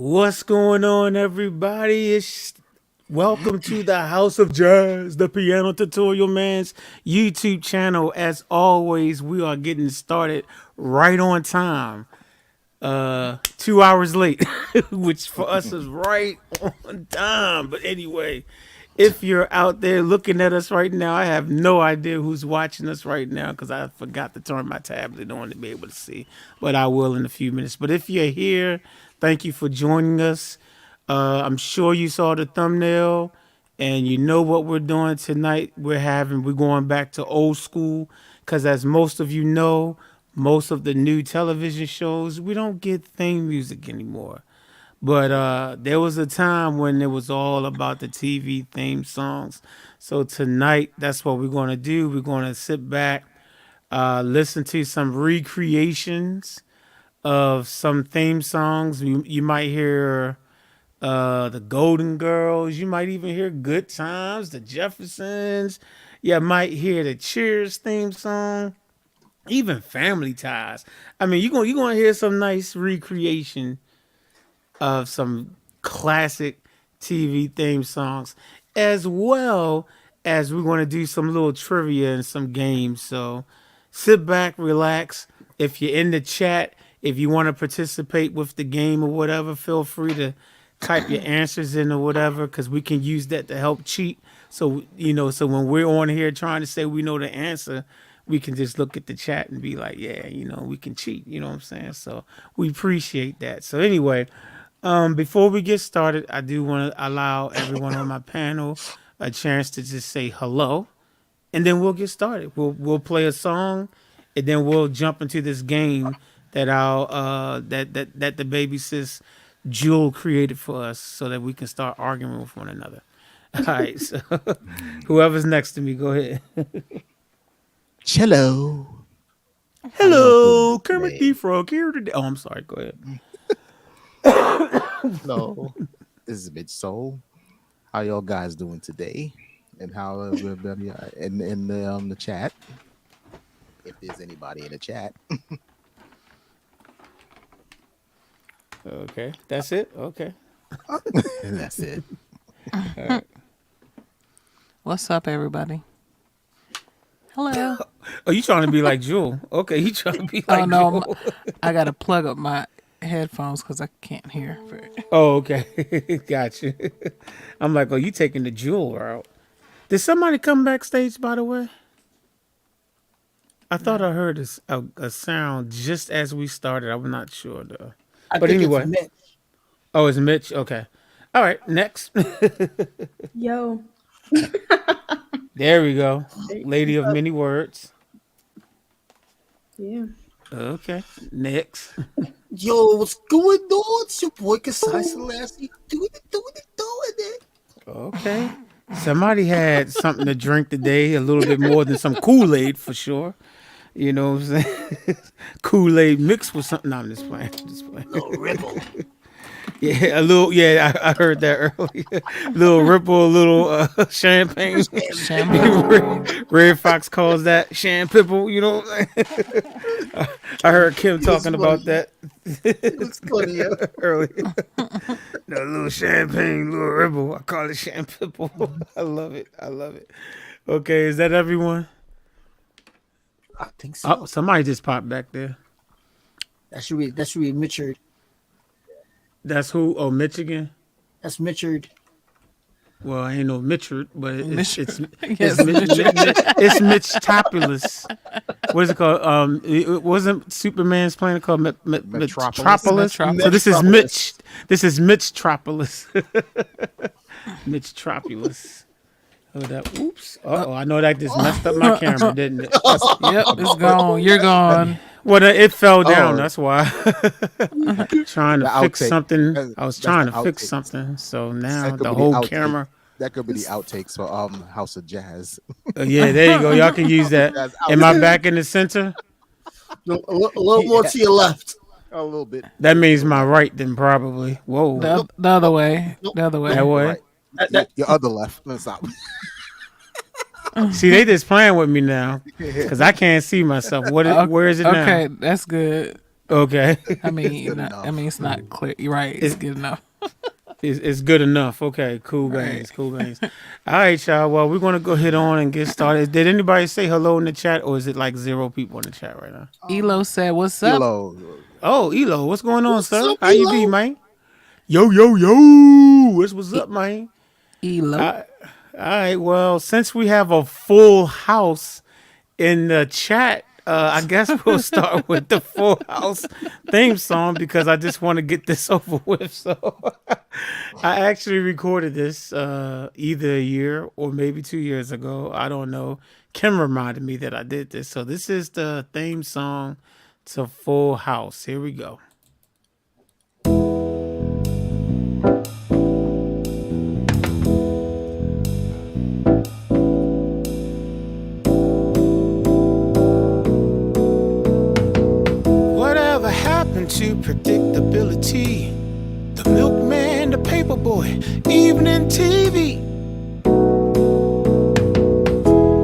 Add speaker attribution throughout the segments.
Speaker 1: What's going on, everybody? Welcome to the House of Jazz, the Piano Tutorial Man's YouTube channel. As always, we are getting started right on time. 2 hours late, which for us is right on time. But anyway, if you're out there looking at us right now, I have no idea who's watching us right now because I forgot to turn my tablet on to be able to see. But I will in a few minutes. But if you're here, thank you for joining us. I'm sure you saw the thumbnail and you know what we're doing tonight. We're going back to old school because as most of you know, most of the new television shows, we don't get theme music anymore. But there was a time when it was all about the TV theme songs. So tonight, that's what we're going to do. We're going to sit back, listen to some recreations of some theme songs. You might hear the Golden Girls. You might even hear Good Times, the Jeffersons. You might hear the Cheers theme song, even Family Ties. I mean, you're gonna hear some nice recreation of some classic TV theme songs, as well as we're going to do some little trivia and some games. So sit back, relax. If you're in the chat, if you want to participate with the game or whatever, feel free to type your answers in or whatever, because we can use that to help cheat. So, so when we're on here trying to say we know the answer, we can just look at the chat and be like, yeah, we can cheat. You know what I'm saying? So we appreciate that. So anyway, before we get started, I do want to allow everyone on my panel a chance to just say hello, and then we'll get started. We'll play a song, and then we'll jump into this game that that the baby sis Jewel created for us, so that we can start arguing with one another. All right, so whoever's next to me, go ahead.
Speaker 2: Hello.
Speaker 1: Hello, Kermit the Frog here today. Oh, I'm sorry. Go ahead.
Speaker 2: Hello. This is Mitch Soul. How y'all guys doing today? And how everybody in the chat? If there's anybody in the chat.
Speaker 1: Okay, that's it. Okay,
Speaker 2: That's it.
Speaker 1: all right.
Speaker 3: What's up, everybody? Hello.
Speaker 1: Oh, you trying to be like Jewel? Okay, you trying to be like
Speaker 3: no,
Speaker 1: Jewel?
Speaker 3: I gotta plug up my headphones because I can't hear.
Speaker 1: Oh, okay, gotcha. I'm like, oh, you taking the Jewel route? Did somebody come backstage? By the way, I thought I heard a sound just as we started. I'm not sure though. But anyway,
Speaker 4: it's Mitch.
Speaker 1: Oh, it's Mitch. Okay, all right. Next,
Speaker 4: Yo.
Speaker 1: there we go. Lady of many words.
Speaker 4: Yeah.
Speaker 1: Okay, next.
Speaker 5: Yo, what's going on? It's your boy Kasai Selassie. Doing it.
Speaker 1: Okay. Somebody had something to drink today, a little bit more than some Kool-Aid for sure. You know what I'm saying? Kool-Aid mixed with something. No, I'm just playing.
Speaker 5: No ripple.
Speaker 1: Yeah, a little. Yeah, I heard that earlier. Little ripple, a little champagne. Red Fox calls that champipple. You know what I'm saying? I heard Kim talking about that
Speaker 5: It looks funny, yo.
Speaker 1: earlier. No, little champagne, little ripple. I call it champipple. I love it. Okay, is that everyone?
Speaker 5: I think so.
Speaker 1: Oh, somebody just popped back there.
Speaker 5: That should be Mitchard.
Speaker 1: That's who? Oh, Michigan.
Speaker 5: That's Mitchard.
Speaker 1: Well, I ain't no Mitchard, but it's
Speaker 3: Yes,
Speaker 1: it's Mitch Topulus. What is it called? It wasn't Superman's planet called Metropolis. So this is Mitch. This is Mitch Tropulus. Mitch Tropulus. Hold up. Oops. Oh, I know that just messed up my camera, didn't it?
Speaker 3: Yep, it's gone. You're gone.
Speaker 1: Well, it fell down. That's why. Trying to
Speaker 2: The
Speaker 1: fix
Speaker 2: outtake.
Speaker 1: something.
Speaker 2: That's
Speaker 1: I was
Speaker 2: the
Speaker 1: trying to fix
Speaker 2: outtake.
Speaker 1: something. So
Speaker 2: That
Speaker 1: now
Speaker 2: could
Speaker 1: the
Speaker 2: be
Speaker 1: whole
Speaker 2: outtake.
Speaker 1: camera.
Speaker 2: That could be the outtakes for House of Jazz.
Speaker 1: Yeah, there you go. Y'all can use that.
Speaker 2: That's
Speaker 1: Am I
Speaker 2: outtake.
Speaker 1: back in the center?
Speaker 5: No, a little more to your left.
Speaker 2: A little bit.
Speaker 1: That means my right, then probably. Whoa.
Speaker 3: The other way. The other way.
Speaker 1: That way.
Speaker 2: Right. Your other left. Let's stop.
Speaker 1: See, they just playing with me now because I can't see myself. Where is it now?
Speaker 3: Okay, that's good.
Speaker 1: Okay.
Speaker 3: I mean,
Speaker 2: Good enough.
Speaker 3: it's not clear. You're right. It's good enough.
Speaker 1: It's good enough. Okay, cool
Speaker 3: Right.
Speaker 1: beans, cool beans. All right, y'all. Well, we're gonna go ahead on and get started. Did anybody say hello in the chat, or is it like 0 people in the chat right now?
Speaker 3: Elo said, "What's up?"
Speaker 2: Elo,
Speaker 1: Oh, Elo, what's going on, sir?
Speaker 5: up,
Speaker 1: How you be,
Speaker 5: Elo?
Speaker 1: man? Yo, yo, yo. What's up, man?
Speaker 3: Elo.
Speaker 1: All right. Well, since we have a full house in the chat, I guess we'll start with the Full House theme song because I just want to get this over with. So I actually recorded this either a year or maybe 2 years ago. I don't know. Kim reminded me that I did this. So this is the theme song to Full House. Here we go. Whatever happened to predictability? The milkman, the paperboy, evening TV.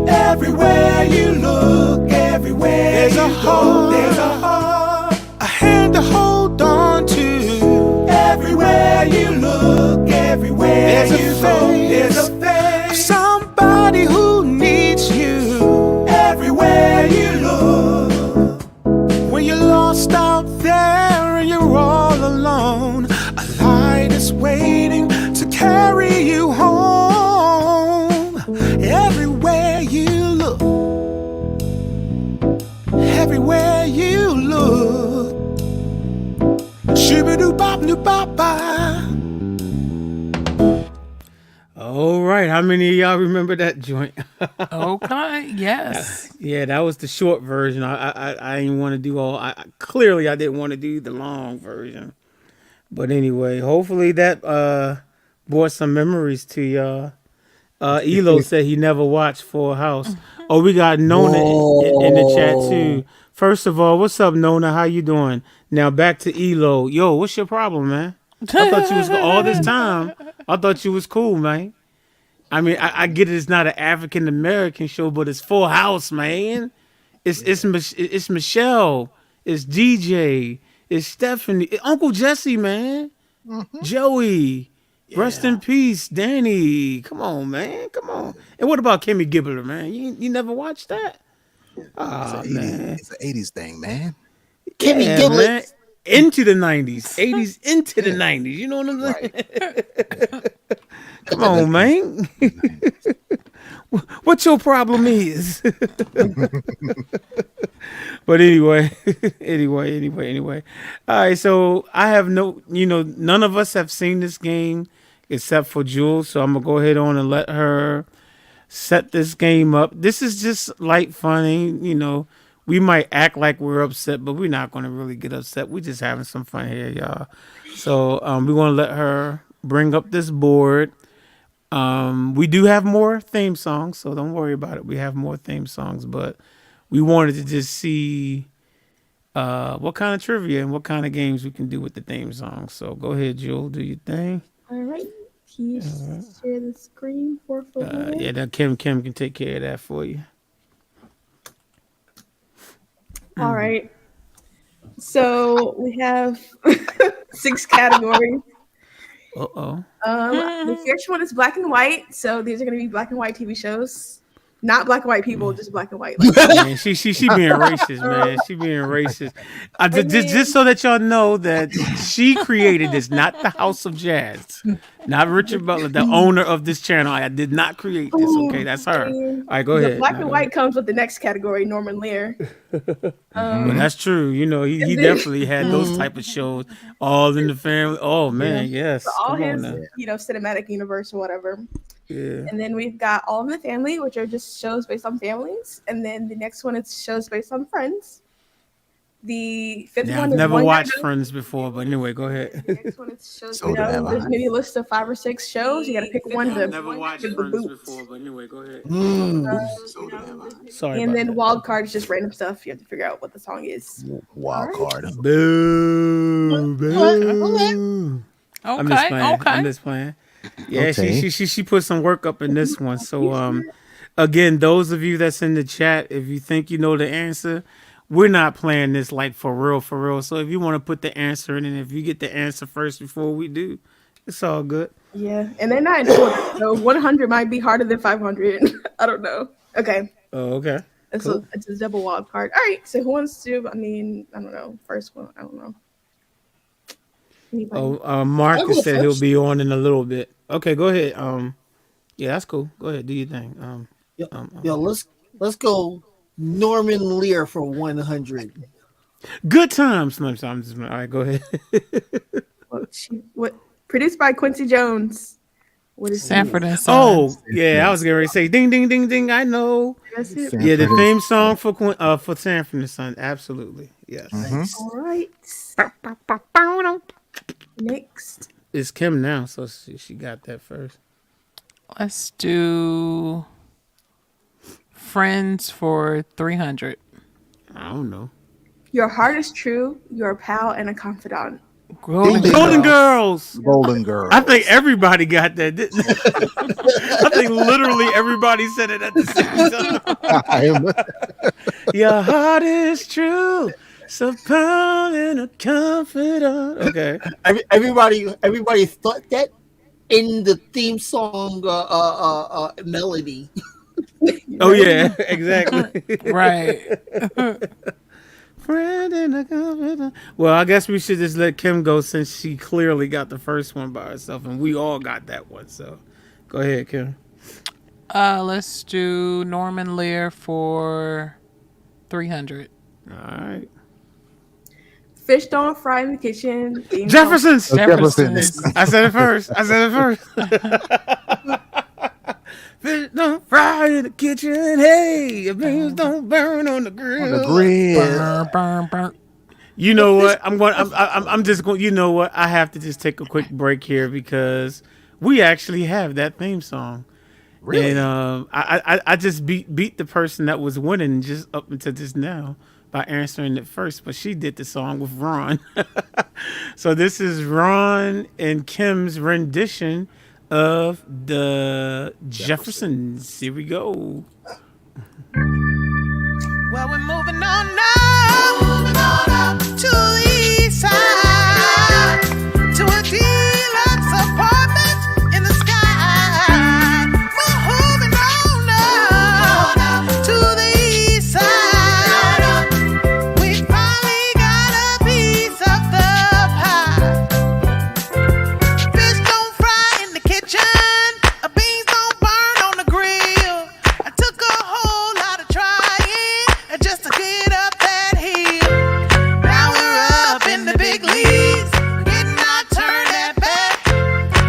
Speaker 1: Everywhere you look, everywhere there's a heart, a hand to hold on to. Everywhere you look, everywhere there's a face of somebody who needs you. Everywhere you look, when you're lost out there and you're all alone, a light is waiting to carry you home. Everywhere you look, everywhere you look, shibidoo-bop-doo-bop-bop. All right, how many of y'all remember that joint?
Speaker 3: Okay. Yes.
Speaker 1: Yeah, that was the short version. I didn't want to do all. Clearly I didn't want to do the long version. But anyway, hopefully that brought some memories to y'all. Elo said he never watched Full House. Oh, we got Nona in the chat too. First of all, what's up, Nona? How you doing? Now back to Elo. Yo, what's your problem, man? I thought you was all this time. I thought you was cool, man. I mean, I get it. It's not an African American show, but it's Full House, man. It's Michelle. It's DJ. It's Stephanie. Uncle Jesse, man. Joey. Rest in peace, Danny. Come on, man. Come on. And what about Kimmy Gibbler, man? You never watched that? Oh, man.
Speaker 2: it's an 80s thing, man.
Speaker 5: Kimmy
Speaker 1: Yeah,
Speaker 5: Gibbler.
Speaker 1: man. Into the 90s. 80s into the 90s. You know what I'm saying?
Speaker 2: Right.
Speaker 1: Come on, man. What your problem is? But anyway. All right, so I have none of us have seen this game except for Jules. So I'm going to go ahead on and let her set this game up. This is just light funny. We might act like we're upset, but we're not going to really get upset. We're just having some fun here, y'all. So we're going to let her bring up this board. We do have more theme songs, so don't worry about it. We have more theme songs, but we wanted to just see what kind of trivia and what kind of games we can do with the theme song. So go ahead, Jewel, do your thing.
Speaker 4: All right. Can you share the screen for
Speaker 1: Yeah, then Kim can take care of that for you.
Speaker 4: All right. So we have 6 categories.
Speaker 1: Uh-oh.
Speaker 4: The first one is black and white. So these are going to be black and white TV shows. Not black and white people, just black and white.
Speaker 1: Man, she being racist, man. She being racist. Just so that y'all know that she created this, not the House of Jazz, not Richard Butler, the owner of this channel. I did not create this. Okay, that's her. All right, go ahead.
Speaker 4: Black and white comes with the next category, Norman Lear.
Speaker 1: Well, that's true. He definitely had those type of shows, All in the Family. Oh man, yes.
Speaker 4: So all
Speaker 1: Come on
Speaker 4: his,
Speaker 1: now.
Speaker 4: cinematic universe or whatever.
Speaker 1: Yeah.
Speaker 4: And then we've got All in the Family, which are just shows based on families. And then the next one is shows based on friends. The fifth
Speaker 1: Yeah,
Speaker 4: one
Speaker 1: I've
Speaker 4: is
Speaker 1: never
Speaker 4: One Guy
Speaker 1: watched
Speaker 4: Knows-
Speaker 1: Friends before, but anyway, go ahead.
Speaker 4: The next one is shows
Speaker 2: So
Speaker 4: based on.
Speaker 2: have I.
Speaker 4: There's maybe a list of 5 or 6 shows. You got to pick one to give the boot.
Speaker 1: but anyway, go ahead.
Speaker 2: So have I.
Speaker 1: Sorry
Speaker 4: And
Speaker 1: about
Speaker 4: then
Speaker 1: that.
Speaker 4: wild card is just random stuff. You have to figure out what the song is.
Speaker 2: Wild card.
Speaker 1: Boo, boo. I'm just playing.
Speaker 3: Okay.
Speaker 1: I'm just playing. Yeah,
Speaker 2: Okay.
Speaker 1: she put some work up in this one. So again, those of you that's in the chat, if you think you know the answer, we're not playing this like for real, for real. So if you want to put the answer in, and if you get the answer first before we do, it's all good.
Speaker 4: Yeah, and they're not in order. So 100 might be harder than 500. I don't know. Okay.
Speaker 1: Oh, okay. Cool.
Speaker 4: It's a double wild card. All right. So who wants to? I mean, I don't know. First one. I don't know. Anybody?
Speaker 1: Oh, Marcus
Speaker 5: go
Speaker 1: said he'll
Speaker 5: first.
Speaker 1: be on in a little bit. Okay, go ahead. Yeah, that's cool. Go ahead, do your thing.
Speaker 5: Yo, let's go Norman Lear for 100.
Speaker 1: Good times. No, I'm just all right. Go ahead.
Speaker 4: What? Produced by Quincy Jones. What is
Speaker 3: Sanford and
Speaker 1: Oh,
Speaker 3: Sons.
Speaker 1: yeah, I was getting ready to say ding, ding, ding, ding. I know.
Speaker 4: That's it.
Speaker 2: Sanford
Speaker 1: Yeah, the
Speaker 2: and
Speaker 1: theme song for Sanford and Son. Absolutely, yes.
Speaker 4: All right. Next.
Speaker 1: It's Kim now, so she got that first.
Speaker 3: Let's do Friends for 300.
Speaker 1: I don't know.
Speaker 4: Your heart is true. You're a pal and a confidant.
Speaker 3: Golden
Speaker 2: Ding, ding.
Speaker 1: Golden
Speaker 3: Girls.
Speaker 1: Girls.
Speaker 2: Golden Girl.
Speaker 1: I think everybody got that. Didn't they? I think literally everybody said it at the same time. Your heart is true. So proud and a confidant. Okay.
Speaker 5: Everybody thought that in the theme song melody.
Speaker 1: Oh yeah, exactly.
Speaker 3: Right.
Speaker 1: Friend and a confidant. Well, I guess we should just let Kim go since she clearly got the first one by herself, and we all got that one. So, go ahead, Kim.
Speaker 3: Let's do Norman Lear for 300.
Speaker 1: All right.
Speaker 4: Fish don't fry in the kitchen. Theme
Speaker 1: Jefferson's.
Speaker 3: Jefferson's.
Speaker 1: I said it first. Fish don't fry in the kitchen. Hey, beans don't burn on the grill.
Speaker 2: The grill.
Speaker 3: Burn, burn, burn.
Speaker 1: You know what? I'm just going. You know what? I have to just take a quick break here because we actually have that theme song.
Speaker 2: Really?
Speaker 1: And I just beat the person that was winning just up until just now by answering it first, but she did the song with Ron. So this is Ron and Kim's rendition of the Jeffersons. Here we go.
Speaker 6: Well, we're moving on up to the east side to a deluxe apartment in the sky. Moving on up to the east side. We finally got a piece of the pie. Fish don't fry in the kitchen. Beans don't burn on the grill. I took a whole lot of trying just to get up that hill. Now we're up in the big leagues, getting our turn at bat.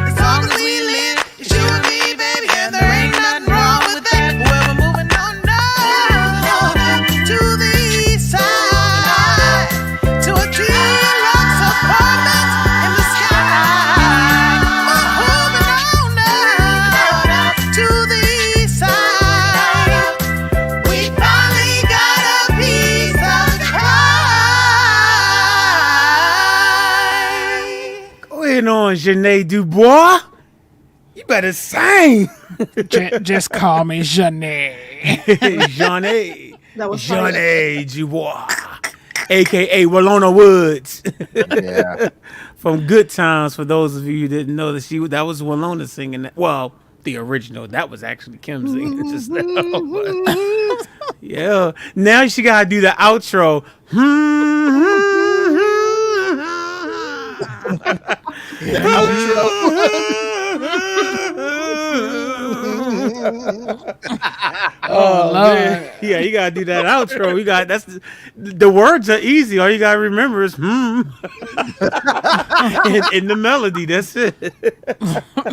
Speaker 6: As long as we live, it's you and me, baby, and there ain't nothing wrong with that. Well, we're moving on up to the east side, to a deluxe apartment in the sky. We're moving on up to the east side. We finally got a piece of the pie.
Speaker 1: Go ahead on, Janae Dubois. You better sing.
Speaker 3: Just call me Janae.
Speaker 1: Janae.
Speaker 4: That was fire.
Speaker 1: Janae Dubois. AKA Walona Woods.
Speaker 2: Yeah.
Speaker 1: From Good Times, for those of you who didn't know that was Walona singing that. Well, the original. That was actually Kim singing it just now. But, yeah. Now she gotta do the outro. Oh man. Yeah, you gotta do that outro. The words are easy. All you gotta remember is in the melody. That's it.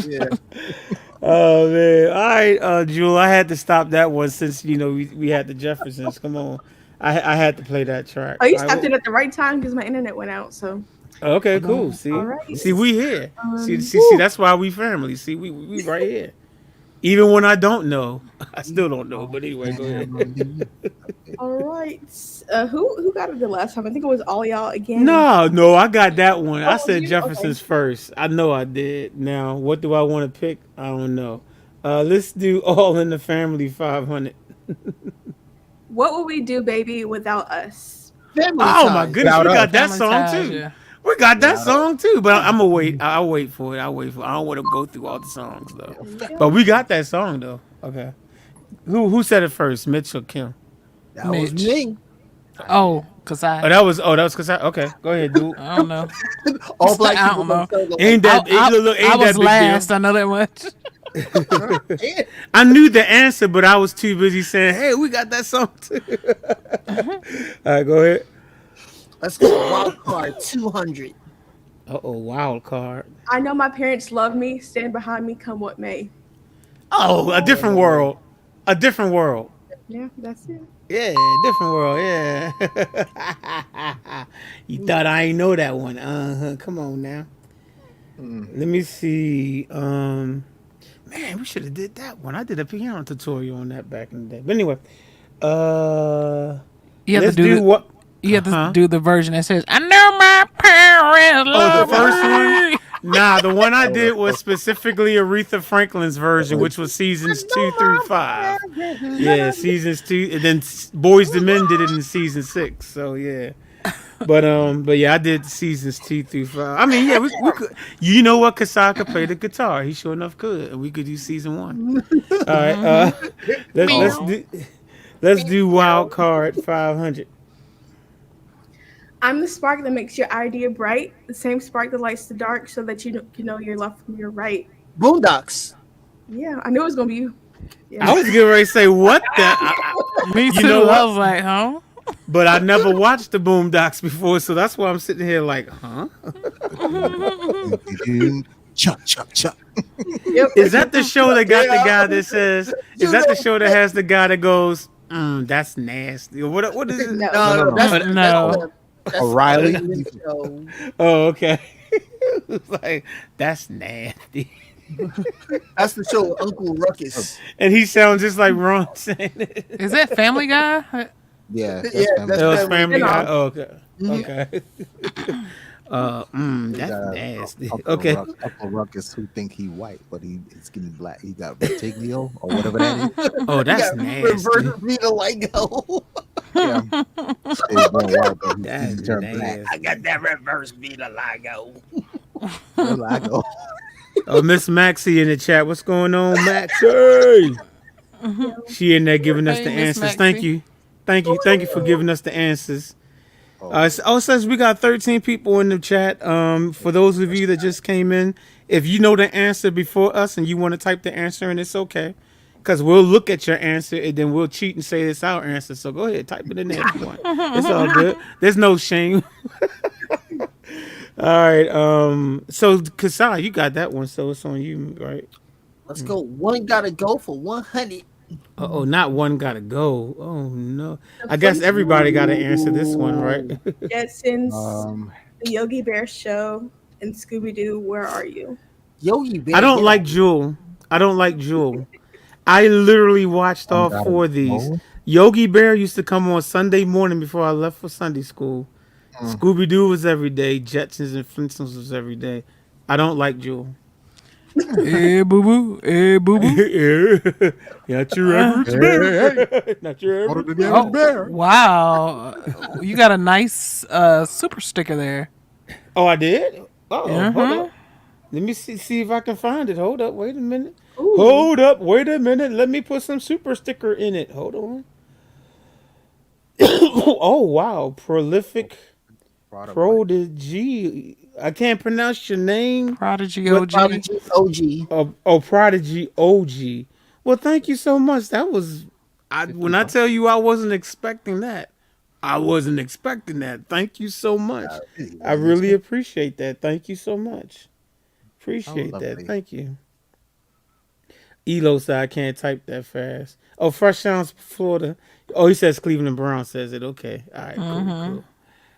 Speaker 2: Yeah.
Speaker 1: Oh man. All right, Jewel, I had to stop that one since we had the Jeffersons. Come on. I had to play that track.
Speaker 4: Oh, you
Speaker 1: All right,
Speaker 4: stopped it at the right time because my internet went out. So
Speaker 1: okay, cool. See,
Speaker 4: All right.
Speaker 1: see, we here. See,
Speaker 4: woo.
Speaker 1: that's why we family. See, we right here. Even when I don't know, I still don't know. But anyway, go ahead.
Speaker 4: all right. Who got it the last time? I think it was all y'all again.
Speaker 1: No, I got that one. I
Speaker 4: Oh,
Speaker 1: said
Speaker 4: you-
Speaker 1: Jefferson's first. I know I did. Now, what do I want to pick? I don't know. Let's do All in the Family 500.
Speaker 4: What would we do, baby, without us?
Speaker 5: Family
Speaker 1: Oh my
Speaker 5: ties.
Speaker 1: goodness, we
Speaker 2: Without
Speaker 1: got
Speaker 2: us.
Speaker 1: that
Speaker 3: Family
Speaker 1: song
Speaker 3: ties,
Speaker 1: too.
Speaker 3: yeah.
Speaker 1: We got that song too, but I'm gonna wait. I'll wait for it. I don't want to go through all the songs though. But we got that song though. Okay. Who said it first, Mitch or Kim?
Speaker 5: That was
Speaker 3: Mitch.
Speaker 5: me.
Speaker 3: Oh, cause
Speaker 1: Oh, that was cause okay. Go ahead, dude.
Speaker 3: I don't know.
Speaker 5: All black
Speaker 3: I
Speaker 5: people
Speaker 3: don't know.
Speaker 5: don't feel
Speaker 1: Ain't
Speaker 5: like,
Speaker 1: that look,
Speaker 3: I
Speaker 1: ain't
Speaker 3: was
Speaker 1: that big
Speaker 3: last.
Speaker 1: deal?
Speaker 3: I know that much.
Speaker 5: yeah.
Speaker 1: I knew the answer, but I was too busy saying, "Hey, we got that song too." All right, go ahead.
Speaker 5: Let's go. Wild card 200.
Speaker 1: Wild card.
Speaker 4: I know my parents love me. Stand behind me, come what may.
Speaker 1: Oh, a different world. A different world.
Speaker 4: Yeah, that's it.
Speaker 1: Yeah, different world. Yeah. You thought I ain't know that one? Come on now. Let me see. Man, we should have did that one. I did a piano tutorial on that back in the day. But anyway,
Speaker 3: You have
Speaker 1: let's
Speaker 3: to do
Speaker 1: do what?
Speaker 3: You have to
Speaker 1: Huh?
Speaker 3: do the version that says, "I know my parents
Speaker 1: Oh,
Speaker 3: love
Speaker 1: the first
Speaker 3: me."
Speaker 1: one? Nah, the one I did was specifically Aretha Franklin's version, which was seasons 2 through 5. Yeah, seasons 2, and then Boys the Men did it in season 6. So yeah, but yeah, I did seasons 2 through 5. I mean, yeah, we could. You know what? Kasai could play the guitar. He sure enough could, and we could do season 1. All right, let's do Wild Card 500.
Speaker 4: I'm the spark that makes your idea bright, the same spark that lights the dark so that you can know your left from your right.
Speaker 5: Boondocks.
Speaker 4: Yeah, I knew it was going to be you. Yeah.
Speaker 1: I was getting ready to say what the.
Speaker 3: Me too.
Speaker 1: You know
Speaker 3: I
Speaker 1: what?
Speaker 3: was like, huh?
Speaker 1: But I never watched the Boondocks before, so that's why I'm sitting here like, huh?
Speaker 2: Chuck, chuck, chuck.
Speaker 4: Yep.
Speaker 1: Is that the show that got the guy that says? Is that the show that has the guy that goes, that's nasty? Or what is it?
Speaker 4: No.
Speaker 5: No,
Speaker 2: no.
Speaker 3: No.
Speaker 5: That's
Speaker 2: O'Reilly?
Speaker 5: show.
Speaker 1: Oh, okay. It's like that's nasty,
Speaker 5: That's the show with Uncle Ruckus.
Speaker 1: and he sounds just like Ron saying it.
Speaker 3: Is that Family Guy?
Speaker 2: Yeah, that's
Speaker 5: Yeah,
Speaker 2: family.
Speaker 5: that's
Speaker 1: That was
Speaker 5: Family
Speaker 1: Family Guy.
Speaker 4: Guy.
Speaker 1: Oh, okay. Okay. That's nasty. Okay.
Speaker 2: Uncle Ruckus who think he white, but he's getting black. He got vertigo or whatever that is.
Speaker 1: Oh, that's
Speaker 5: Yeah,
Speaker 1: nasty.
Speaker 5: reverse me to Lego.
Speaker 2: Yeah. He's born white, but
Speaker 1: That's
Speaker 2: he turned black.
Speaker 1: nasty.
Speaker 5: I got that reverse me to Lego.
Speaker 2: Lago.
Speaker 1: Oh, Miss Maxie in the chat. What's going on, Maxie? She in there giving us
Speaker 3: Hey,
Speaker 1: the
Speaker 3: Miss
Speaker 1: answers. Thank
Speaker 3: Maxie.
Speaker 1: you. Thank you for giving us the answers. It says we got 13 people in the chat. For those of you that just came in, if you know the answer before us and you want to type the answer in, it's okay. Because we'll look at your answer and then we'll cheat and say it's our answer. So go ahead, type it in there if you want. It's all good. There's no shame. All right. So Kasai, you got that one, so it's on you, right?
Speaker 5: Let's go. One gotta go for 100.
Speaker 1: Oh, not one gotta go. Oh no. I guess everybody gotta answer this one, right?
Speaker 4: Jetsons, the Yogi Bear Show, and Scooby Doo, Where Are You?
Speaker 5: Yogi Bear.
Speaker 1: I don't
Speaker 5: yeah.
Speaker 1: like Jewel. I literally watched all 4 of these. Yogi Bear used to come on Sunday morning before I left for Sunday school. Scooby Doo was every day. Jetsons and Flintstones was every day. I don't like Jewel.
Speaker 3: Hey, boo boo. Hey, boo boo.
Speaker 1: Not your average bear. Not your average bear.
Speaker 3: Oh, wow. You got a nice super sticker there.
Speaker 1: Oh, I did? Oh,
Speaker 3: Mhm.
Speaker 1: hold up. Let me see if I can find it. Hold up. Wait a minute. Hold up. Wait a minute. Let me put some super sticker in it. Hold on. Oh, wow. Prolific Prodigy. I can't pronounce your name.
Speaker 3: Prodigy
Speaker 1: What-
Speaker 3: OG.
Speaker 5: Prodigy OG.
Speaker 1: Prodigy OG. Well, thank you so much. That was, when I tell you I wasn't expecting that, I wasn't expecting that. Thank you so much. I really appreciate that. Thank you so much. Appreciate that.
Speaker 2: lovely.
Speaker 1: Thank you. Elo said I can't type that fast. Oh, Fresh Sounds, Florida. Oh, he says Cleveland Brown says it. Okay. All right. Cool.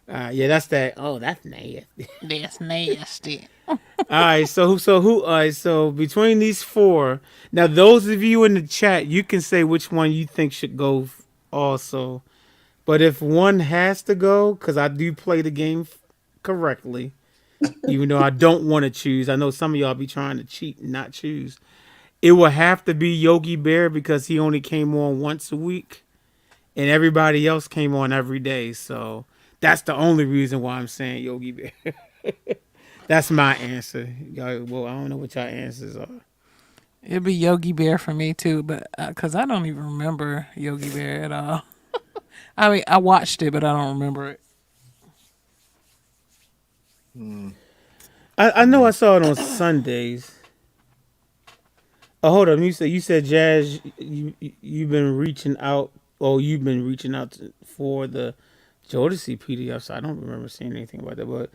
Speaker 1: Yeah, that's that. Oh, that's nasty.
Speaker 3: That's nasty.
Speaker 1: All right, so between these 4, now those of you in the chat, you can say which one you think should go also. But if one has to go, because I do play the game correctly, even though I don't want to choose. I know some of y'all be trying to cheat and not choose. It will have to be Yogi Bear because he only came on once a week. and everybody else came on every day. So that's the only reason why I'm saying Yogi Bear. That's my answer. Y'all, well, I don't know what y'all answers are.
Speaker 3: It'd be Yogi Bear for me too, but because I don't even remember Yogi Bear at all. I mean, I watched it, but I don't remember it.
Speaker 1: I know I saw it on Sundays. Oh, hold on. You said Jazz. You've been reaching out. Oh, you've been reaching out for the Jodeci PDFs. I don't remember seeing anything about that. But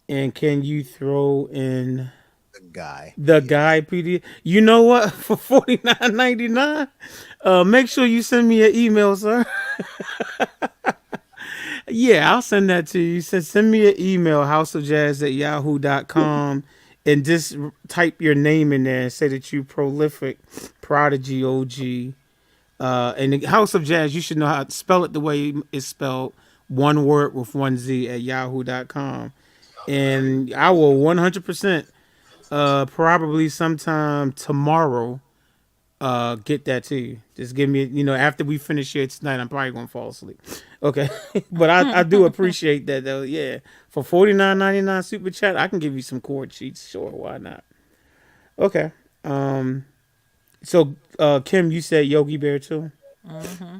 Speaker 1: and can you throw in the guy PDF? You know what? For $49.99, make sure you send me an email, sir. Yeah, I'll send that to you. You said send me an email, houseofjazz@yahoo.com, and just type your name in there and say that you prolific prodigy OG. And the House of Jazz, you should know how to spell it the way it's spelled, one word with one Z at yahoo.com. And I will 100% probably sometime tomorrow get that to you. Just give me, after we finish here tonight, I'm probably gonna fall asleep. Okay. But I do appreciate that though. Yeah. For $49.99 super chat, I can give you some chord sheets. Sure, why not? Okay. So Kim, you said Yogi Bear too?
Speaker 3: Mm-hmm.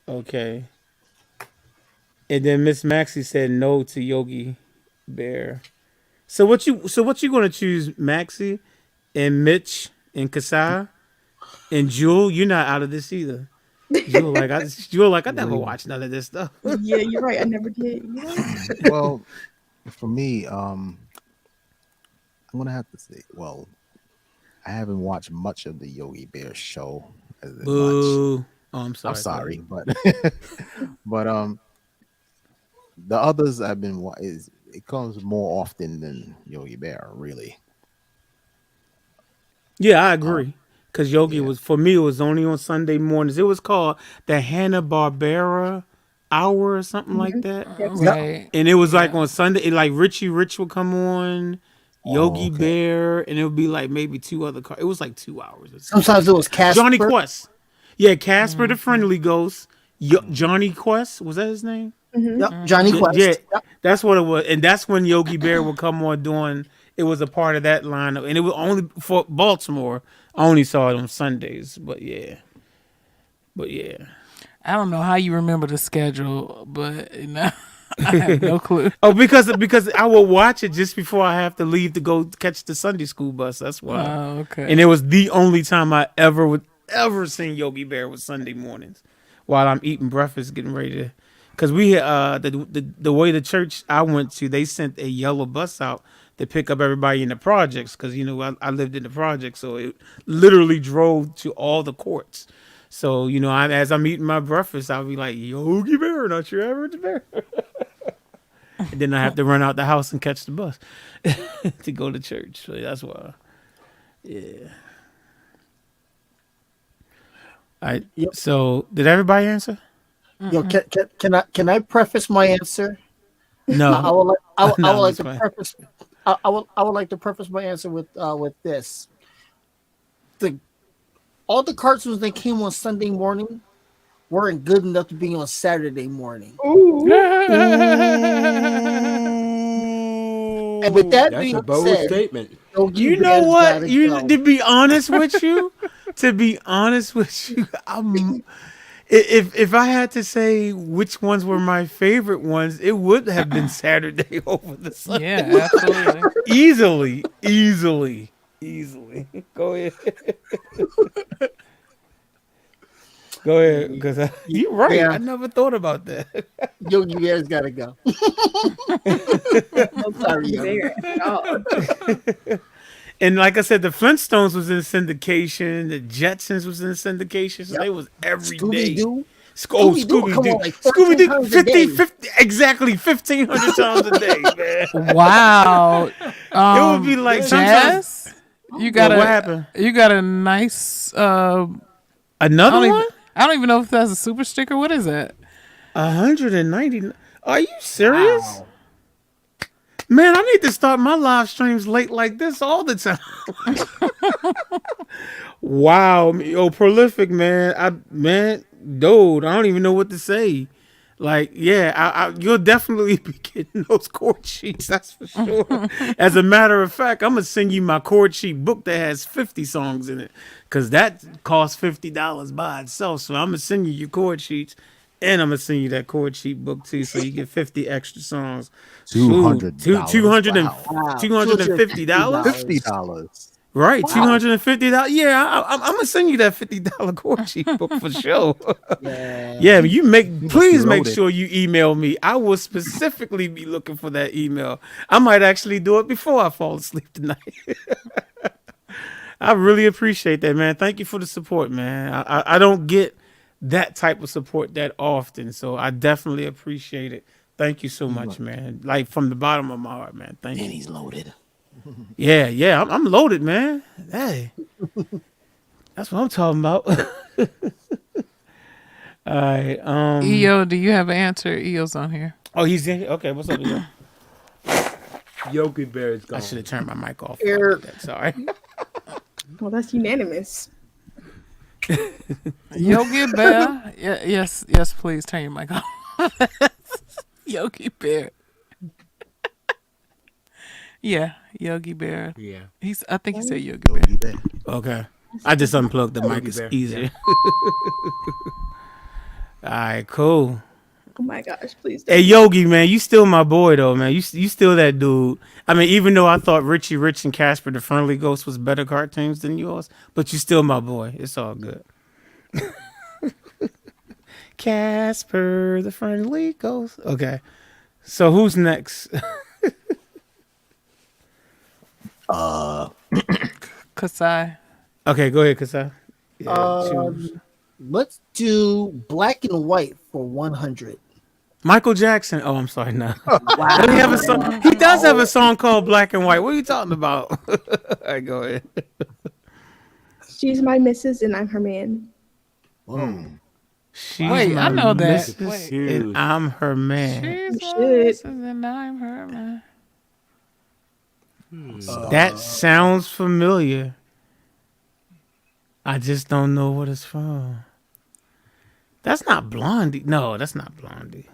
Speaker 1: Okay. And then Miss Maxie said no to Yogi Bear. So what you gonna choose, Maxie and Mitch and Kasai and Jewel? You're not out of this either. Jewel like I never watched none of this stuff.
Speaker 4: Yeah, you're right. I never did.
Speaker 2: Well, for me, I'm gonna have to say, well, I haven't watched much of the Yogi Bear show as much.
Speaker 1: Oh, I'm sorry.
Speaker 2: I'm sorry, but the others I've been it comes more often than Yogi Bear, really.
Speaker 1: Yeah, I agree. Because Yogi was, for me, it was only on Sunday mornings. It was called the Hanna-Barbera Hour or something like that.
Speaker 3: Right.
Speaker 1: And it was like on Sunday, like Richie Rich would come on, Yogi Bear, and it would be like maybe two other cars. It was like 2 hours. Or something.
Speaker 5: Sometimes it was Casper.
Speaker 1: Johnny Quest. Yeah, Casper the Friendly Ghost. Johnny Quest, was that his name?
Speaker 5: Yep, Johnny Quest.
Speaker 1: Yeah,
Speaker 5: Yep.
Speaker 1: that's what it was. And that's when Yogi Bear would come on doing, it was a part of that lineup. And it was only for Baltimore. I only saw it on Sundays, but yeah.
Speaker 3: I don't know how you remember the schedule, but I have no clue.
Speaker 1: Oh, because I will watch it just before I have to leave to go catch the Sunday school bus. That's why.
Speaker 3: Oh, okay.
Speaker 1: And it was the only time I ever seen Yogi Bear was Sunday mornings, while I'm eating breakfast, getting ready to. Because we the way the church I went to, they sent a yellow bus out to pick up everybody in the projects. Because I lived in the projects, so it literally drove to all the courts. So as I'm eating my breakfast, I'll be like, Yogi Bear, not your average bear. And then I have to run out the house and catch the bus to go to church. So that's why. Yeah. All right.
Speaker 5: Yep.
Speaker 1: So did everybody answer?
Speaker 5: Yo, can I preface my answer?
Speaker 1: No.
Speaker 5: I would
Speaker 1: No,
Speaker 5: like
Speaker 1: it's
Speaker 5: to
Speaker 1: fine.
Speaker 5: preface. I would like to preface my answer with this. All the cartoons that came on Sunday morning weren't good enough to be on Saturday morning. And with that
Speaker 7: That's
Speaker 5: being
Speaker 7: a bold
Speaker 5: said,
Speaker 7: statement.
Speaker 5: Yogi
Speaker 1: You know
Speaker 5: Bear's
Speaker 1: what?
Speaker 5: gotta go.
Speaker 1: To be honest with you, if I had to say which ones were my favorite ones, it would have been Saturday over the Sunday.
Speaker 3: Yeah, absolutely.
Speaker 1: Easily. Go ahead. Go ahead, because you're right.
Speaker 5: Yeah.
Speaker 1: I never thought about that.
Speaker 5: Yogi Bear's got to go. I'm sorry, Yogi.
Speaker 1: And like I said, the Flintstones was in syndication. The Jetsons was in syndication. So they was every day.
Speaker 5: Scooby-Doo?
Speaker 1: Scooby-Doo.
Speaker 5: come on like 14
Speaker 1: Scooby-Doo,
Speaker 5: times a day.
Speaker 1: 50, exactly 1,500 times a day, man.
Speaker 3: Wow.
Speaker 1: It would be like sometimes.
Speaker 3: Jazz, you got
Speaker 1: What happened?
Speaker 3: You got a nice.
Speaker 1: Another one?
Speaker 3: I don't even know if that's a super sticker. What is that?
Speaker 1: 190. Are you serious? Wow. Man, I need to start my live streams late like this all the time. Wow. Prolific, man. dude, I don't even know what to say. Like, yeah, you'll definitely be getting those chord sheets. That's for sure. As a matter of fact, I'm gonna send you my chord sheet book that has 50 songs in it, cause that costs $50 by itself. So I'm gonna send you your chord sheets, and I'm gonna send you that chord sheet book too, so you get 50 extra songs.
Speaker 2: $200.
Speaker 5: Wow.
Speaker 1: $250.
Speaker 2: $50.
Speaker 1: Right, $250. Yeah, I'm gonna send you that $50 chord sheet book for sure. Yeah, but please make
Speaker 2: loaded.
Speaker 1: sure you email me. I will specifically be looking for that email. I might actually do it before I fall asleep tonight. I really appreciate that, man. Thank you for the support, man. I don't get that type of support that often, so I definitely appreciate it. Thank you so much, man. Like from the bottom of my heart, man. Thank you.
Speaker 5: And he's loaded.
Speaker 1: Yeah, I'm loaded, man. Hey, that's what I'm talking about. All right.
Speaker 3: EO, do you have an answer? EO's on here.
Speaker 1: Oh, he's in here? Okay, what's up, EO?
Speaker 7: Yogi Bear is gone.
Speaker 1: I should have turned my mic off.
Speaker 4: Here.
Speaker 1: Sorry.
Speaker 4: Well, that's unanimous.
Speaker 3: Yogi Bear. Yes, please turn your mic off. Yogi Bear. Yeah, Yogi Bear.
Speaker 7: Yeah.
Speaker 3: I think he said Yogi Bear.
Speaker 1: Okay. I just unplugged the mic. It's
Speaker 7: Bear.
Speaker 1: easier. All right, cool.
Speaker 4: Oh my gosh, please.
Speaker 1: Hey, Yogi, man, you still my boy, though, man. You still that dude. I mean, even though I thought Richie Rich and Casper the Friendly Ghost was better cartoons than yours, but you still my boy. It's all good. Casper the Friendly Ghost. Okay. So who's next?
Speaker 3: Kasai.
Speaker 1: Okay, go ahead, Kasai. Yeah, choose.
Speaker 5: Let's do black and white for 100.
Speaker 1: Michael Jackson. Oh, I'm sorry. No. Does he have a song? He does have a song called Black and White. What are you talking about? All right, go ahead.
Speaker 4: She's my missus and I'm her man.
Speaker 1: She's
Speaker 3: Wait,
Speaker 1: my
Speaker 3: I know that.
Speaker 1: missus and I'm her man.
Speaker 3: She's
Speaker 4: You
Speaker 3: my
Speaker 4: should.
Speaker 3: missus and I'm her man.
Speaker 1: That sounds familiar. I just don't know what it's from. That's not Blondie. No, that's not Blondie.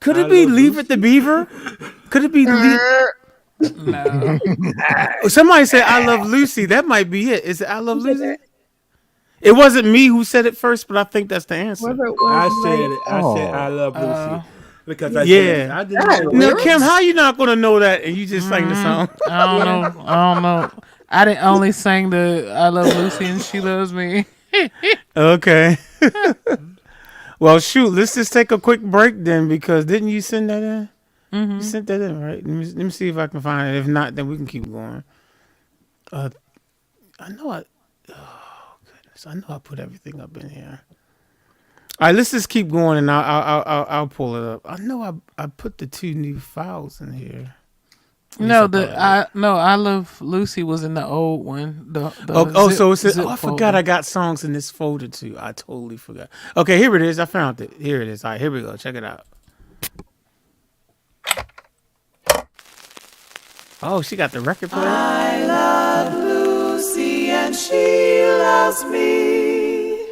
Speaker 1: Could it be Leave It to Beaver? Could it be
Speaker 3: No.
Speaker 1: Somebody said I Love Lucy. That might be it. Is it I Love Lucy? It wasn't me who said it first, but I think that's the answer.
Speaker 4: Whoever it
Speaker 7: I
Speaker 4: was.
Speaker 7: said it. I said I love Lucy because I
Speaker 1: Yeah.
Speaker 7: said I didn't.
Speaker 1: Now, Kim, how you not gonna know that and you just sang the song?
Speaker 3: I don't know. I didn't only sing the I Love Lucy and She Loves Me.
Speaker 1: Okay. Well, shoot, let's just take a quick break then, because didn't you send that in? Mm-hmm. You sent that in, right? Let me see if I can find it. If not, then we can keep going. Oh goodness, I know I put everything up in here. All right, let's just keep going, and I'll pull it up. I know I put the 2 new files in here.
Speaker 3: No, I Love Lucy was in the old one.
Speaker 1: So it says, I forgot
Speaker 3: folder.
Speaker 1: I got songs in this folder too. I totally forgot. Okay, here it is. I found it. Here it is. All right, here we go. Check it out. Oh, she got the record player.
Speaker 6: I love Lucy and she loves me.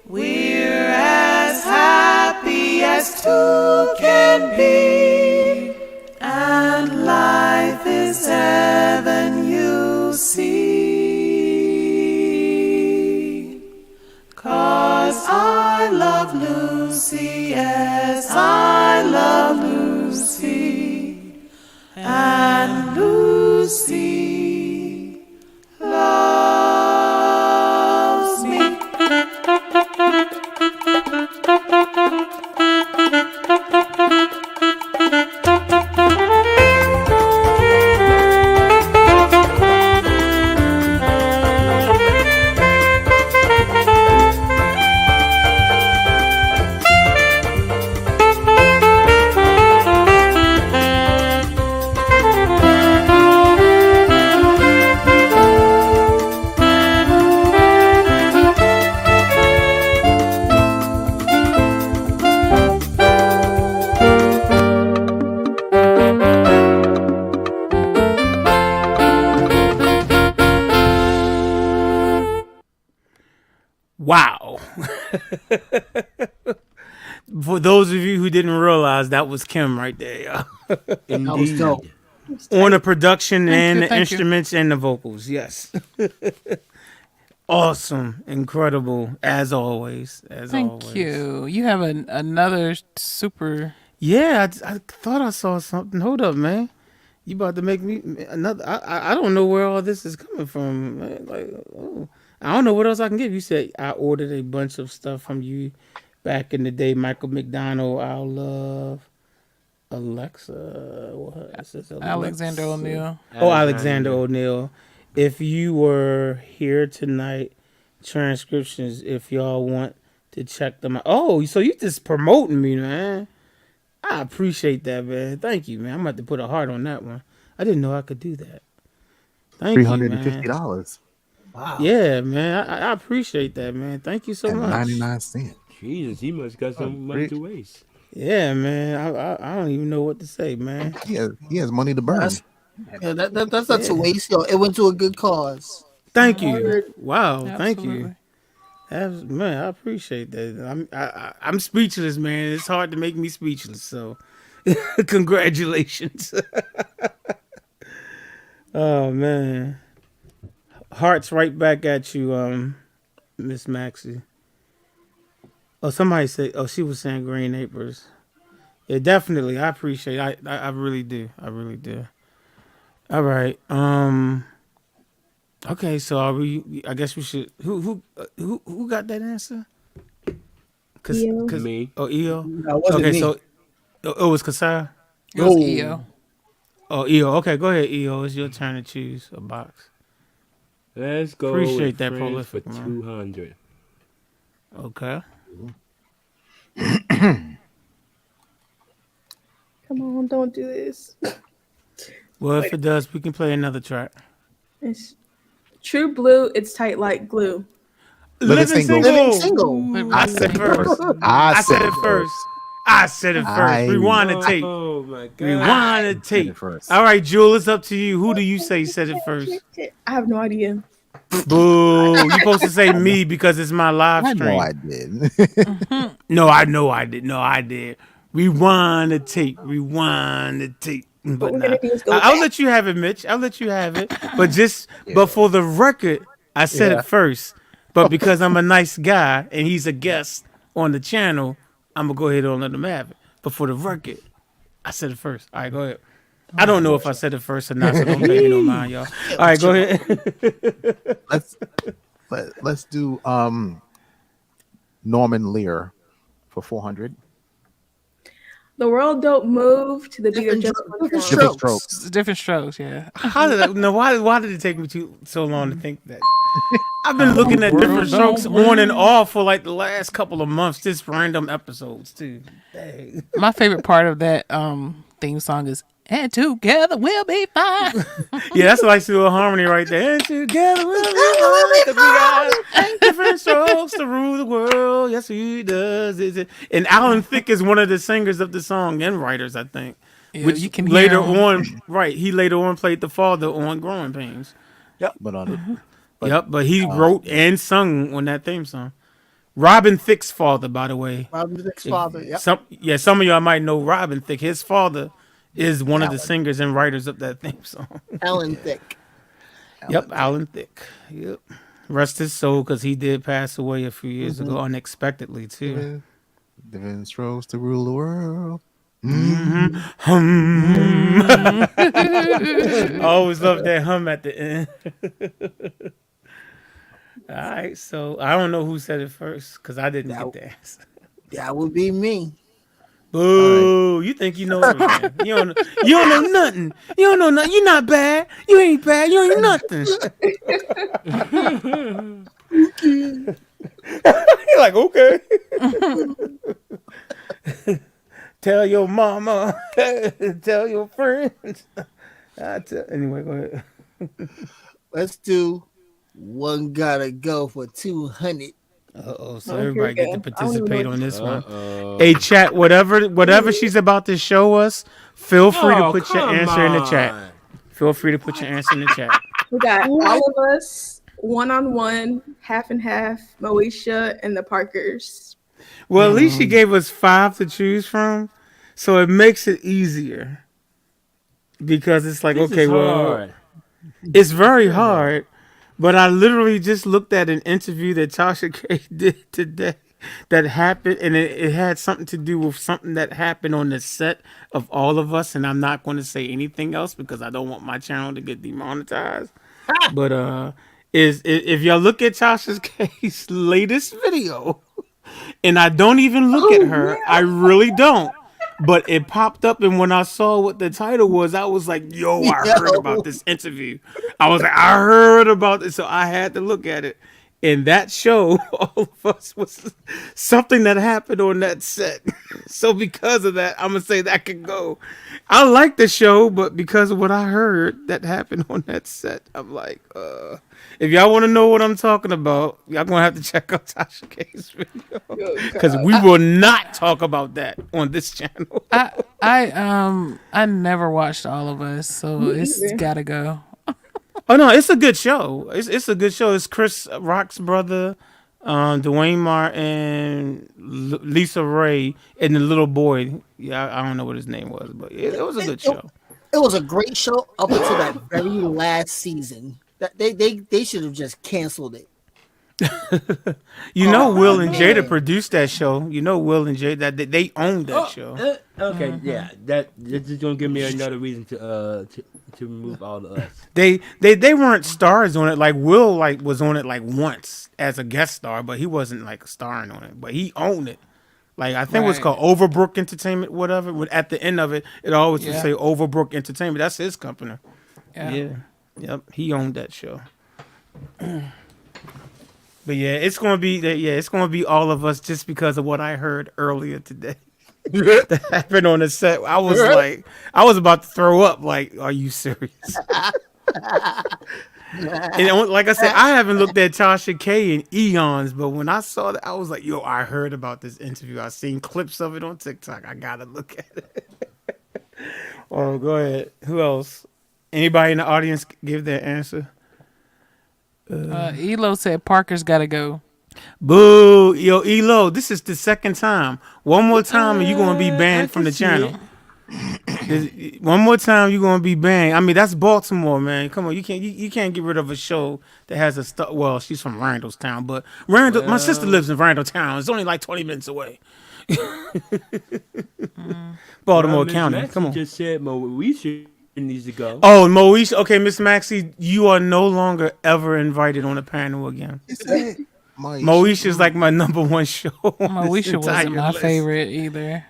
Speaker 6: We're as happy as two can be. And life is heaven, you see. 'Cause I love Lucy as I love Lucy. And Lucy loves me.
Speaker 1: For those of you who didn't realize, that was Kim right there, y'all.
Speaker 5: That was dope.
Speaker 1: On the production and the
Speaker 3: thank you.
Speaker 1: instruments and the vocals. Yes. Awesome. Incredible. As always.
Speaker 3: Thank you. You have another super.
Speaker 1: Yeah, I thought I saw something. Hold up, man. You about to make me another. I don't know where all this is coming from, man. Like, oh, I don't know what else I can give. You said I ordered a bunch of stuff from you back in the day. Michael McDonald, I love Alexa. What is this?
Speaker 3: Alexander O'Neal.
Speaker 1: Oh, Alexander O'Neal. If you were here tonight, transcriptions. If y'all want to check them out. Oh, so you just promoting me, man. I appreciate that, man. Thank you, man. I'm about to put a heart on that one. I didn't know I could do that. Thank you, man.
Speaker 2: $350.
Speaker 5: Wow.
Speaker 1: Yeah, man. I appreciate that, man. Thank you so
Speaker 2: And
Speaker 1: much.
Speaker 2: 99 cents.
Speaker 7: Jesus, he must got some money to waste.
Speaker 1: Yeah, man. I don't even know what to say, man.
Speaker 2: He has money to burn.
Speaker 5: Yeah, that's not to waste. Yo, it went to a good cause.
Speaker 1: Thank you. Wow, thank
Speaker 3: Absolutely.
Speaker 1: you. Man, I appreciate that. I'm speechless, man. It's hard to make me speechless. So, congratulations. Oh man, hearts right back at you, Miss Maxie. Oh, somebody said. Oh, she was saying Green Acres. Yeah, definitely. I appreciate it. I really do. I really do. All right. Okay, so are we? I guess we should. Who got that answer?
Speaker 4: EO.
Speaker 7: Me.
Speaker 1: Oh, EO.
Speaker 5: No, it wasn't
Speaker 1: Okay,
Speaker 5: me.
Speaker 1: so it was Kasai.
Speaker 3: It was
Speaker 5: Oh.
Speaker 3: EO.
Speaker 1: Oh, EO. Okay, go ahead, EO. It's your turn to choose a box.
Speaker 7: Let's go.
Speaker 1: Appreciate
Speaker 7: with
Speaker 1: that
Speaker 7: Friends
Speaker 1: prolific,
Speaker 7: for
Speaker 1: man.
Speaker 7: 200.
Speaker 1: Okay.
Speaker 4: Come on, don't do this.
Speaker 1: Well, if it does, we can play another track.
Speaker 4: It's True Blue. It's tight like glue.
Speaker 2: Living Single.
Speaker 5: Living single.
Speaker 1: I said it first. I said it first. I said it first. Rewind the tape.
Speaker 7: Oh my god.
Speaker 1: Rewind the tape.
Speaker 2: first.
Speaker 1: All right, Jewel, it's up to you. Who do you say said it first?
Speaker 4: I have no idea.
Speaker 1: Boo. You're supposed to say me because it's my live
Speaker 2: I
Speaker 1: stream.
Speaker 2: know I did.
Speaker 1: No, I know I did. No, I did. Rewind the tape. Rewind the tape. But
Speaker 4: we're
Speaker 1: nah.
Speaker 4: gonna do is go
Speaker 1: I'll
Speaker 4: back.
Speaker 1: let you have it, Mitch. I'll let you have it. But for the record, I said
Speaker 2: Yeah.
Speaker 1: it first. But because I'm a nice guy and he's a guest on the channel, I'm gonna go ahead and let him have it. But for the record, I said it first. All right, go ahead. I don't know if I said it first or not, so don't pay me no mind, y'all. All right, go ahead.
Speaker 2: Let's do Norman Lear for 400.
Speaker 4: The world don't move to the beat of just one
Speaker 5: Different
Speaker 4: drum.
Speaker 2: Different
Speaker 5: strokes.
Speaker 2: strokes.
Speaker 3: Different strokes, yeah.
Speaker 1: How did I, no? Why did it take me so long to think that? I've been looking at different strokes on and off for like the last couple of months, just random episodes too. Dang.
Speaker 3: My favorite part of that theme song is "And together we'll be fine."
Speaker 1: Yeah, that's like a harmony right there. And together we'll be fine. Different strokes to rule the world. Yes, he does. Is it? And Alan Thicke is one of the singers of the song and writers, I think.
Speaker 3: Yeah,
Speaker 1: Which
Speaker 3: you can hear
Speaker 1: later
Speaker 3: him.
Speaker 1: on, right? He later on played the father on Growing Pains.
Speaker 2: But on it.
Speaker 1: But he wrote and sung on that theme song. Robin Thicke's father, by the way.
Speaker 5: Robin Thicke's father. Yep.
Speaker 1: Some of y'all might know Robin Thicke. His father is one of the singers and writers of that theme song.
Speaker 5: Alan Thicke.
Speaker 1: Alan Thicke. Yep. Rest his soul, because he did pass away a few years ago unexpectedly too.
Speaker 2: Different strokes to rule the world.
Speaker 1: I always love that hum at the end. All right, so I don't know who said it first because I didn't get the answer.
Speaker 5: That would be me.
Speaker 1: Boo! You think you know everything? You don't know nothing. You don't know nothing. You're not bad. You ain't bad. You ain't nothing. You're like, okay. Tell your mama. Tell your friends. Anyway, go ahead.
Speaker 5: Let's do One Gotta Go for 200.
Speaker 1: So everybody get to participate on this one.
Speaker 7: Uh-oh.
Speaker 1: Hey, chat, whatever she's about to show us, feel free to put your
Speaker 7: come
Speaker 1: answer in the chat.
Speaker 7: on.
Speaker 1: Feel free to put your answer in the chat.
Speaker 4: We got all of us, one-on-one, half and half, Moesha and the Parkers.
Speaker 1: Well, at least she gave us 5 to choose from, so it makes it easier because it's like,
Speaker 7: This
Speaker 1: okay,
Speaker 7: is
Speaker 1: well,
Speaker 7: hard.
Speaker 1: it's very hard. But I literally just looked at an interview that Tasha K did today that happened, and it had something to do with something that happened on the set of All of Us, and I'm not going to say anything else because I don't want my channel to get demonetized. But if y'all look at Tasha K's latest video, and I don't even look at her, I really don't. But it popped up, and when I saw what the title was, I was like, yo, I heard about this interview. I was like, I heard about it, so I had to look at it. And that show, All of Us, was something that happened on that set. So because of that, I'm going to say that can go. I like the show, but because of what I heard that happened on that set, I'm like, if y'all want to know what I'm talking about, y'all going to have to check out Tasha K's video. Because we will not talk about that on this channel.
Speaker 3: I never watched All of Us, so it's
Speaker 4: either.
Speaker 3: gotta go.
Speaker 1: Oh no, it's a good show. It's a good show. It's Chris Rock's brother, Dwayne Martin, Lisa Ray, and the little boy. Yeah, I don't know what his name was, but it was a good show.
Speaker 5: It was a great show up until that very last season. That they should have just canceled it.
Speaker 1: You know, Will and Jada produced that show. You know, Will and Jada that they owned that show.
Speaker 7: Okay, yeah, that's just gonna give me another reason to remove All of Us.
Speaker 1: They weren't stars on it. Like Will was on it once as a guest star, but he wasn't starring on it. But he owned it. I think it was
Speaker 3: Right.
Speaker 1: called Overbrook Entertainment, whatever. At the end of it, it always would
Speaker 3: Yeah.
Speaker 1: say Overbrook Entertainment. That's his company.
Speaker 3: Yeah.
Speaker 1: Yep. He owned that show. But yeah, it's gonna be All of Us just because of what I heard earlier today. That happened on the set. I was about to throw up. Like, are you serious? And like I said, I haven't looked at Tasha K in eons, but when I saw that, I was like, yo, I heard about this interview. I seen clips of it on TikTok. I gotta look at it. Oh, go ahead. Who else? Anybody in the audience give their answer?
Speaker 3: Elo said Parker's gotta go.
Speaker 1: Boo, yo, Elo, this is the second time. One more time and you're gonna be banned from the channel. One more time you're gonna be banned. I mean, that's Baltimore, man. Come on, you can't get rid of a show that has a well, she's from Randallstown, but my sister lives in Randallstown. It's only 20 minutes away. Baltimore
Speaker 7: Miss
Speaker 1: County.
Speaker 7: Maxie
Speaker 1: Come on.
Speaker 7: just said Moesha needs to go.
Speaker 1: Oh, Moesha. Okay, Miss Maxie, you are no longer ever invited on a panel again. Moesha is my number one show.
Speaker 3: Moesha wasn't my favorite either.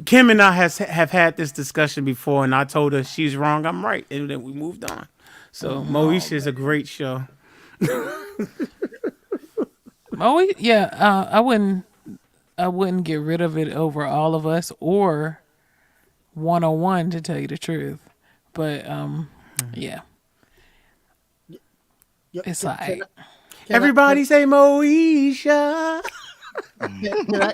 Speaker 1: Kim and I have had this discussion before, and I told her she's wrong, I'm right, and then we moved on. So Moesha is a great show.
Speaker 3: I wouldn't get rid of it over All of Us or 101 to tell you the truth. But yeah. It's like
Speaker 1: Everybody say Moesha.
Speaker 5: Can I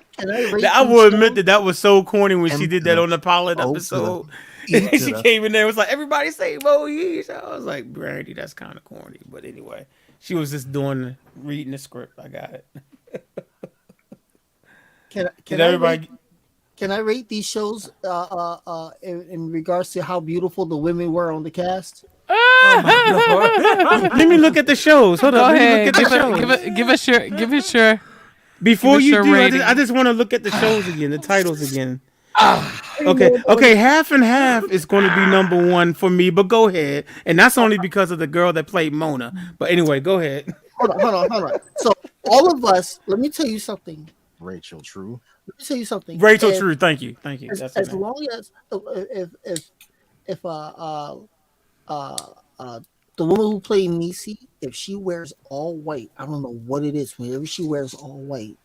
Speaker 5: rate
Speaker 1: I
Speaker 5: these
Speaker 1: will admit
Speaker 5: shows?
Speaker 1: that was so corny when she did that on the pilot episode. She came in there and was like, everybody say Moesha. I was like, Brandy, that's kind of corny. But anyway, she was just reading the script. I got it.
Speaker 5: Can I rate these shows in regards to how beautiful the women were on the cast?
Speaker 1: Let me look at the shows. Hold
Speaker 3: go
Speaker 1: on.
Speaker 3: ahead.
Speaker 1: Let me look at the shows.
Speaker 3: Give us your
Speaker 1: Before
Speaker 3: give us
Speaker 1: you
Speaker 3: your
Speaker 1: do,
Speaker 3: rating.
Speaker 1: I just want to look at the shows again, the titles again. Okay, half and half is going to be number one for me, but go ahead. And that's only because of the girl that played Mona. But anyway, go ahead.
Speaker 5: Hold on. So all of us, let me tell you something.
Speaker 2: Rachel True.
Speaker 5: Let me tell you something.
Speaker 1: Rachel
Speaker 5: If-
Speaker 1: True, thank you. That's
Speaker 5: As
Speaker 1: her name.
Speaker 5: long as if the woman who played Nisi, if she wears all white, I don't know what it is. Whenever she wears all white,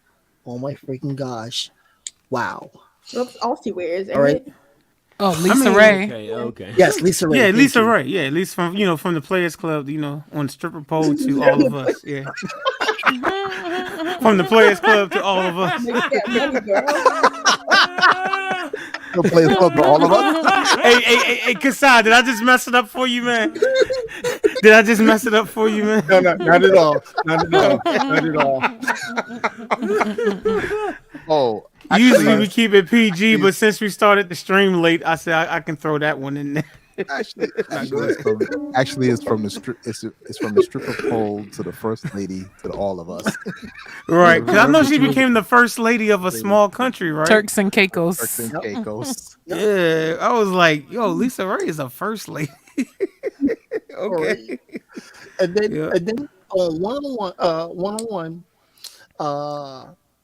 Speaker 5: oh my freaking gosh, wow!
Speaker 4: That's all she wears.
Speaker 5: All right.
Speaker 3: Oh, Lisa Ray.
Speaker 7: Okay.
Speaker 5: Yes, Lisa Ray.
Speaker 1: Yeah,
Speaker 5: thank
Speaker 1: Lisa
Speaker 5: you.
Speaker 1: Ray. Yeah, at least from from the Players Club, on stripper pole to all of us. Yeah. From the Players Club to all of us.
Speaker 2: The Players Club for all of us.
Speaker 1: Hey, Kasai, did I just mess it up for you, man? Did I just mess it up for you, man?
Speaker 2: No, not at all. Not at all. Not at all. Oh,
Speaker 1: Usually we
Speaker 2: actually,
Speaker 1: keep it PG, but since we started the stream late, I said I can throw that one in there.
Speaker 2: actually, it's from the it's from the stripper pole to the first lady to all of us.
Speaker 1: Right, because I know
Speaker 5: Remember
Speaker 1: she
Speaker 5: she was
Speaker 1: became the first lady of a small country, right?
Speaker 3: Turks and
Speaker 2: Turks
Speaker 3: Caicos.
Speaker 2: and Caicos.
Speaker 1: Yeah, I was like, yo, Lisa Ray is a first lady. Okay.
Speaker 5: and then
Speaker 1: Yeah.
Speaker 5: and then on one-on-one,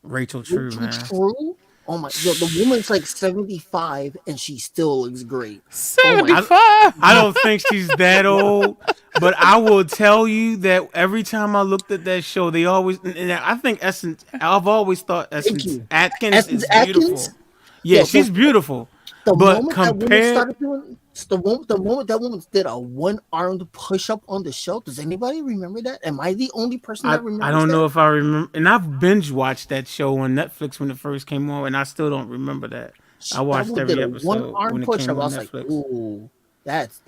Speaker 1: Rachel True,
Speaker 5: Rachel
Speaker 1: man.
Speaker 5: True. Oh my, yo, the woman's like 75 and she still looks great.
Speaker 3: 75.
Speaker 1: I don't think she's that old, but I will tell you that every time I looked at that show, they always, and I think I've always thought Essence
Speaker 5: you.
Speaker 1: Atkins
Speaker 5: Essence
Speaker 1: is beautiful.
Speaker 5: Atkins?
Speaker 1: Yeah,
Speaker 5: Yo,
Speaker 1: she's beautiful.
Speaker 5: The
Speaker 1: But
Speaker 5: moment that woman
Speaker 1: compared,
Speaker 5: started doing the moment that woman did a one-armed push-up on the show, does anybody remember that? Am I the only person that remembers
Speaker 1: I don't
Speaker 5: that?
Speaker 1: know if I remember, and I've binge watched that show on Netflix when it first came on, and I still don't remember that. I
Speaker 5: That
Speaker 1: watched
Speaker 5: woman did
Speaker 1: every
Speaker 5: a
Speaker 1: episode
Speaker 5: one-arm
Speaker 1: when it
Speaker 5: push-up.
Speaker 1: came
Speaker 5: I
Speaker 1: on
Speaker 5: was like,
Speaker 1: Netflix.
Speaker 5: ooh, that's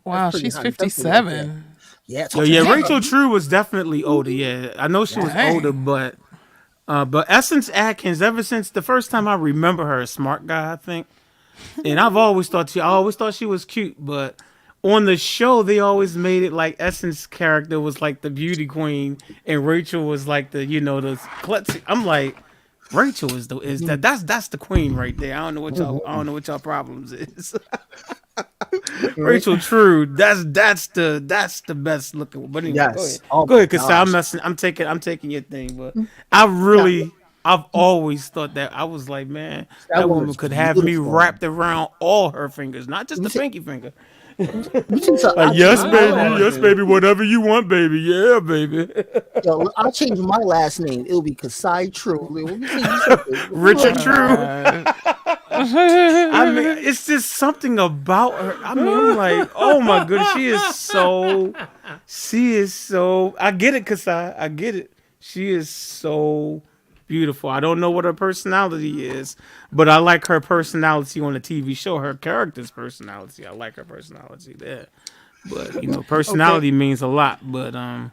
Speaker 3: Wow,
Speaker 5: pretty
Speaker 3: she's
Speaker 5: high. That's pretty
Speaker 3: 57.
Speaker 5: yeah. It's
Speaker 1: Yo,
Speaker 5: also
Speaker 1: yeah,
Speaker 5: that.
Speaker 1: Rachel True was definitely older. Yeah, I know she was
Speaker 3: Dang.
Speaker 1: older, but Essence Atkins, ever since the first time I remember her, a smart guy, I think, and I always thought she was cute, but on the show they always made it like Essence character was like the beauty queen, and Rachel was like the the klutzy. I'm like, Rachel that's the queen right there. I don't know what y'all problems is. Rachel True, that's the best looking. But anyway,
Speaker 5: Yes. Oh
Speaker 1: go
Speaker 5: my
Speaker 1: ahead, cause
Speaker 5: gosh.
Speaker 1: I'm taking your thing. But
Speaker 5: Yeah,
Speaker 1: I've always thought that I was like, man,
Speaker 5: that
Speaker 1: that woman
Speaker 5: woman's
Speaker 1: could have me
Speaker 5: beautiful.
Speaker 1: wrapped around all her fingers, not just
Speaker 5: Let me
Speaker 1: the
Speaker 5: see.
Speaker 1: pinky finger.
Speaker 5: Let me see something.
Speaker 1: Like,
Speaker 5: I'll
Speaker 1: yes,
Speaker 5: change my
Speaker 1: baby,
Speaker 5: last
Speaker 1: yes,
Speaker 5: name.
Speaker 1: baby, whatever you want, baby, yeah, baby.
Speaker 5: Yo, I'll change my last name. It'll be Kasai True. Let me see you something.
Speaker 1: Richard True.
Speaker 3: Uh,
Speaker 1: I mean, it's just something about her. I mean, I'm like, oh my goodness, she is so. I get it, Kasai. I get it. She is so beautiful. I don't know what her personality is, but I like her personality on the TV show. Her character's personality. I like her personality there. But personality means a lot. But man,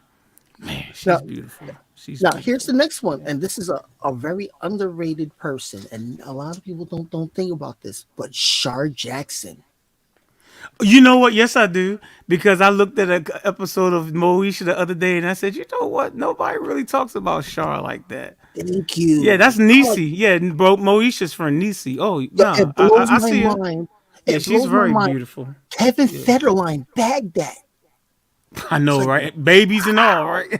Speaker 1: she's
Speaker 5: Now,
Speaker 1: beautiful. She's
Speaker 5: now
Speaker 1: beautiful.
Speaker 5: here's the next one, and this is a very underrated person, and a lot of people don't think about this. But Shar Jackson.
Speaker 1: You know what? Yes, I do. Because I looked at an episode of Moesha the other day and I said, you know what? Nobody really talks about Char like that.
Speaker 5: Thank you.
Speaker 1: Yeah, that's
Speaker 5: I'm like,
Speaker 1: Niecy. Yeah, bro, Moesha's friend Niecy. Oh,
Speaker 5: yo,
Speaker 1: no.
Speaker 5: it blows
Speaker 1: I
Speaker 5: my
Speaker 1: see her.
Speaker 5: mind.
Speaker 1: Yeah,
Speaker 5: It
Speaker 1: she's
Speaker 5: blows my
Speaker 1: very
Speaker 5: mind.
Speaker 1: beautiful.
Speaker 5: Kevin Federline bagged that.
Speaker 1: I know,
Speaker 5: It's like,
Speaker 1: right? Babies and all, right?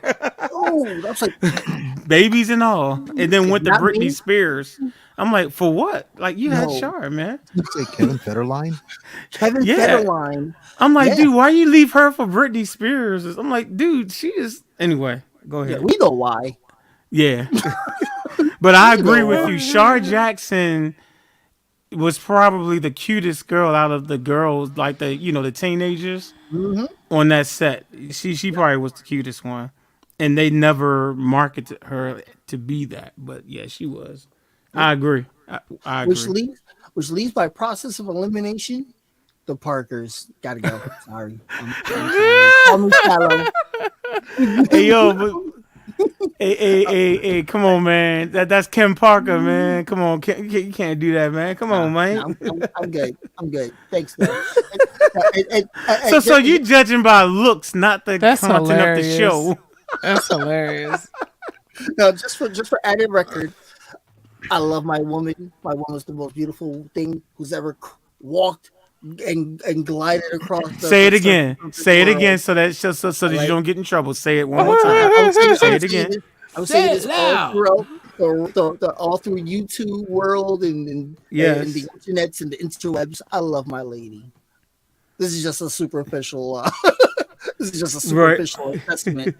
Speaker 5: oh, that's like
Speaker 1: Babies and all. And then went to
Speaker 5: not
Speaker 1: Britney
Speaker 5: me.
Speaker 1: Spears. I'm like, for what? Like, you had
Speaker 5: No,
Speaker 1: Char, man.
Speaker 2: You say Kevin Federline?
Speaker 5: Kevin
Speaker 1: Yeah.
Speaker 5: Federline.
Speaker 1: I'm like,
Speaker 5: Yeah,
Speaker 1: dude, why you leave her for Britney Spears? I'm like, dude, she is. Anyway, go
Speaker 5: yeah,
Speaker 1: ahead.
Speaker 5: we know why.
Speaker 1: Yeah. But I
Speaker 5: We
Speaker 1: agree
Speaker 5: know
Speaker 1: with
Speaker 5: why.
Speaker 1: you. Shar Jackson was probably the cutest girl out of the girls, like the teenagers
Speaker 5: Hmm.
Speaker 1: on that set. She probably was the cutest one, and they never marketed her to be that. But yeah, she was. I agree. I
Speaker 5: Which
Speaker 1: agree.
Speaker 5: leads by process of elimination. The Parkers gotta go. Sorry, I'm sorry. Call me shallow.
Speaker 1: Hey yo, but hey, come on, man. That's Kim Parker, man. Come on, you can't do that, man. Come on, man.
Speaker 5: I'm good. I'm good. Thanks, though.
Speaker 1: So you judging by looks, not the
Speaker 3: That's
Speaker 1: content of the
Speaker 3: hilarious.
Speaker 1: show.
Speaker 3: That's hilarious.
Speaker 5: No, just for added record, I love my woman. My woman's the most beautiful thing who's ever walked and glided across.
Speaker 1: Say it again. Say it
Speaker 5: world.
Speaker 1: again, so that so that you
Speaker 5: Like-
Speaker 1: don't get in trouble. Say it one more time.
Speaker 5: I would say,
Speaker 1: Say it again.
Speaker 5: I would say
Speaker 7: Say
Speaker 5: this
Speaker 7: it
Speaker 5: all
Speaker 7: loud.
Speaker 5: throughout the all through YouTube world and
Speaker 1: Yes.
Speaker 5: the internets and the interwebs. I love my lady. This is just a superficial. This is just a
Speaker 1: Right.
Speaker 5: superficial assessment.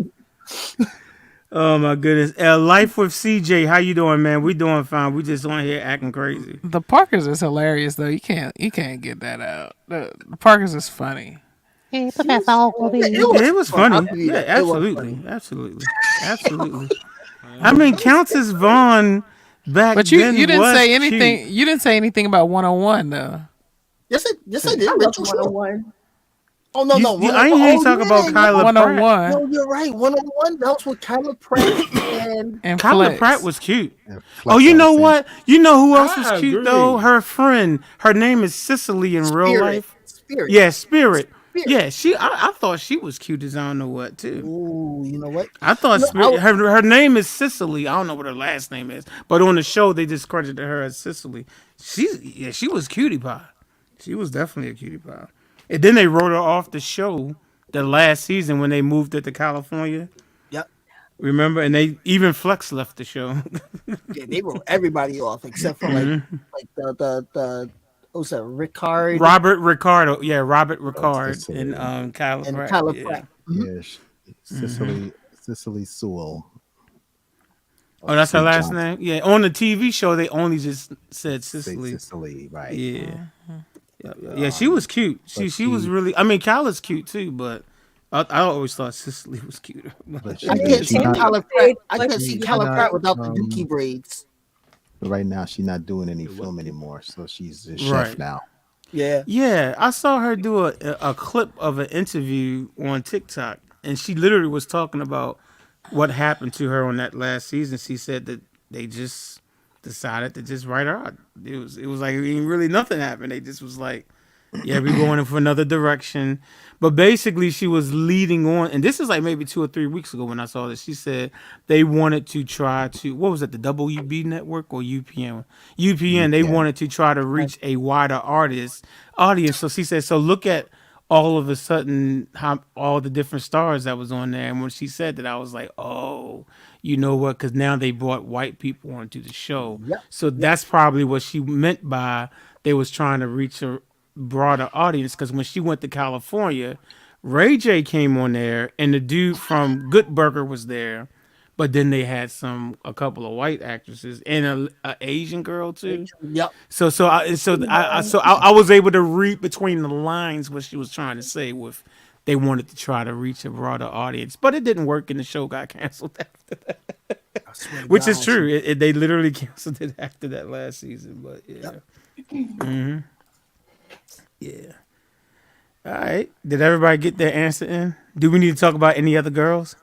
Speaker 1: Oh my goodness. Life with CJ. How you doing, man? We doing fine. We just on here acting crazy.
Speaker 3: The Parkers is hilarious though. You can't get that out. The Parkers is funny.
Speaker 5: It
Speaker 1: It was
Speaker 5: fun. I'll
Speaker 1: funny.
Speaker 5: give you
Speaker 1: Yeah,
Speaker 5: that. It was
Speaker 1: absolutely.
Speaker 5: funny.
Speaker 1: Absolutely. I mean, Countess Vaughn back
Speaker 3: But you
Speaker 1: then
Speaker 3: didn't
Speaker 1: was
Speaker 3: say anything.
Speaker 1: cute.
Speaker 3: You didn't say anything about 101 though.
Speaker 5: Yes, I did.
Speaker 4: I love
Speaker 5: Rachel True.
Speaker 4: 101.
Speaker 5: Oh no, no,
Speaker 1: I ain't hear you talk about Kyla
Speaker 3: One on
Speaker 1: Pratt.
Speaker 3: one
Speaker 5: No, you're right. 101. That was with Kyla Pratt and
Speaker 3: and
Speaker 1: Kyla
Speaker 3: Flex.
Speaker 1: Pratt was cute.
Speaker 2: And
Speaker 1: Oh,
Speaker 2: Flex
Speaker 1: you
Speaker 2: on the
Speaker 1: know
Speaker 2: same-
Speaker 1: what? You know who else was
Speaker 7: I
Speaker 1: cute
Speaker 7: agree.
Speaker 1: though? Her friend. Her name is Cicely in real
Speaker 5: Spirit.
Speaker 1: life.
Speaker 5: Spirit.
Speaker 1: Yeah, Spirit.
Speaker 5: Spirit.
Speaker 1: Yeah, I thought she was cute as I don't know what too.
Speaker 5: Ooh, you know what?
Speaker 1: I thought
Speaker 5: You know,
Speaker 1: her name is Cicely. I don't know what her last name is, but on the show they just credited her as Cicely. She was cutie pie. She was definitely a cutie pie. And then they wrote her off the show the last season when they moved it to California.
Speaker 5: Yep.
Speaker 1: Remember? And they even Flex left the show.
Speaker 5: Yeah, they wrote everybody off except for like the what's that, Ricard
Speaker 1: Robert Ricardo. Yeah, Robert Ricard
Speaker 2: Cicely.
Speaker 1: and Kyla
Speaker 5: and
Speaker 1: Pratt.
Speaker 5: Kyla
Speaker 1: Yeah.
Speaker 5: Pratt.
Speaker 2: Yeah, Cicely Sewell.
Speaker 1: Oh, that's her
Speaker 2: Sweet
Speaker 1: last
Speaker 2: Johnson.
Speaker 1: name? Yeah. On the TV show, they only just said
Speaker 2: Say
Speaker 1: Cicely.
Speaker 2: Cicely, right?
Speaker 1: Yeah. Yeah, she was cute. She was really. I mean, Kyla's cute too, but I always thought Cicely was cuter.
Speaker 2: But
Speaker 5: I
Speaker 2: she-
Speaker 5: can't
Speaker 2: she
Speaker 5: see
Speaker 2: not-
Speaker 5: Kyla Pratt. I
Speaker 4: Like,
Speaker 5: can't see
Speaker 2: she
Speaker 5: Kyla
Speaker 2: not,
Speaker 5: Pratt without the
Speaker 2: um,
Speaker 5: dookie braids.
Speaker 2: But right now, she's not doing any film anymore, so she's a chef
Speaker 1: Right.
Speaker 2: now.
Speaker 5: Yeah.
Speaker 1: Yeah, I saw her do a clip of an interview on TikTok, and she literally was talking about what happened to her on that last season. She said that they just decided to just write her out. It was like really nothing happened. They just was like, yeah, we're going in for another direction. But basically, she was leading on, and this is like maybe 2 or 3 weeks ago when I saw this. She said they wanted to try to, what was it, the WB network or UPN? UPN. They wanted to try to reach a wider audience. So she said, so look at all of a sudden how all the different stars that was on there. And when she said that, I was like, oh, you know what? Because now they brought white people onto the show.
Speaker 5: Yep.
Speaker 1: So that's probably what she meant by they was trying to reach a broader audience. Because when she went to California, Ray J came on there, and the dude from Good Burger was there. But then they had a couple of white actresses and a Asian girl too.
Speaker 5: Yep.
Speaker 1: So I was able to read between the lines what she was trying to say with they wanted to try to reach a broader audience, but it didn't work and the show got canceled after that.
Speaker 5: I swear to
Speaker 1: Which is
Speaker 5: God.
Speaker 1: true. They literally canceled it after that last season, but yeah. hmm Yeah. All right. Did everybody get their answer in? Do we need to talk about any other girls?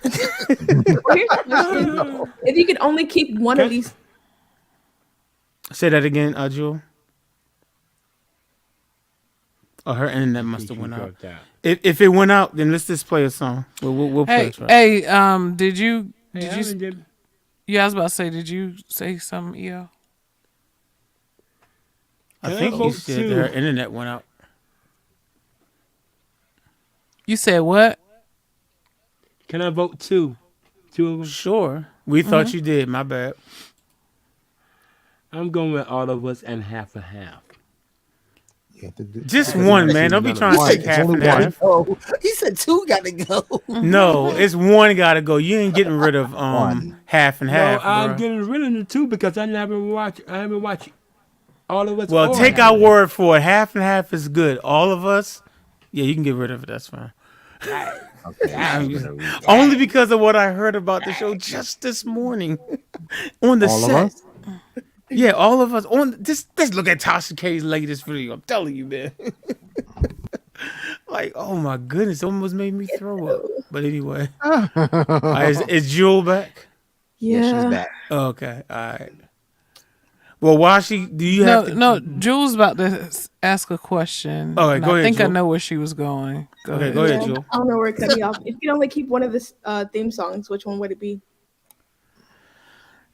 Speaker 4: Well, here's a question. If you could only keep one of these,
Speaker 1: Say that again, Jewel. Oh, her internet must have went out. If it went out, then let's just play a song. We'll play
Speaker 3: Hey,
Speaker 1: a track.
Speaker 3: hey, did you?
Speaker 7: Did
Speaker 3: Yeah, I was about to say, did you say something, EO?
Speaker 1: I
Speaker 7: Can I
Speaker 1: think you
Speaker 7: vote
Speaker 1: said
Speaker 7: two?
Speaker 1: that her internet went out.
Speaker 3: You said what?
Speaker 7: Can I vote two? Two of them?
Speaker 1: Sure. We thought you did. My bad.
Speaker 7: I'm going with all of us and half and half.
Speaker 2: You have to do-
Speaker 1: Just
Speaker 2: because
Speaker 1: one,
Speaker 2: it's
Speaker 1: man. Don't be
Speaker 2: none of
Speaker 1: trying to
Speaker 2: one.
Speaker 1: take
Speaker 2: It's
Speaker 1: half
Speaker 2: only
Speaker 1: and
Speaker 2: one.
Speaker 1: half.
Speaker 5: Oh, he said two got to go.
Speaker 1: No, it's one gotta go. You ain't getting rid of
Speaker 2: One.
Speaker 1: half and
Speaker 7: No,
Speaker 1: half.
Speaker 7: I'm
Speaker 1: bruh.
Speaker 7: getting rid of the two because I haven't watched all of us.
Speaker 1: Well,
Speaker 7: or
Speaker 1: take
Speaker 7: half
Speaker 1: our
Speaker 7: and
Speaker 1: word for it. Half and half is good. All of us, yeah, you can get rid of it. That's fine.
Speaker 2: Okay, I'm gonna read
Speaker 1: Only because of what I heard about the show just this morning on the
Speaker 2: all of
Speaker 1: set.
Speaker 2: us.
Speaker 1: Yeah, all of us on just look at Tasha K's latest video. I'm telling you, man. Like, oh my goodness, almost made me throw up. But anyway, is Jewel back?
Speaker 2: Yeah, she's
Speaker 4: yeah.
Speaker 2: back.
Speaker 1: Okay, all right. Well, while do you have to?
Speaker 3: No, Jules about to ask a question.
Speaker 1: All right,
Speaker 3: and
Speaker 1: go
Speaker 3: I
Speaker 1: ahead,
Speaker 3: think I
Speaker 1: Jewel.
Speaker 3: know where she was going.
Speaker 1: Okay, go ahead, Jewel.
Speaker 4: I don't know where it cut me off. If you could only keep one of the theme songs, which one would it be?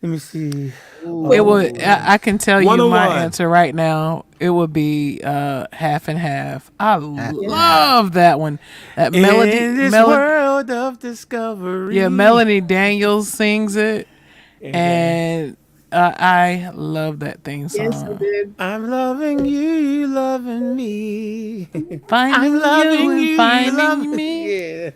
Speaker 1: Let me see.
Speaker 3: It would. I can tell you my
Speaker 7: 101.
Speaker 3: answer right now. It would be half and half. I love that one. That melody.
Speaker 1: In this world of discovery.
Speaker 3: Yeah, Melanie Daniels sings it, and I love that theme song.
Speaker 4: Yes, I did.
Speaker 1: I'm loving you, you loving me.
Speaker 3: Finding
Speaker 1: I'm loving
Speaker 3: you and
Speaker 1: you,
Speaker 3: finding
Speaker 1: you loving
Speaker 3: me.
Speaker 1: Yeah.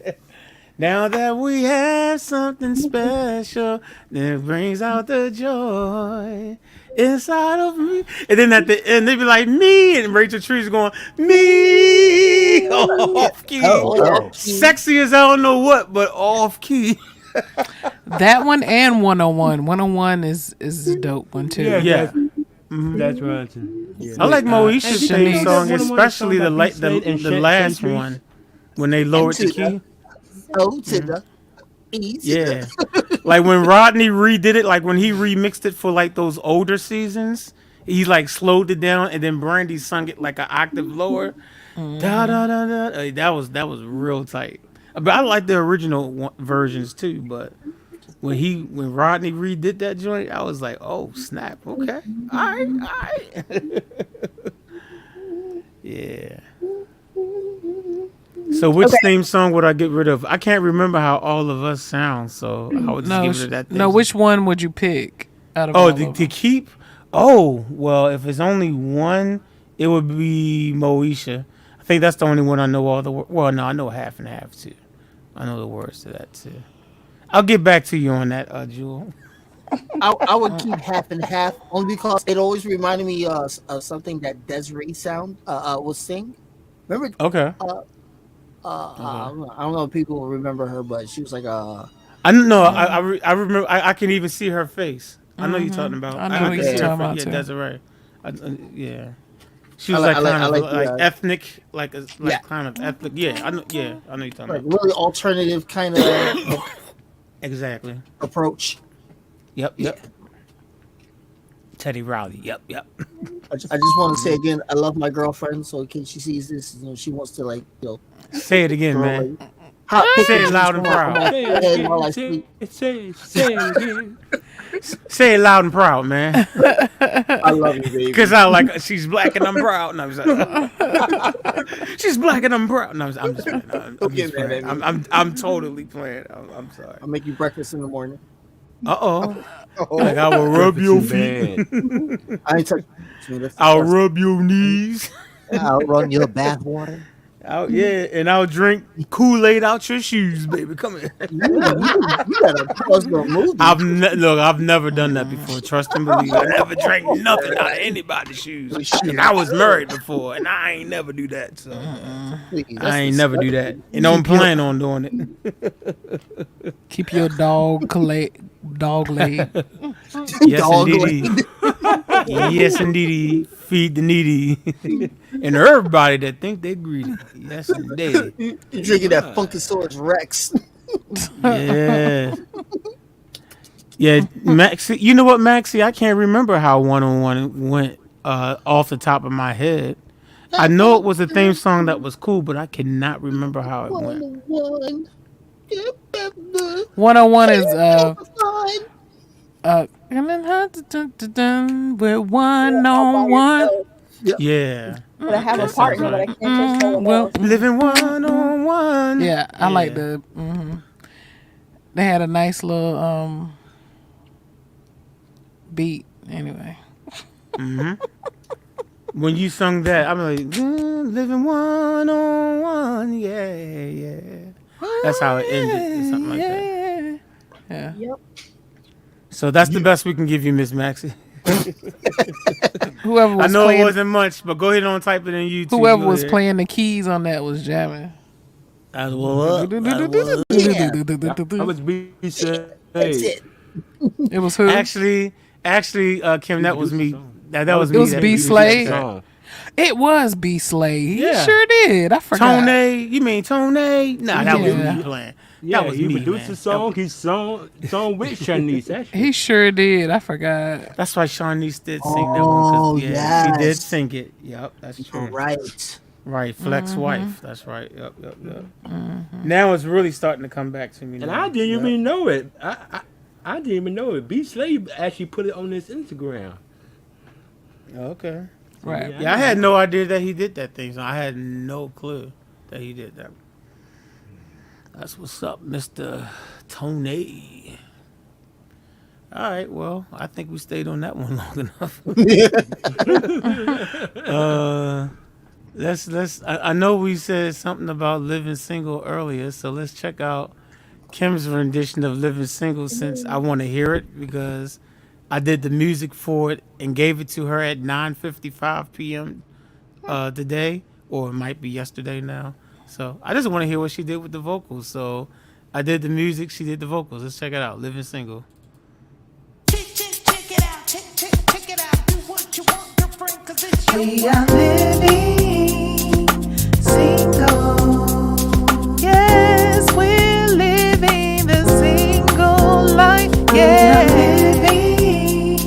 Speaker 1: Now that we have something special, that brings out the joy inside of me. And then at the end, they be like, me. And Rachel Tree's going, me. Off key.
Speaker 2: Oh.
Speaker 1: Sexy as I don't know what, but off key.
Speaker 3: That one and 101. 101 is a dope one too.
Speaker 7: Yeah.
Speaker 1: Yeah.
Speaker 7: That's right. Yeah.
Speaker 1: I like Moesha's
Speaker 3: Hey,
Speaker 1: theme
Speaker 3: Shanice.
Speaker 1: song,
Speaker 7: One of the
Speaker 1: especially
Speaker 7: songs
Speaker 1: the
Speaker 7: by
Speaker 1: light,
Speaker 7: B-Slade and
Speaker 1: the last
Speaker 7: Centuries?
Speaker 1: one when they lowered the
Speaker 5: to the-
Speaker 1: key.
Speaker 5: O to the E to
Speaker 1: Yeah,
Speaker 5: the.
Speaker 1: like when Rodney redid it, like when he remixed it for like those older seasons, he like slowed it down, and then Brandy sung it like an octave lower. Da da da da. That was real tight. But I like the original versions too. But when Rodney redid that joint, I was like, oh snap, okay, all right, all right. Yeah. So which
Speaker 4: Okay.
Speaker 1: theme song would I get rid of? I can't remember how All of Us sound, so I would just
Speaker 3: No,
Speaker 1: give it to that thing.
Speaker 3: no. Which one would you pick out of
Speaker 1: Oh,
Speaker 3: all
Speaker 1: to
Speaker 3: of them?
Speaker 1: keep? Oh, well, if it's only one, it would be Moesha. I think that's the only one I know all the well, no, I know half and half too. I know the words to that too. I'll get back to you on that, Jewel.
Speaker 5: I would keep half and half only because it always reminded me of something that Desiree will sing. Remember?
Speaker 1: Okay.
Speaker 5: I don't know if people will remember her, but she was like
Speaker 1: I know. I remember. I can even see her face. I know you're talking about.
Speaker 3: I know what
Speaker 1: can
Speaker 3: you're
Speaker 1: see her
Speaker 3: talking about,
Speaker 1: face.
Speaker 3: too.
Speaker 1: Yeah, Desiree. Yeah. She
Speaker 5: I
Speaker 1: was
Speaker 5: like-
Speaker 1: like
Speaker 5: I
Speaker 1: kind
Speaker 5: like
Speaker 1: of
Speaker 5: the,
Speaker 1: like ethnic, like
Speaker 5: Yeah.
Speaker 1: kind of ethnic. Yeah, I know. Yeah, I know you're talking
Speaker 5: like
Speaker 1: about.
Speaker 5: really alternative kind of
Speaker 1: Exactly.
Speaker 5: approach.
Speaker 1: Yep. Teddy Riley. Yep.
Speaker 5: I just want to say again, I love my girlfriend. So in case she sees this, she wants to
Speaker 1: Say it again,
Speaker 5: throw
Speaker 1: man.
Speaker 5: like hot
Speaker 1: Say it
Speaker 5: pictures
Speaker 1: loud and
Speaker 5: on my
Speaker 1: proud.
Speaker 5: head while I speak.
Speaker 7: Say it again.
Speaker 1: Say it loud and proud, man.
Speaker 5: I love you, baby.
Speaker 1: Because I like she's black and I'm proud. No, I'm just, she's black and I'm proud. No, I'm just playing. I'm just
Speaker 5: get mad
Speaker 1: playing.
Speaker 5: at me.
Speaker 1: I'm totally playing. I'm sorry.
Speaker 5: I'll make you breakfast in the morning.
Speaker 1: Like I will rub your
Speaker 7: Too
Speaker 1: feet.
Speaker 7: bad.
Speaker 5: I ain't touching you.
Speaker 1: I'll rub your knees.
Speaker 2: I'll run your bathwater.
Speaker 1: And I'll drink Kool-Aid out your shoes, baby. Come here.
Speaker 5: You gotta pause the movie.
Speaker 1: I've never done that before. Trust and believe. I never drank nothing out of anybody's shoes. And I was married before, and I ain't never do that. So
Speaker 5: Please,
Speaker 1: I ain't never do that, and don't plan on doing it.
Speaker 3: Keep your dog leg.
Speaker 1: Yes,
Speaker 5: Dog
Speaker 1: indeed. Yes, indeed. Feed the needy, and everybody that think they greedy. Yes, indeed.
Speaker 5: You're drinking that Funkasaurus Rex.
Speaker 1: Yeah. Yeah, Maxie. You know what, Maxie? I can't remember how 101 went off the top of my head. I know it was a theme song that was cool, but I cannot remember how it went.
Speaker 3: 101 is we're 101.
Speaker 1: Yeah.
Speaker 4: But I have a
Speaker 1: That sounds
Speaker 4: partner, but I
Speaker 1: right.
Speaker 4: can't just tell
Speaker 3: Well,
Speaker 1: Living 101.
Speaker 3: yeah, I like the. They had a nice little beat. Anyway,
Speaker 1: When you sung that, I'm like, living 101. Yeah. That's how it ended, or something like that.
Speaker 3: yeah.
Speaker 4: Yep.
Speaker 1: So that's the best we can give you, Miss Maxie.
Speaker 3: Whoever
Speaker 1: I
Speaker 3: was
Speaker 1: know it
Speaker 3: playing,
Speaker 1: wasn't much, but go ahead and type it in YouTube.
Speaker 3: whoever
Speaker 1: Go
Speaker 3: was
Speaker 1: ahead.
Speaker 3: playing the keys on that was jamming.
Speaker 1: That's what up.
Speaker 7: I was be said.
Speaker 5: That's it.
Speaker 3: It was who?
Speaker 1: Actually, Kim, that was me. That was me.
Speaker 3: It was
Speaker 1: that
Speaker 3: B.
Speaker 1: produced
Speaker 3: Slade?
Speaker 1: that.
Speaker 7: Song.
Speaker 3: It was B. Slade. He
Speaker 1: Yeah.
Speaker 3: sure did. I forgot.
Speaker 1: Tone, you mean Tone? Nah, that was
Speaker 3: Yeah.
Speaker 1: me playing.
Speaker 7: Yeah,
Speaker 1: that was
Speaker 7: he
Speaker 1: me,
Speaker 7: produced
Speaker 1: man.
Speaker 7: the song. He sung with Shanice. Actually.
Speaker 3: He sure did. I forgot.
Speaker 1: That's why Shanice did sing that
Speaker 5: Oh,
Speaker 1: one. Yeah, she did
Speaker 5: yes.
Speaker 1: sing it. Yep, that's true.
Speaker 5: Right.
Speaker 1: Right, Flex wife. That's right. Yep. Now it's really starting to come back to me.
Speaker 7: And
Speaker 1: now.
Speaker 7: I didn't
Speaker 1: Yep.
Speaker 7: even know it. I didn't even know it. B. Slade actually put it on his Instagram.
Speaker 1: Okay.
Speaker 3: Right.
Speaker 1: Yeah, I had no idea that he did that thing. So I had no clue that he did that. That's what's up, Mr. Tony. All right, well, I think we stayed on that one long enough. I know we said something about living single earlier, so let's check out Kim's rendition of Living Single since I want to hear it because I did the music for it and gave it to her at 9:55 p.m. Today, or it might be yesterday now. So I just want to hear what she did with the vocals. So I did the music, she did the vocals. Let's check it out. Living Single.
Speaker 6: Check it out. Check it out. Do what you We are living single. Yes, we're living the single life. Yeah, living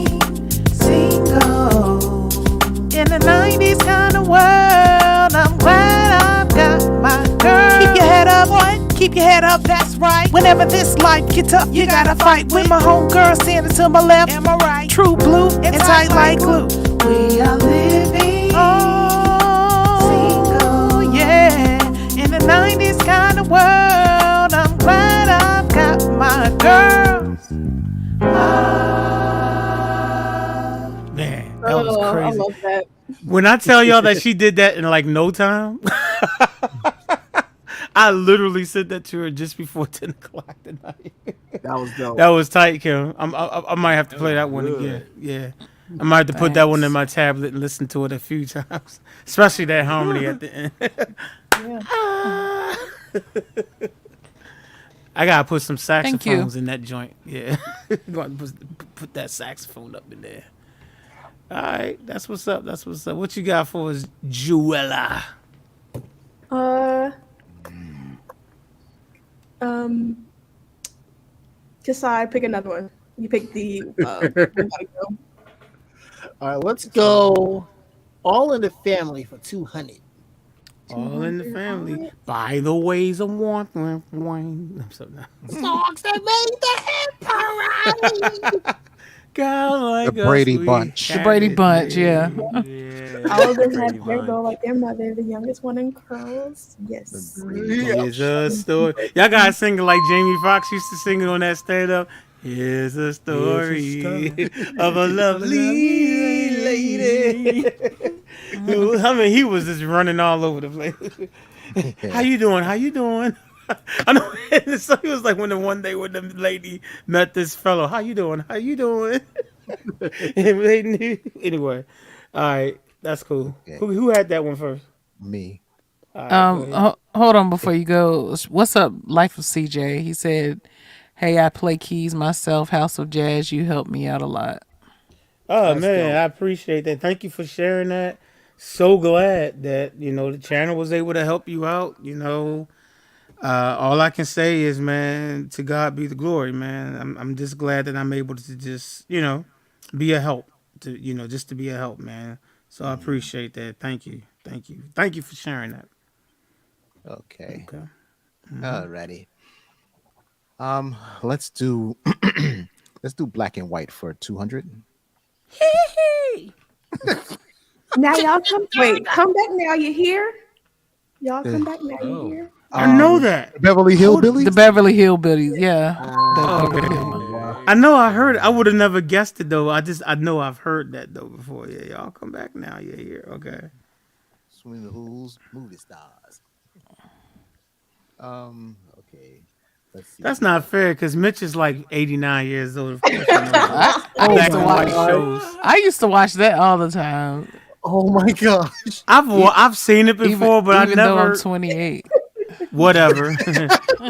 Speaker 6: single. In the 90s kind of world, I'm glad I've got my girl. Keep your head up, boy. Keep your head up, that's right. Whenever this life gets up, you gotta fight. With my homegirl standing to my left, am I right? True blue and tight like glue. We are living single, yeah. In the 90s kind of world, I'm glad I've got my girls.
Speaker 1: Man, that was
Speaker 4: I
Speaker 1: crazy.
Speaker 4: love that.
Speaker 1: When I tell y'all that she did that in like no time, I literally said that to her just before 10 o'clock tonight.
Speaker 5: That was dope.
Speaker 1: That was tight, Kim. I might have to play that one again. Yeah. I might have to put that one in my tablet and listen to it a few times, especially that harmony at the end. I gotta put some saxophones in that joint. Yeah, put that saxophone up in there. All right, that's what's up. That's what's up. What you got for us, Juella?
Speaker 4: Decide, pick another one. You pick the.
Speaker 5: All right, let's go. All in the Family for 200.
Speaker 1: All in the family. By the ways of warmth. I'm so now.
Speaker 5: Songs that made the hit parade.
Speaker 1: God, like
Speaker 2: The Brady
Speaker 1: us, we
Speaker 2: Bunch.
Speaker 1: had
Speaker 3: The Brady
Speaker 1: it.
Speaker 3: Bunch, yeah.
Speaker 4: All of them
Speaker 7: Brady
Speaker 4: have hair
Speaker 7: Bunch.
Speaker 4: though, like their mother, the youngest one in curls. Yes.
Speaker 1: Here's a story. Y'all gotta sing it like Jamie Foxx used to sing it on that stand up. Here's a story of a lovely lady. I mean, he was just running all over the place. How you doing? How you doing? I know. So he was like when the one day when the lady met this fellow. How you doing? How you doing? And they knew. Anyway, all right, that's cool.
Speaker 2: Okay.
Speaker 1: Who had that one first?
Speaker 2: Me.
Speaker 1: All right, go ahead.
Speaker 3: Hold on before you go. What's up, Life of CJ? He said, "Hey, I play keys myself. House of Jazz. You helped me out a lot."
Speaker 1: Oh
Speaker 5: That's
Speaker 1: man,
Speaker 5: dope.
Speaker 1: I appreciate that. Thank you for sharing that. So glad that the channel was able to help you out. All I can say is, man, to God be the glory, man. I'm just glad that I'm able to just be a help just to be a help, man. So I appreciate that. Thank you for sharing that.
Speaker 2: Okay.
Speaker 1: Okay.
Speaker 2: Alrighty. Let's do black and white for 200.
Speaker 4: Now y'all come back now, you hear? Y'all come back now, you hear?
Speaker 1: I know that.
Speaker 2: Beverly Hillbillies.
Speaker 3: The Beverly Hillbillies, yeah.
Speaker 1: I know. I heard. I would have never guessed it though. I know I've heard that though before. Yeah, y'all come back now. Yeah, here. Okay.
Speaker 2: Swing the Who's movie stars. Okay. Let's see.
Speaker 1: That's not fair because Mitch is like 89 years old. Of course,
Speaker 3: I
Speaker 1: black
Speaker 3: used to
Speaker 1: and
Speaker 3: watch
Speaker 1: white shows.
Speaker 3: I used to watch that all the time.
Speaker 5: Oh my gosh.
Speaker 1: I've seen it before, but I
Speaker 3: even though
Speaker 1: never.
Speaker 3: I'm 28.
Speaker 1: Whatever.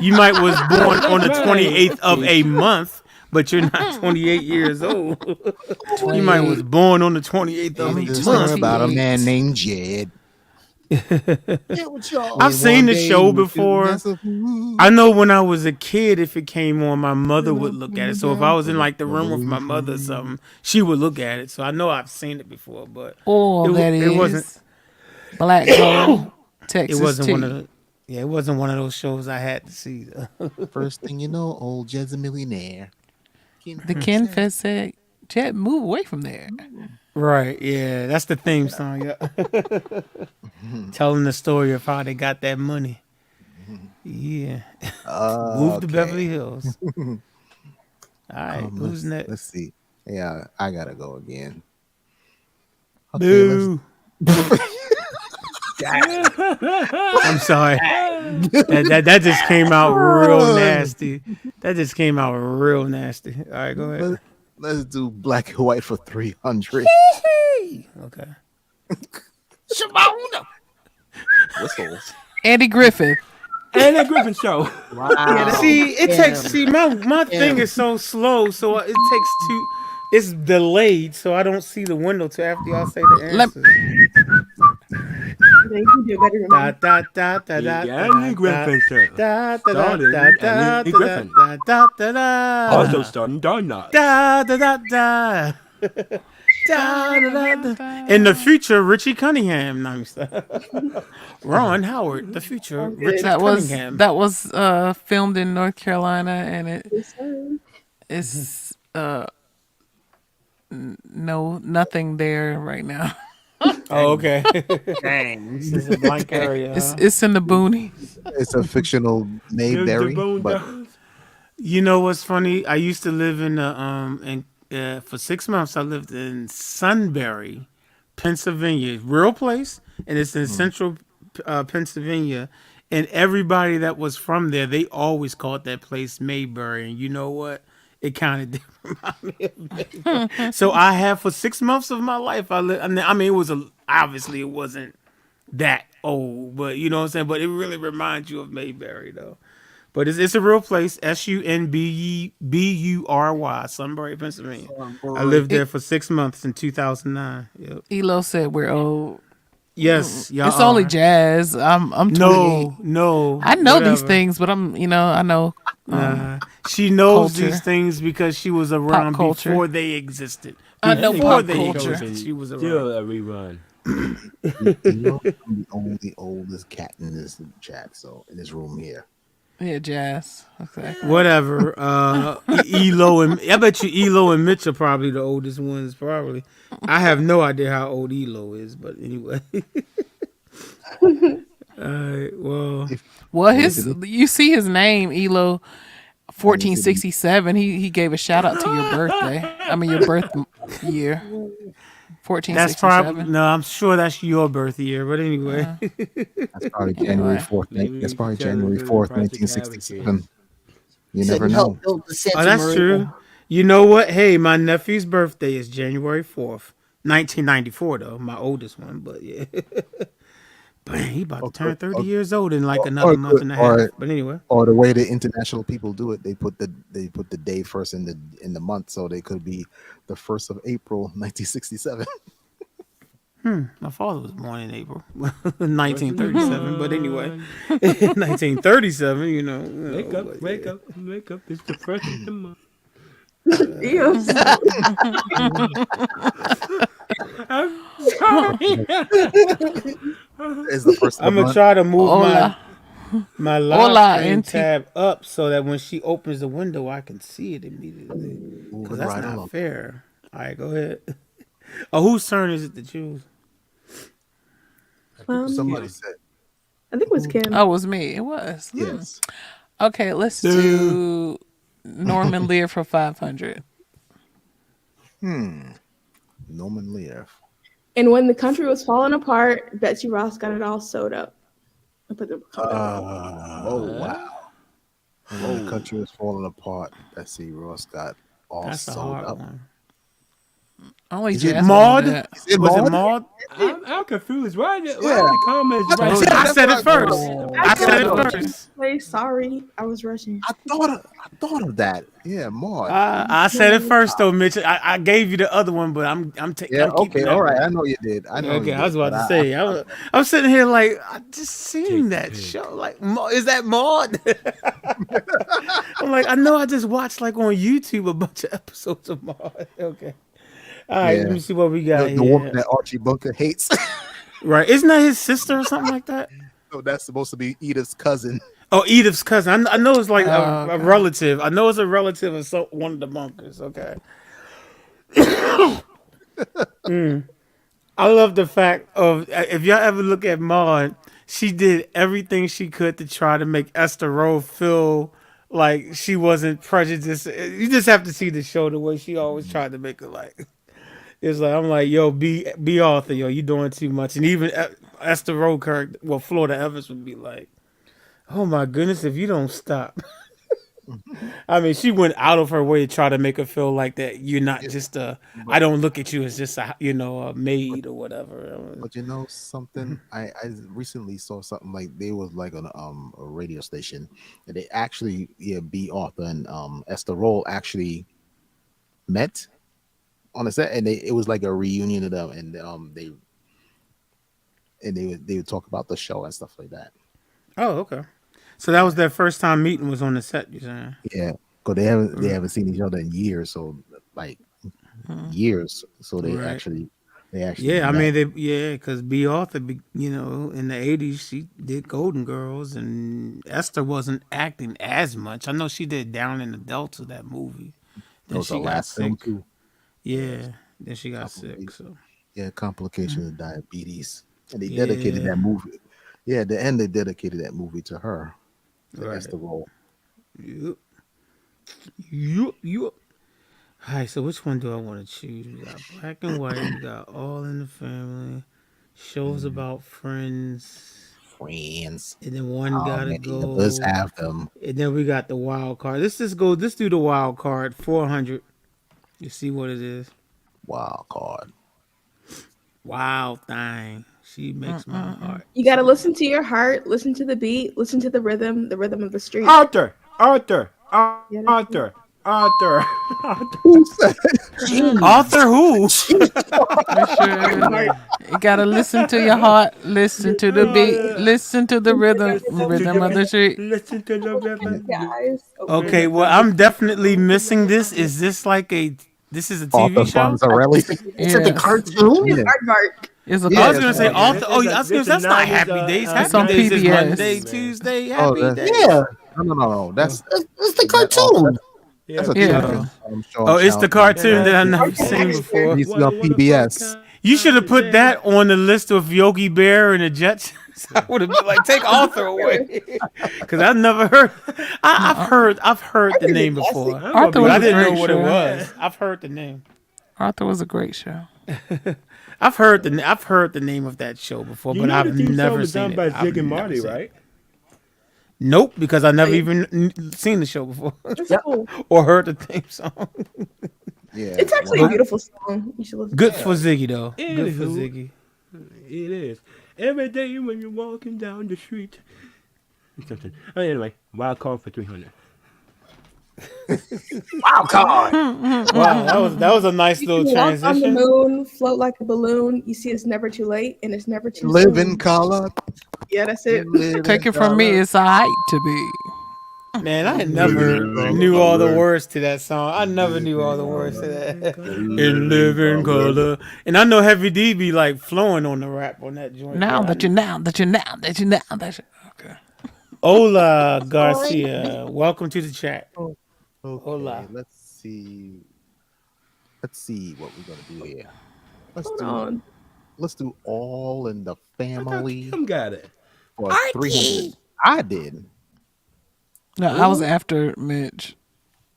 Speaker 1: You might was born on the 28th of a month, but you're not 28 years old. You might was born on the 28th of
Speaker 2: It's
Speaker 1: a
Speaker 2: a story
Speaker 1: month.
Speaker 2: about a man named Jed.
Speaker 1: I've seen the show before. I know when I was a kid, if it came on, my mother would look at it. So if I was in like the room with my mother or something, she would look at it. So I know I've seen it before, but
Speaker 3: Or that is
Speaker 1: it wasn't.
Speaker 3: Black Gold, Texas
Speaker 1: It wasn't
Speaker 3: Tea.
Speaker 1: one of the. Yeah, it wasn't one of those shows I had to see. Though.
Speaker 2: First thing you know, old Jed's a millionaire.
Speaker 3: The Ken Fest said, "Chet, move away from there."
Speaker 1: Right, yeah, that's the theme song. Yeah. Telling the story of how they got that money. Yeah, move to
Speaker 2: Okay.
Speaker 1: Beverly Hills. All right, who's next?
Speaker 2: Let's see. Yeah, I gotta go again. Okay,
Speaker 1: Boo. I'm sorry. That just came out real nasty. That just came out real nasty. All right, go ahead.
Speaker 2: let's do black and white for 300.
Speaker 1: Okay.
Speaker 2: Whistles.
Speaker 3: Andy Griffith.
Speaker 7: And that Griffin show.
Speaker 5: Wow.
Speaker 1: See, it takes. See, my thing is so slow, so it takes It's delayed, so I don't see the window till after y'all say the
Speaker 3: Let
Speaker 1: answers.
Speaker 4: Yeah, you can do better than
Speaker 1: Da
Speaker 4: me.
Speaker 1: da da da
Speaker 7: The
Speaker 1: da da
Speaker 7: Andy
Speaker 1: da
Speaker 7: Griffin Show.
Speaker 1: da da da
Speaker 7: Starring
Speaker 1: da da
Speaker 7: Andy
Speaker 1: da
Speaker 7: Griffin.
Speaker 1: da da da da
Speaker 7: Also starring Don Knotts.
Speaker 1: da da da da. Da, da, da, da. In the future, Richie Cunningham. No, I'm Ron Howard, the future
Speaker 4: Sounds
Speaker 1: Richie
Speaker 4: good.
Speaker 1: Cunningham.
Speaker 3: that was filmed in North Carolina, and
Speaker 4: Yes, sir.
Speaker 3: it's no nothing there right now.
Speaker 1: Oh, okay.
Speaker 5: Dang.
Speaker 1: It's a blank area.
Speaker 3: It's
Speaker 1: Huh?
Speaker 3: it's in the boonies.
Speaker 2: It's a fictional Mayberry, but
Speaker 1: You know what's funny? I used to live in for 6 months. I lived in Sunbury, Pennsylvania, real place, and it's in central Pennsylvania. And everybody that was from there, they always called that place Mayberry. And you know what? It kind of did remind me of Mayberry. So I have for 6 months of my life, I lived. I mean, it was obviously it wasn't that old, but you know what I'm saying. But it really reminds you of Mayberry, though. But it's a real place. Sunbury, Sunbury, Pennsylvania. I lived there for 6 months in 2009. Yep.
Speaker 3: Elo said we're old.
Speaker 1: Yes, y'all
Speaker 3: It's only
Speaker 1: are.
Speaker 3: jazz. I'm 28.
Speaker 1: No.
Speaker 3: I know these
Speaker 1: whatever.
Speaker 3: things, but I know
Speaker 1: She knows
Speaker 3: Culture.
Speaker 1: these things because she was around
Speaker 3: culture.
Speaker 1: before they existed.
Speaker 3: I know
Speaker 1: Before
Speaker 3: pop
Speaker 1: they
Speaker 3: culture.
Speaker 1: existed, she was around.
Speaker 7: Still a rerun.
Speaker 2: you know, I'm the only oldest cat in this chat, so in this room here.
Speaker 3: Yeah, jazz. Exactly.
Speaker 1: Whatever. Elo and I bet you Elo and Mitch are probably the oldest ones. Probably. I have no idea how old Elo is, but anyway. All right. Well.
Speaker 3: Well, you see his name, Elo, 1467. He gave a shout out to your birthday. I mean your birth year. 1467.
Speaker 1: That's probably I'm sure that's your birth year, but anyway.
Speaker 2: That's probably January 4th.
Speaker 7: Maybe
Speaker 2: That's probably
Speaker 7: January
Speaker 2: January 4th,
Speaker 7: Project
Speaker 2: 1967. You
Speaker 5: Said
Speaker 2: never
Speaker 5: he
Speaker 2: know.
Speaker 5: helped build the Santa
Speaker 1: Oh, that's
Speaker 5: Maria.
Speaker 1: true. You know what? Hey, my nephew's birthday is January 4th, 1994, though. My oldest one, but yeah. Bang, he about to turn 30 years old in like another month and a half. But anyway.
Speaker 2: Or the way the international people do it, they put the day first in the month, so they could be the 1st of April, 1967.
Speaker 1: My father was born in April, 1937. But anyway, 1937, you know.
Speaker 7: Wake up, wake up, wake up. It's the first of the month.
Speaker 4: Ew.
Speaker 7: I'm sorry.
Speaker 2: It's the first of the
Speaker 1: I'm gonna
Speaker 2: month.
Speaker 1: try to move
Speaker 3: Hola.
Speaker 1: my
Speaker 3: Hola,
Speaker 1: live stream
Speaker 3: auntie.
Speaker 1: tab up so that when she opens the window, I can see it immediately. Because
Speaker 2: Moving
Speaker 1: that's
Speaker 2: right
Speaker 1: not
Speaker 2: along.
Speaker 1: fair. All right, go ahead. Oh, whose turn is it to choose?
Speaker 2: Somebody said
Speaker 4: I think it was Kim.
Speaker 3: Oh, it was me. It was.
Speaker 2: yes.
Speaker 3: Okay, let's do Norman Lear for 500.
Speaker 2: Norman Lear.
Speaker 4: And when the country was falling apart, Betsy Ross got it all sewed up. I put the
Speaker 2: Oh wow. And when the country was falling apart, Betsy Ross got all
Speaker 1: That's a
Speaker 2: sewed
Speaker 1: hard
Speaker 2: up.
Speaker 1: one.
Speaker 3: Only
Speaker 2: Is it
Speaker 3: jazz.
Speaker 1: Maud?
Speaker 3: know that.
Speaker 2: Is it
Speaker 1: Was it
Speaker 2: Maud?
Speaker 1: Maud?
Speaker 7: I'm confused. Why the comments?
Speaker 2: That's
Speaker 7: right
Speaker 2: what
Speaker 7: there?
Speaker 1: I said it
Speaker 2: That's what I
Speaker 1: first.
Speaker 2: thought.
Speaker 1: I said it first.
Speaker 4: Wait, sorry, I was rushing.
Speaker 2: I thought of that. Yeah, Maud.
Speaker 1: I said it first though, Mitch. I gave you the other one, but I'm taking.
Speaker 2: yeah,
Speaker 1: I'm keeping
Speaker 2: okay,
Speaker 1: that
Speaker 2: all right.
Speaker 1: one.
Speaker 2: I know you did. I know.
Speaker 1: Okay,
Speaker 2: you
Speaker 1: I was
Speaker 2: did,
Speaker 1: about
Speaker 2: but
Speaker 1: to say. I'm sitting here like I just seen that
Speaker 7: Take.
Speaker 1: show. Like, is that Maud? I'm like, I know. I just watched like on YouTube a bunch of episodes of Maud. Okay. All right,
Speaker 2: Yeah.
Speaker 1: let me see what we got
Speaker 2: the
Speaker 1: here.
Speaker 2: woman that Archie Bunker hates.
Speaker 1: Right, isn't that his sister or something like that?
Speaker 2: So that's supposed to be Edith's cousin.
Speaker 1: Oh, Edith's cousin. I know it's like a
Speaker 3: okay.
Speaker 1: relative. I know it's a relative of one of the bunkers. Okay. I love the fact of if y'all ever look at Maud, she did everything she could to try to make Esther Rowe feel like she wasn't prejudiced. You just have to see the show the way she always tried to make it like. It's like I'm like, yo, be Arthur, yo, you doing too much. And even Esther Rowe character, well, Florida Evans would be like, oh my goodness, if you don't stop. I mean, she went out of her way to try to make her feel like that you're not just I don't look at you as just a a maid or whatever.
Speaker 2: But you know something? I recently saw something like they was like on a radio station, and they actually B. Arthur and Esther Roll actually met on the set, and it was like a reunion of them, and they would talk about the show and stuff like that.
Speaker 1: Oh, okay. So that was their first time meeting was on the set. You saying?
Speaker 2: Yeah, because they haven't seen each other in years, so like years. So they
Speaker 1: Right.
Speaker 2: actually
Speaker 1: Yeah, I
Speaker 2: met.
Speaker 1: mean, because B. Arthur, in the '80s, she did Golden Girls, and Esther wasn't acting as much. I know she did Down in the Delta, that movie.
Speaker 2: That
Speaker 1: Then
Speaker 2: was her
Speaker 1: she got
Speaker 2: last film
Speaker 1: sick.
Speaker 2: too.
Speaker 1: Yeah, then she got sick.
Speaker 2: Complicate-
Speaker 1: So
Speaker 2: Yeah, complications of diabetes, and they dedicated
Speaker 1: yeah,
Speaker 2: that movie. Yeah, at the end they dedicated that movie to her. So that's
Speaker 1: right.
Speaker 2: the role.
Speaker 1: Yup. Yup. All right, so which one do I want to choose? We got Black and White. We got All in the Family. Shows about friends.
Speaker 2: Friends.
Speaker 1: And then One
Speaker 2: How
Speaker 1: Gotta
Speaker 2: many of us
Speaker 1: Go.
Speaker 2: have them?
Speaker 1: And then we got the wild card. Let's do the wild card. 400. You see what it is.
Speaker 2: Wild card.
Speaker 1: Wild thing. She makes my heart.
Speaker 4: You gotta listen to your heart, listen to the beat, listen to the rhythm of the street.
Speaker 7: Arthur.
Speaker 4: Yeah, that's
Speaker 2: Who said?
Speaker 1: Author who?
Speaker 3: You gotta listen to your heart, listen to the beat, listen to the rhythm of the street.
Speaker 7: Listen to the rhythm.
Speaker 4: guys.
Speaker 1: Okay, well, I'm definitely missing this. Is this like this is a
Speaker 2: Arthur
Speaker 1: TV show?
Speaker 2: Fonzarelli.
Speaker 5: Is it the
Speaker 3: Yes.
Speaker 5: cartoon?
Speaker 2: Yeah.
Speaker 4: Aardvark.
Speaker 3: It's a
Speaker 2: Yeah,
Speaker 1: I was gonna
Speaker 2: that's
Speaker 1: say
Speaker 2: right.
Speaker 1: Author. Oh, I was gonna say that's not Happy Days.
Speaker 3: It's on
Speaker 1: Happy Days is
Speaker 3: PBS.
Speaker 1: Monday, Tuesday. Happy Days.
Speaker 5: Yeah,
Speaker 2: No. That's
Speaker 5: it's the cartoon.
Speaker 2: that's a
Speaker 3: Yeah.
Speaker 2: children's show.
Speaker 1: Oh, it's the cartoon that I've never
Speaker 4: Okay.
Speaker 1: seen before.
Speaker 2: It's on PBS.
Speaker 1: You should have put that on the list of Yogi Bear and the Jets. I would have been like, take Author away, because I've never heard. I've heard the name before,
Speaker 3: Arthur
Speaker 1: but
Speaker 3: was
Speaker 1: I
Speaker 3: a
Speaker 1: didn't know
Speaker 3: great
Speaker 1: what it
Speaker 3: show.
Speaker 1: was. I've heard the name.
Speaker 3: Arthur was a great show.
Speaker 1: I've heard the name of that show before,
Speaker 7: You
Speaker 1: but
Speaker 7: know
Speaker 1: I've
Speaker 7: the theme song
Speaker 1: never
Speaker 7: was
Speaker 1: seen
Speaker 7: done
Speaker 1: it.
Speaker 7: by
Speaker 1: I've
Speaker 7: Zig and
Speaker 1: never
Speaker 7: Marty,
Speaker 1: seen it.
Speaker 7: right?
Speaker 1: Nope, because I never even seen the show before
Speaker 4: It's cool.
Speaker 1: or heard the theme song.
Speaker 2: Yeah.
Speaker 4: It's actually a beautiful song. You should listen.
Speaker 1: Good for Ziggy though. Good for
Speaker 7: Anywho.
Speaker 1: Ziggy.
Speaker 7: It is. Every day when you're walking down the street. Something. Oh, anyway, wild card for 300.
Speaker 5: Wild card.
Speaker 1: Wow, that was a nice
Speaker 4: You
Speaker 1: little
Speaker 4: can walk on the
Speaker 1: transition.
Speaker 4: moon, float like a balloon. You see, it's never too late, and it's never too
Speaker 2: Live
Speaker 4: soon.
Speaker 2: in color.
Speaker 4: Yeah, that's it.
Speaker 3: Take it from me, it's a height to be.
Speaker 1: Man, I never knew all the words to that song. I never knew all the words to that. In living color. And I know Heavy D be like flowing on the rap on that joint.
Speaker 3: Now
Speaker 1: bro.
Speaker 3: that you okay.
Speaker 1: Hola Garcia, welcome to the chat.
Speaker 2: Okay,
Speaker 1: Hola.
Speaker 2: let's see. Let's see what we're gonna do here.
Speaker 4: Hold on.
Speaker 2: Let's do All in the Family
Speaker 7: Kim got it.
Speaker 2: for 300. I did.
Speaker 3: No, I was after Mitch.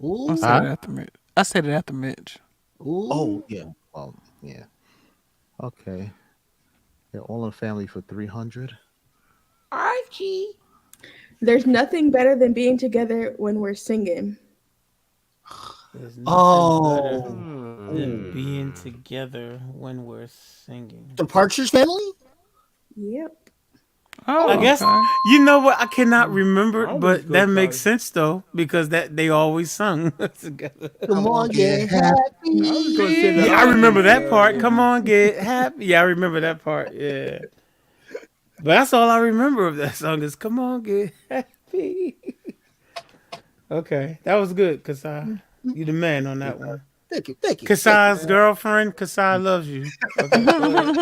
Speaker 5: Ooh,
Speaker 3: I said it after Mitch. I said it after Mitch.
Speaker 5: ooh.
Speaker 2: Oh yeah. Well, yeah. Okay. Yeah, All in the Family for 300.
Speaker 4: There's nothing better than being together when we're singing.
Speaker 1: There's nothing
Speaker 5: Oh,
Speaker 1: better than being together when we're singing.
Speaker 5: the Partridge Family.
Speaker 4: Yep.
Speaker 3: Oh,
Speaker 1: I guess
Speaker 3: okay.
Speaker 1: you know what, I cannot remember,
Speaker 7: I always
Speaker 1: but
Speaker 7: go
Speaker 1: that makes
Speaker 7: Partridge.
Speaker 1: sense though, because that they always sung together.
Speaker 5: Come on, get
Speaker 2: get
Speaker 5: happy.
Speaker 7: was gonna say that.
Speaker 1: Yeah, I remember that part. Come on, get happy. Yeah, I remember that part. Yeah. But that's all I remember of that song is "Come on, get happy." Okay, that was good, Kasai. You the man on that one.
Speaker 5: Thank you, thank you.
Speaker 1: Kasai's girlfriend, Kasai loves you. Okay, go ahead.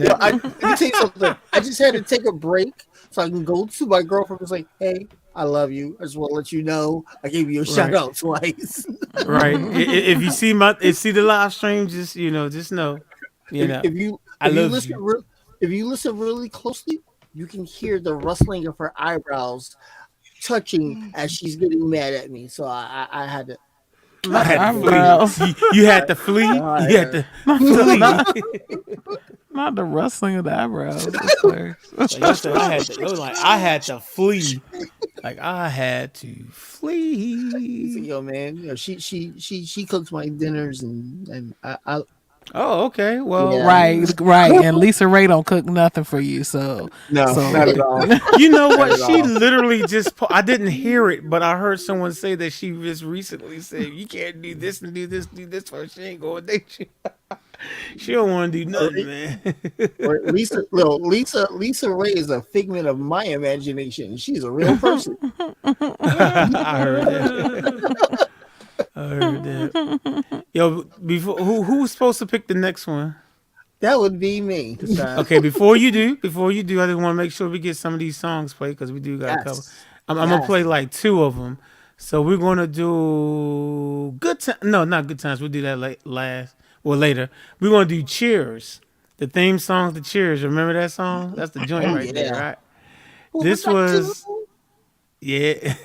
Speaker 5: Yo, let me tell you something. I just had to take a break so I can go to my girlfriend and say, "Hey, I love you. I just want to let you know I gave you a shout out twice."
Speaker 1: Right. If you see the live stream, just know.
Speaker 5: If you
Speaker 1: I love
Speaker 5: listen
Speaker 1: you.
Speaker 5: if you listen really closely, you can hear the rustling of her eyebrows touching as she's getting mad at me. So I had to.
Speaker 1: I had to
Speaker 3: Eyebrows.
Speaker 1: flee. You had to flee. You had to flee.
Speaker 3: Not the rustling of the eyebrows. That's hilarious.
Speaker 1: Like I said, I had to flee. Like I had to flee.
Speaker 5: Yo, man, she cooks my dinners and
Speaker 1: Oh, okay. Well,
Speaker 5: Yeah.
Speaker 3: Right. And Lisa Ray don't cook nothing for you, so
Speaker 5: No, not at all.
Speaker 1: you know what?
Speaker 5: at
Speaker 1: She
Speaker 5: all.
Speaker 1: literally just. I didn't hear it, but I heard someone say that she just recently said, "You can't do this and do this for her. She ain't going to date you. She don't want to do nothing, man."
Speaker 5: Or Lisa Ray is a figment of my imagination. She's a real person.
Speaker 1: I heard that. I heard that. Yo, before who was supposed to pick the next one?
Speaker 5: That would be me.
Speaker 1: Okay, before you do, I just want to make sure we get some of these songs played because we do got a couple.
Speaker 5: Yes.
Speaker 1: I'm gonna
Speaker 5: Yes.
Speaker 1: play like two of them. So we're gonna do good time. No, not good times. We'll do that later. We're gonna do Cheers. The theme song to Cheers. Remember that song? That's the joint right there,
Speaker 5: Yeah.
Speaker 1: right? This was yeah.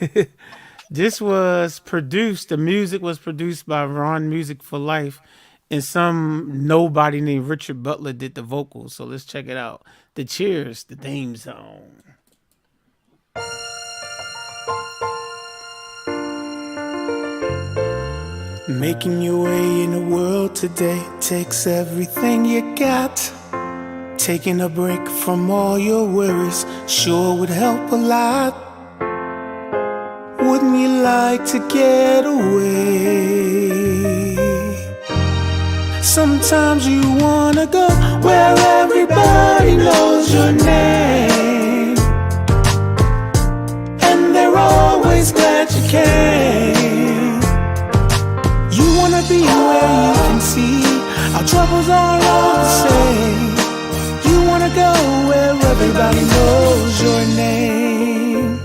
Speaker 1: This was produced. The music was produced by Ron Music for Life, and some nobody named Richard Butler did the vocals. So let's check it out. The Cheers, the theme song. Making your way in the world today takes everything you got. Taking a break from all your worries sure would help a lot. Wouldn't you like to get away? Sometimes you wanna go where everybody knows your name, and they're always glad you came. You wanna be where you can see our troubles are all the same. You wanna go where everybody knows your name.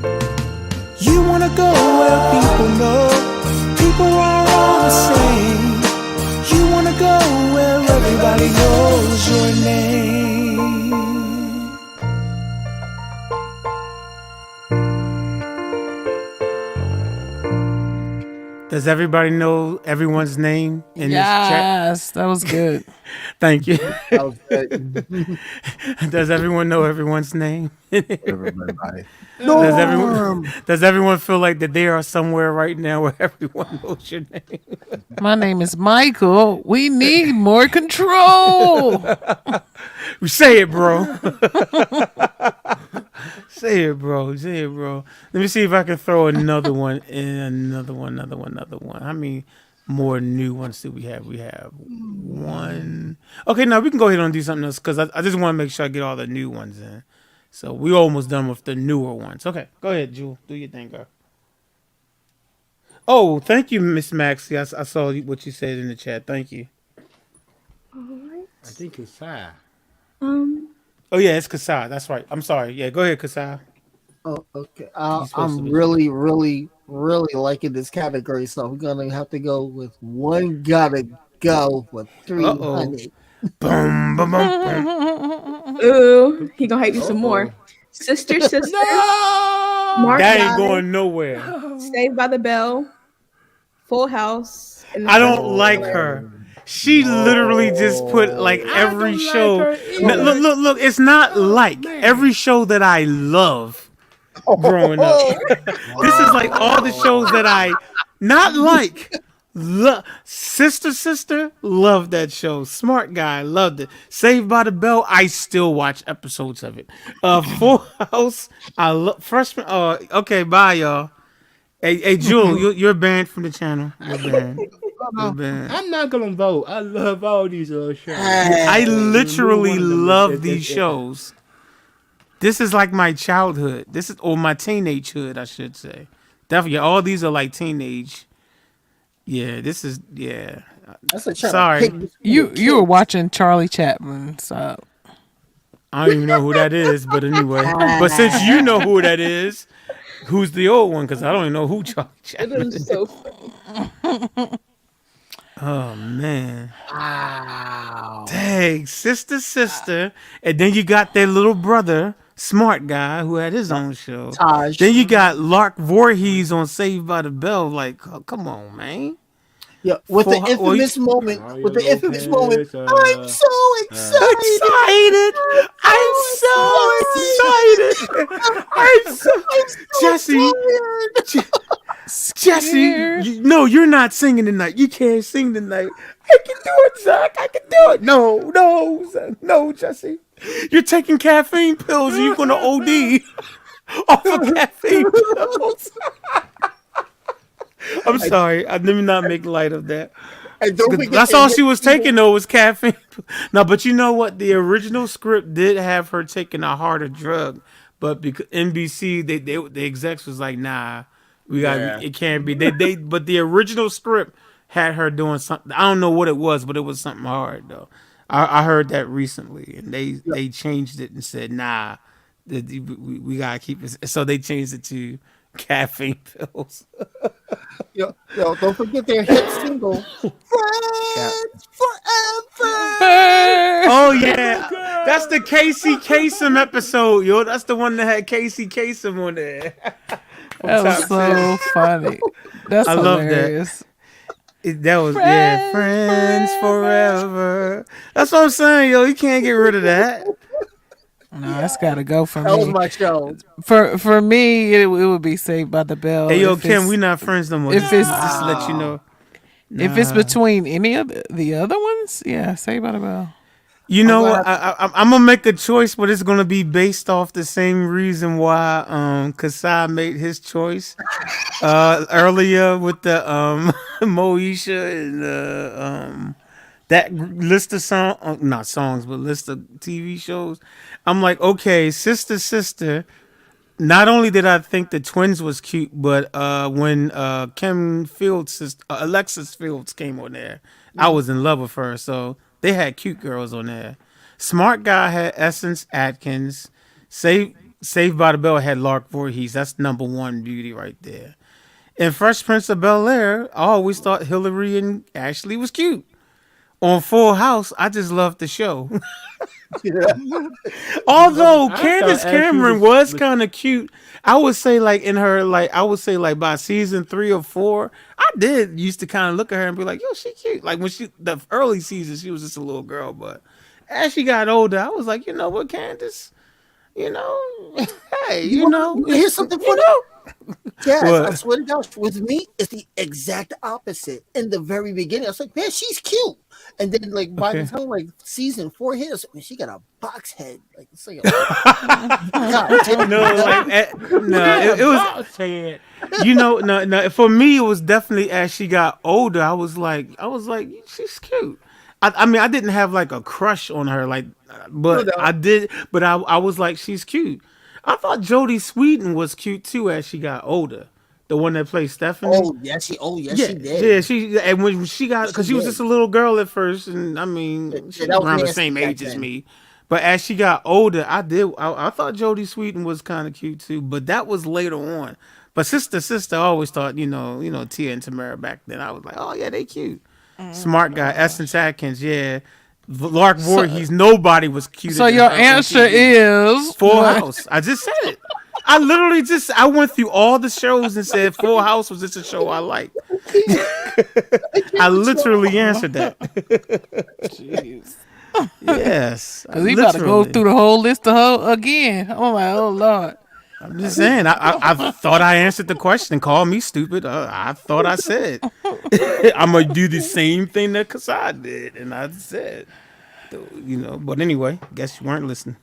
Speaker 1: You wanna go where people know people are all the same. You wanna go where everybody knows your name. Does everybody know everyone's name in this chat?
Speaker 3: yes, that was good.
Speaker 1: Thank you.
Speaker 5: That was good.
Speaker 1: Does everyone know everyone's name?
Speaker 2: Everybody.
Speaker 1: Does everyone feel like that they are somewhere right now where everyone knows your name?
Speaker 3: My name is Michael. We need more control.
Speaker 1: Say it, bro. Say it, bro. Say it, bro. Let me see if I can throw another one in. Another one. How many more new ones do we have? We have one. Okay, now we can go ahead and do something else because I just want to make sure I get all the new ones in. So we almost done with the newer ones. Okay, go ahead, Jewel. Do your thing, girl. Oh, thank you, Miss Maxie. I saw what you said in the chat. Thank you.
Speaker 4: Alright.
Speaker 7: I think it's Sai.
Speaker 1: Oh yeah, it's Kasai. That's right. I'm sorry. Yeah, go ahead, Kasai.
Speaker 5: Oh, okay.
Speaker 1: supposed to
Speaker 5: I'm
Speaker 1: be-
Speaker 5: really liking this category, so we're gonna have to go with One Gotta Go for 300.
Speaker 1: Boom, boom, boom, boom.
Speaker 4: Ooh, he gonna hype you some more. Sister, Mark
Speaker 1: That ain't
Speaker 4: Diamond,
Speaker 1: going nowhere.
Speaker 4: Saved by the Bell, Full House. And
Speaker 1: I don't like her. She literally just put like every show. Look. It's not like every show that I love growing up. This is like all the shows that I not like. Sister, loved that show. Smart Guy, loved it. Saved by the Bell, I still watch episodes of it. Full House, I love Freshman. Okay, bye y'all. Hey, Jewel, you're banned from the channel. You're banned. You're banned.
Speaker 7: I'm not gonna vote. I love all these shows.
Speaker 1: I literally love these shows. This is like my childhood. Or my teenagehood, I should say. Definitely, all these are like teenage. Yeah, this is
Speaker 5: That's a try to
Speaker 1: Sorry.
Speaker 5: pick-
Speaker 3: You were watching Charlie Chaplin, so
Speaker 1: I don't even know who that is, but anyway. But since you know who that is, who's the old one? Because I don't even know who Charlie
Speaker 4: It
Speaker 1: Chaplin
Speaker 4: is
Speaker 1: is.
Speaker 4: so funny.
Speaker 1: Oh man.
Speaker 5: Wow.
Speaker 1: Dang, sister. And then you got their little brother, Smart Guy, who had his own show.
Speaker 5: Taj.
Speaker 1: Then you got Lark Voorhees on Saved by the Bell. Like, oh, come on, man.
Speaker 5: Yeah, with the
Speaker 1: Full- well,
Speaker 5: infamous moment.
Speaker 7: Mario
Speaker 5: With the infamous
Speaker 7: Lopez,
Speaker 5: moment. I'm so excited.
Speaker 1: I'm so excited. I'm so Jesse. Jesse,
Speaker 3: Scared.
Speaker 1: no, you're not singing tonight. You can't sing tonight. I can do it, Zach. I can do it. No, Zach. No, Jesse. You're taking caffeine pills and you're going to OD off of caffeine pills. I'm sorry. Let me not make light of that.
Speaker 5: And don't forget
Speaker 1: That's
Speaker 5: that
Speaker 1: all
Speaker 5: hit
Speaker 1: she was
Speaker 5: single-
Speaker 1: taking, though, was caffeine. No, but you know what? The original script did have her taking a harder drug, but because NBC, the execs was like, nah, we got it can't be. But the original script had her doing something. I don't know what it was, but it was something hard though. I heard that recently, and they changed it and said, nah, we gotta keep it. So they changed it to caffeine pills.
Speaker 5: Yo, don't forget their hit single, Friends Forever.
Speaker 1: Oh yeah, that's the Casey Kasem episode, yo. That's the one that had Casey Kasem on there.
Speaker 3: That was so funny. That's
Speaker 1: I love that.
Speaker 3: hilarious.
Speaker 1: That was friends forever. That's what I'm saying, yo. You can't get rid of that.
Speaker 3: No, that's gotta go for
Speaker 5: That was
Speaker 3: me.
Speaker 5: my show.
Speaker 3: For me, it would be Saved by the Bell.
Speaker 1: Hey, yo,
Speaker 3: if
Speaker 1: Kim,
Speaker 3: it's-
Speaker 1: we not friends no more.
Speaker 3: if it's-
Speaker 1: just to let you know.
Speaker 3: if it's between any of the other ones, yeah, Saved by the Bell.
Speaker 1: You know
Speaker 5: I'm
Speaker 1: what? I'm gonna make a choice, but it's gonna be based off the same reason why Kasai made his choice earlier with the Moesha and that list of not songs, but list of TV shows. I'm like, okay, sister. Not only did I think the twins was cute, but when Kim Fields' sister, Alexis Fields came on there, I was in love with her. So they had cute girls on there. Smart Guy had Essence Atkins. Saved by the Bell had Lark Voorhees. That's number one beauty right there. And Fresh Prince of Bel-Air, I always thought Hillary and Ashley was cute. On Full House, I just loved the show. Although Candace
Speaker 7: Ashley
Speaker 1: Cameron
Speaker 7: was
Speaker 1: was kind of cute, I would say by season 3 or 4, I did used to kind of look at her and be like, yo, she cute. Like when the early seasons, she was just a little girl, but as she got older, I was like, you know what, Candace, hey,
Speaker 5: Here's something funny. Yes,
Speaker 1: What?
Speaker 5: I swear to God, with me, it's the exact opposite. In the very beginning, I was like, man, she's cute. And then, like, by the time, like, season 4 hit, I was like, man, she got a box head. Like, it's like, God, damn.
Speaker 1: it was.
Speaker 7: Say
Speaker 1: No. For me, it was definitely as she got older. I was like, she's cute. I mean, I didn't have like a crush on her, but I did. But I was like, she's cute. I thought Jodie Sweetin was cute too as she got older. The one that played Stephanie.
Speaker 5: She did.
Speaker 1: And when she got, because she was
Speaker 5: did.
Speaker 1: just a little girl at first, and I mean, she
Speaker 5: that
Speaker 1: was
Speaker 5: was
Speaker 1: around the
Speaker 5: nasty
Speaker 1: same
Speaker 5: back
Speaker 1: age as
Speaker 5: then.
Speaker 1: me. But as she got older, I thought Jodie Sweetin was kind of cute too. But that was later on. But sister, I always thought, Tia and Tamara back then. I was like, oh yeah, they cute. Smart Guy, Essence Atkins, yeah. Lark Voorhees, nobody was cute.
Speaker 3: So your answer is
Speaker 1: Full House. I just said it. I literally I went through all the shows and said Full House was just a show I liked. I literally answered that.
Speaker 3: Jeez.
Speaker 1: Yes.
Speaker 3: Because he about to go through the whole list again. I'm like, oh Lord.
Speaker 1: I'm just saying. I thought I answered the question. Call me stupid. I thought I said. I'm going to do the same thing that Kasai did. And I said. But anyway, guess you weren't listening.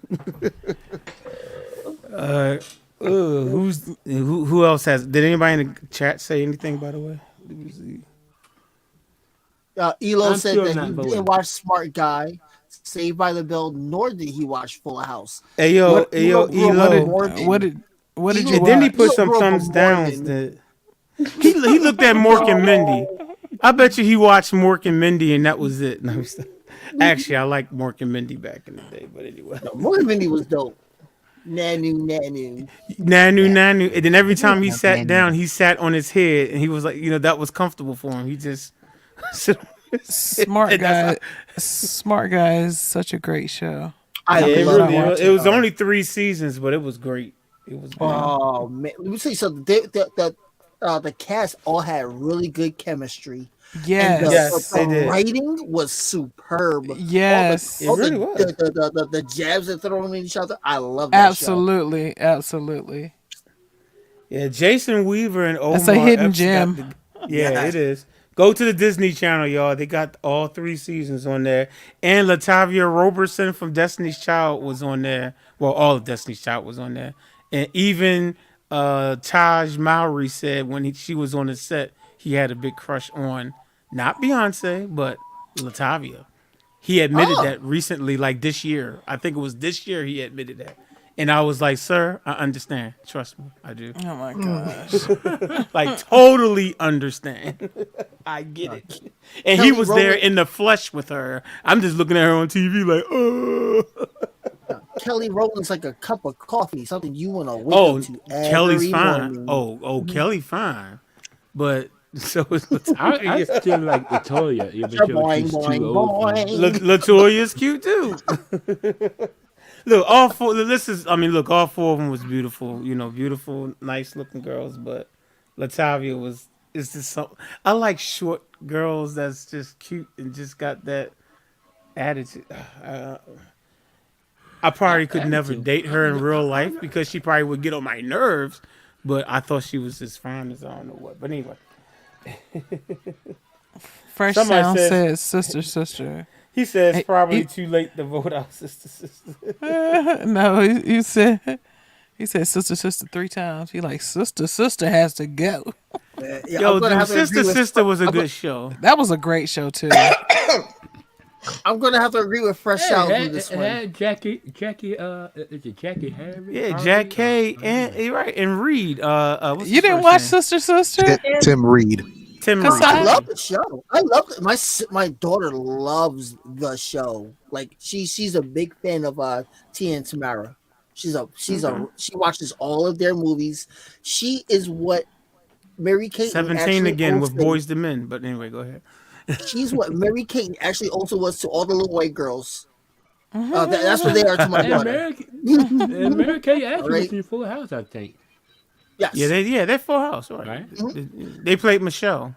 Speaker 1: Who else has? Did anybody in the chat say anything? By the way,
Speaker 5: Elo
Speaker 7: I'm
Speaker 5: said
Speaker 7: still
Speaker 5: that
Speaker 7: not
Speaker 5: he
Speaker 7: voting.
Speaker 5: didn't watch Smart Guy, Saved by the Bell, nor did he watch Full House.
Speaker 1: hey yo, Elo.
Speaker 3: What did you
Speaker 1: And then he
Speaker 3: watch?
Speaker 1: put some
Speaker 5: Elo grew up
Speaker 1: thumbs
Speaker 5: a
Speaker 1: downs.
Speaker 5: Mormon.
Speaker 1: He looked at Mork and Mindy. I bet you he watched Mork and Mindy and that was it. No, actually, I liked Mork and Mindy back in the day. But anyway,
Speaker 5: Morgan Mindy was dope. Nanu.
Speaker 1: Nanu. And then every time he sat down, he sat on his head and he was like, that was comfortable for him. He just
Speaker 3: Smart
Speaker 1: And
Speaker 3: Guy.
Speaker 1: that's
Speaker 3: Smart Guy is such a great show.
Speaker 5: I
Speaker 1: it
Speaker 5: love
Speaker 1: really,
Speaker 5: it.
Speaker 1: it was only 3 seasons, but it was great. It was great.
Speaker 5: Oh man, let me say something. The cast all had really good chemistry.
Speaker 3: Yes.
Speaker 5: And
Speaker 1: Yes,
Speaker 5: the
Speaker 1: they did.
Speaker 5: writing was superb.
Speaker 3: Yes.
Speaker 1: It really was.
Speaker 5: The jabs that thrown in each other. I love that show.
Speaker 3: Absolutely.
Speaker 1: Yeah, Yeah, Jason Weaver and Omar
Speaker 3: That's a hidden
Speaker 1: Epps got
Speaker 3: gem.
Speaker 1: yeah,
Speaker 5: Yes.
Speaker 1: it is. Go to the Disney Channel, y'all. They got all 3 seasons on there. And Latavia Robertson from Destiny's Child was on there. Well, all of Destiny's Child was on there. And even Taj Mowry said when she was on the set, he had a big crush on not Beyonce, but Latavia. He admitted
Speaker 5: Oh,
Speaker 1: that recently, like this year. I think it was this year he admitted that. And I was like, sir, I understand. Trust me, I do.
Speaker 3: Oh my gosh.
Speaker 1: Like, totally understand. I get it. And he
Speaker 5: Kelly
Speaker 1: was there
Speaker 5: Rowland-
Speaker 1: in the flesh with her. I'm just looking at her on TV like, oh.
Speaker 5: Kelly Rowland's like a cup of coffee, something you want to wake
Speaker 1: Oh,
Speaker 5: up to every
Speaker 1: Kelly's fine.
Speaker 5: morning.
Speaker 1: Kelly fine. But so is
Speaker 7: I
Speaker 1: Latoya.
Speaker 7: still like Latoya, even though
Speaker 5: Boing,
Speaker 7: she's
Speaker 5: boing,
Speaker 7: too old. For me.
Speaker 5: boing.
Speaker 1: Latoya's cute too. Look, all four. This is. I mean, look, all 4 of them was beautiful. You know, beautiful, nice looking girls. But Latavia was. Is just so. I like short girls that's just cute and just got that attitude. I probably could never
Speaker 7: Attitude.
Speaker 1: date her in real life because she probably would get on my nerves. But I thought she was as fine as I don't know what. But anyway,
Speaker 3: Fresh
Speaker 1: Somebody
Speaker 3: Sound
Speaker 1: says-
Speaker 3: says sister.
Speaker 1: he says
Speaker 3: Hey,
Speaker 1: probably
Speaker 3: he-
Speaker 1: too late to vote out sister.
Speaker 3: No, he said sister 3 times. He like sister has to go.
Speaker 5: Yeah,
Speaker 1: Yo,
Speaker 5: I'm gonna
Speaker 1: dude,
Speaker 5: have to agree with-
Speaker 1: Sister was a
Speaker 5: I'm
Speaker 1: good show.
Speaker 3: That was a great show too.
Speaker 5: I'm gonna have to agree with Fresh
Speaker 7: Hey,
Speaker 5: Sound
Speaker 7: it
Speaker 5: on
Speaker 7: had,
Speaker 5: this
Speaker 7: it
Speaker 5: one.
Speaker 7: had Jackie, is it Jackie Harry?
Speaker 1: Yeah,
Speaker 7: Harvey?
Speaker 1: Jack K and you're right, and Reed. What's
Speaker 3: You
Speaker 1: his
Speaker 3: didn't
Speaker 1: first
Speaker 3: watch
Speaker 1: name?
Speaker 3: Sister?
Speaker 2: Tim Reed.
Speaker 1: Tim
Speaker 3: Cause
Speaker 1: Reed.
Speaker 5: I
Speaker 3: I-
Speaker 5: love the show. I love it. My daughter loves the show. Like she's a big fan of Tia and Tamara. She watches all of their movies. She is what Mary Kate
Speaker 1: 17 again with Boys to Men. But anyway, go ahead.
Speaker 5: She's what Mary Kate actually also was to all the little white girls. That's what they are to my daughter.
Speaker 7: And Mary Kay actually was
Speaker 5: Right.
Speaker 7: in Full House, I think.
Speaker 5: Yes.
Speaker 1: They're Full House, right?
Speaker 7: Right?
Speaker 1: They played Michelle.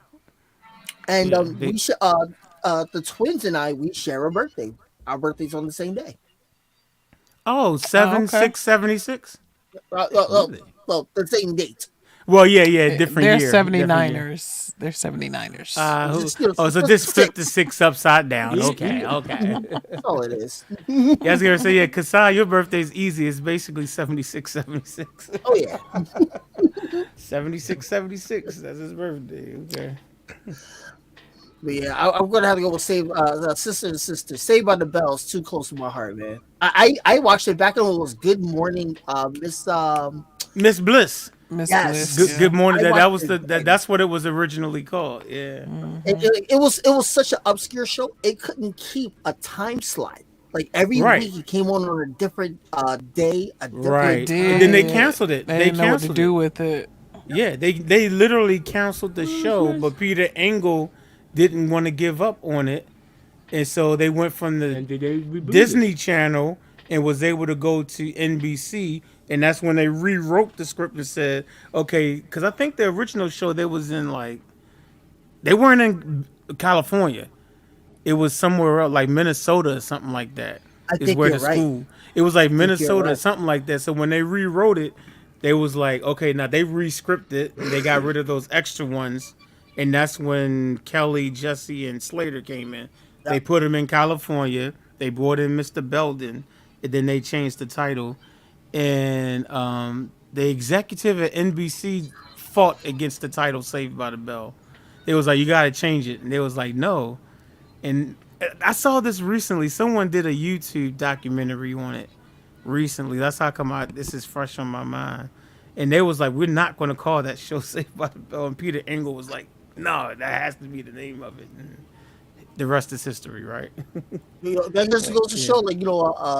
Speaker 5: And
Speaker 1: Yeah,
Speaker 5: the twins and we share a birthday. Our birthday's on the same day.
Speaker 1: Oh, 7/6/76.
Speaker 5: Well, the same date.
Speaker 1: Well, yeah, different
Speaker 3: They're
Speaker 1: year.
Speaker 3: 79ers. They're 79ers.
Speaker 1: So this flipped the 6 upside down. Okay.
Speaker 5: That's all it is.
Speaker 1: Yeah, I was gonna say, yeah, Kasai, your birthday's easy. It's basically 76/76.
Speaker 5: Oh yeah.
Speaker 1: 76/76. That's his birthday. Okay.
Speaker 5: But yeah, I'm gonna have to go with Save Sister and Sister. Saved by the Bell's too close to my heart, man. I watched it back when it was Good Morning,
Speaker 1: Miss Bliss.
Speaker 3: Miss
Speaker 5: yes.
Speaker 3: Bliss.
Speaker 1: Good morning.
Speaker 5: I
Speaker 1: That was
Speaker 5: watched it.
Speaker 1: that's what it was originally called. Yeah.
Speaker 5: it was such an obscure show. It couldn't keep a time slot. Like every
Speaker 1: Right.
Speaker 5: week, it came on a different day, a different
Speaker 1: Right.
Speaker 3: Did.
Speaker 1: And then they canceled it.
Speaker 3: They
Speaker 1: They
Speaker 3: didn't know what to
Speaker 1: canceled
Speaker 3: do
Speaker 1: it.
Speaker 3: with it.
Speaker 1: Yeah, they literally canceled the show, but Peter Engel didn't want to give up on it, and so they went from the
Speaker 7: And did they reboot
Speaker 1: Disney
Speaker 7: it?
Speaker 1: Channel and was able to go to NBC, and that's when they rewrote the script and said, okay, because I think the original show they was in they weren't in California, it was somewhere else like Minnesota or something like that.
Speaker 5: I
Speaker 1: Is
Speaker 5: think
Speaker 1: where
Speaker 5: you're
Speaker 1: the
Speaker 5: right.
Speaker 1: school. It was like
Speaker 5: you're
Speaker 1: Minnesota or
Speaker 5: right.
Speaker 1: something like that. So when they rewrote it, they was like, okay, now they re-scripted it and they got rid of those extra ones. And that's when Kelly, Jesse, and Slater came in. They put them in California. They brought in Mr. Belden, and then they changed the title. And the executive at NBC fought against the title Saved by the Bell. They was like, you got to change it. And they was like, no. And I saw this recently. Someone did a YouTube documentary on it recently. That's how come this is fresh on my mind. And they was like, we're not going to call that show Saved by the Bell. And Peter Engel was like, no, that has to be the name of it. And the rest is history, right?
Speaker 5: That just goes to show, like,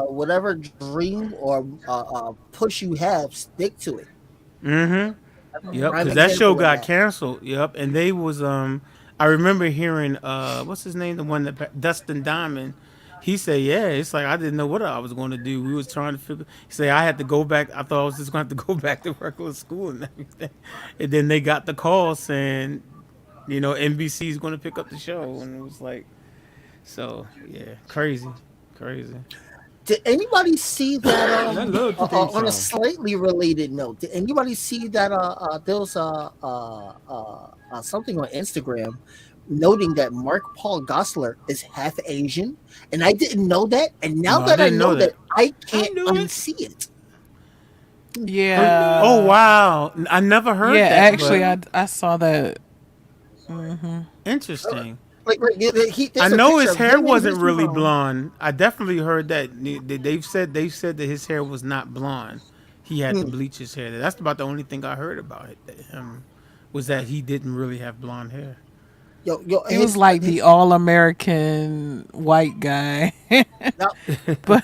Speaker 5: whatever dream or push you have, stick to it.
Speaker 1: Mm-hmm. Yep,
Speaker 5: Prime
Speaker 1: because that
Speaker 5: example
Speaker 1: show
Speaker 5: of
Speaker 1: got
Speaker 5: that.
Speaker 1: canceled. Yep, and they was I remember hearing what's his name, the one that Dustin Diamond. He said, yeah, it's like I didn't know what I was going to do. We was trying to figure. He said I had to go back. I thought I was just going to have to go back to regular school and everything. And then they got the call saying, NBC is going to pick up the show, and it was like, so yeah, crazy.
Speaker 5: Did anybody see that?
Speaker 7: I love the theme
Speaker 5: On a
Speaker 7: song.
Speaker 5: slightly related note, did anybody see that? There was something on Instagram noting that Mark Paul Gosselaar is half Asian, and I didn't know that. And now
Speaker 1: No, I
Speaker 5: that I
Speaker 1: didn't
Speaker 5: know
Speaker 1: know
Speaker 5: that,
Speaker 1: that.
Speaker 5: I can't
Speaker 7: knew it.
Speaker 5: unsee it.
Speaker 3: Yeah.
Speaker 1: Oh wow, I never heard
Speaker 3: Yeah,
Speaker 1: that.
Speaker 3: actually,
Speaker 1: but
Speaker 3: I saw that.
Speaker 1: interesting.
Speaker 5: Like
Speaker 1: I
Speaker 5: there's a
Speaker 1: know
Speaker 5: picture
Speaker 1: his
Speaker 5: of
Speaker 1: hair
Speaker 5: him and
Speaker 1: wasn't
Speaker 5: his
Speaker 1: really
Speaker 5: mom.
Speaker 1: blonde. I definitely heard that. They've said that his hair was not blonde. He had to bleach his hair. That's about the only thing I heard about it. Was that he didn't really have blonde hair.
Speaker 5: Yo,
Speaker 3: He was like the all-American white guy,
Speaker 5: now,
Speaker 3: but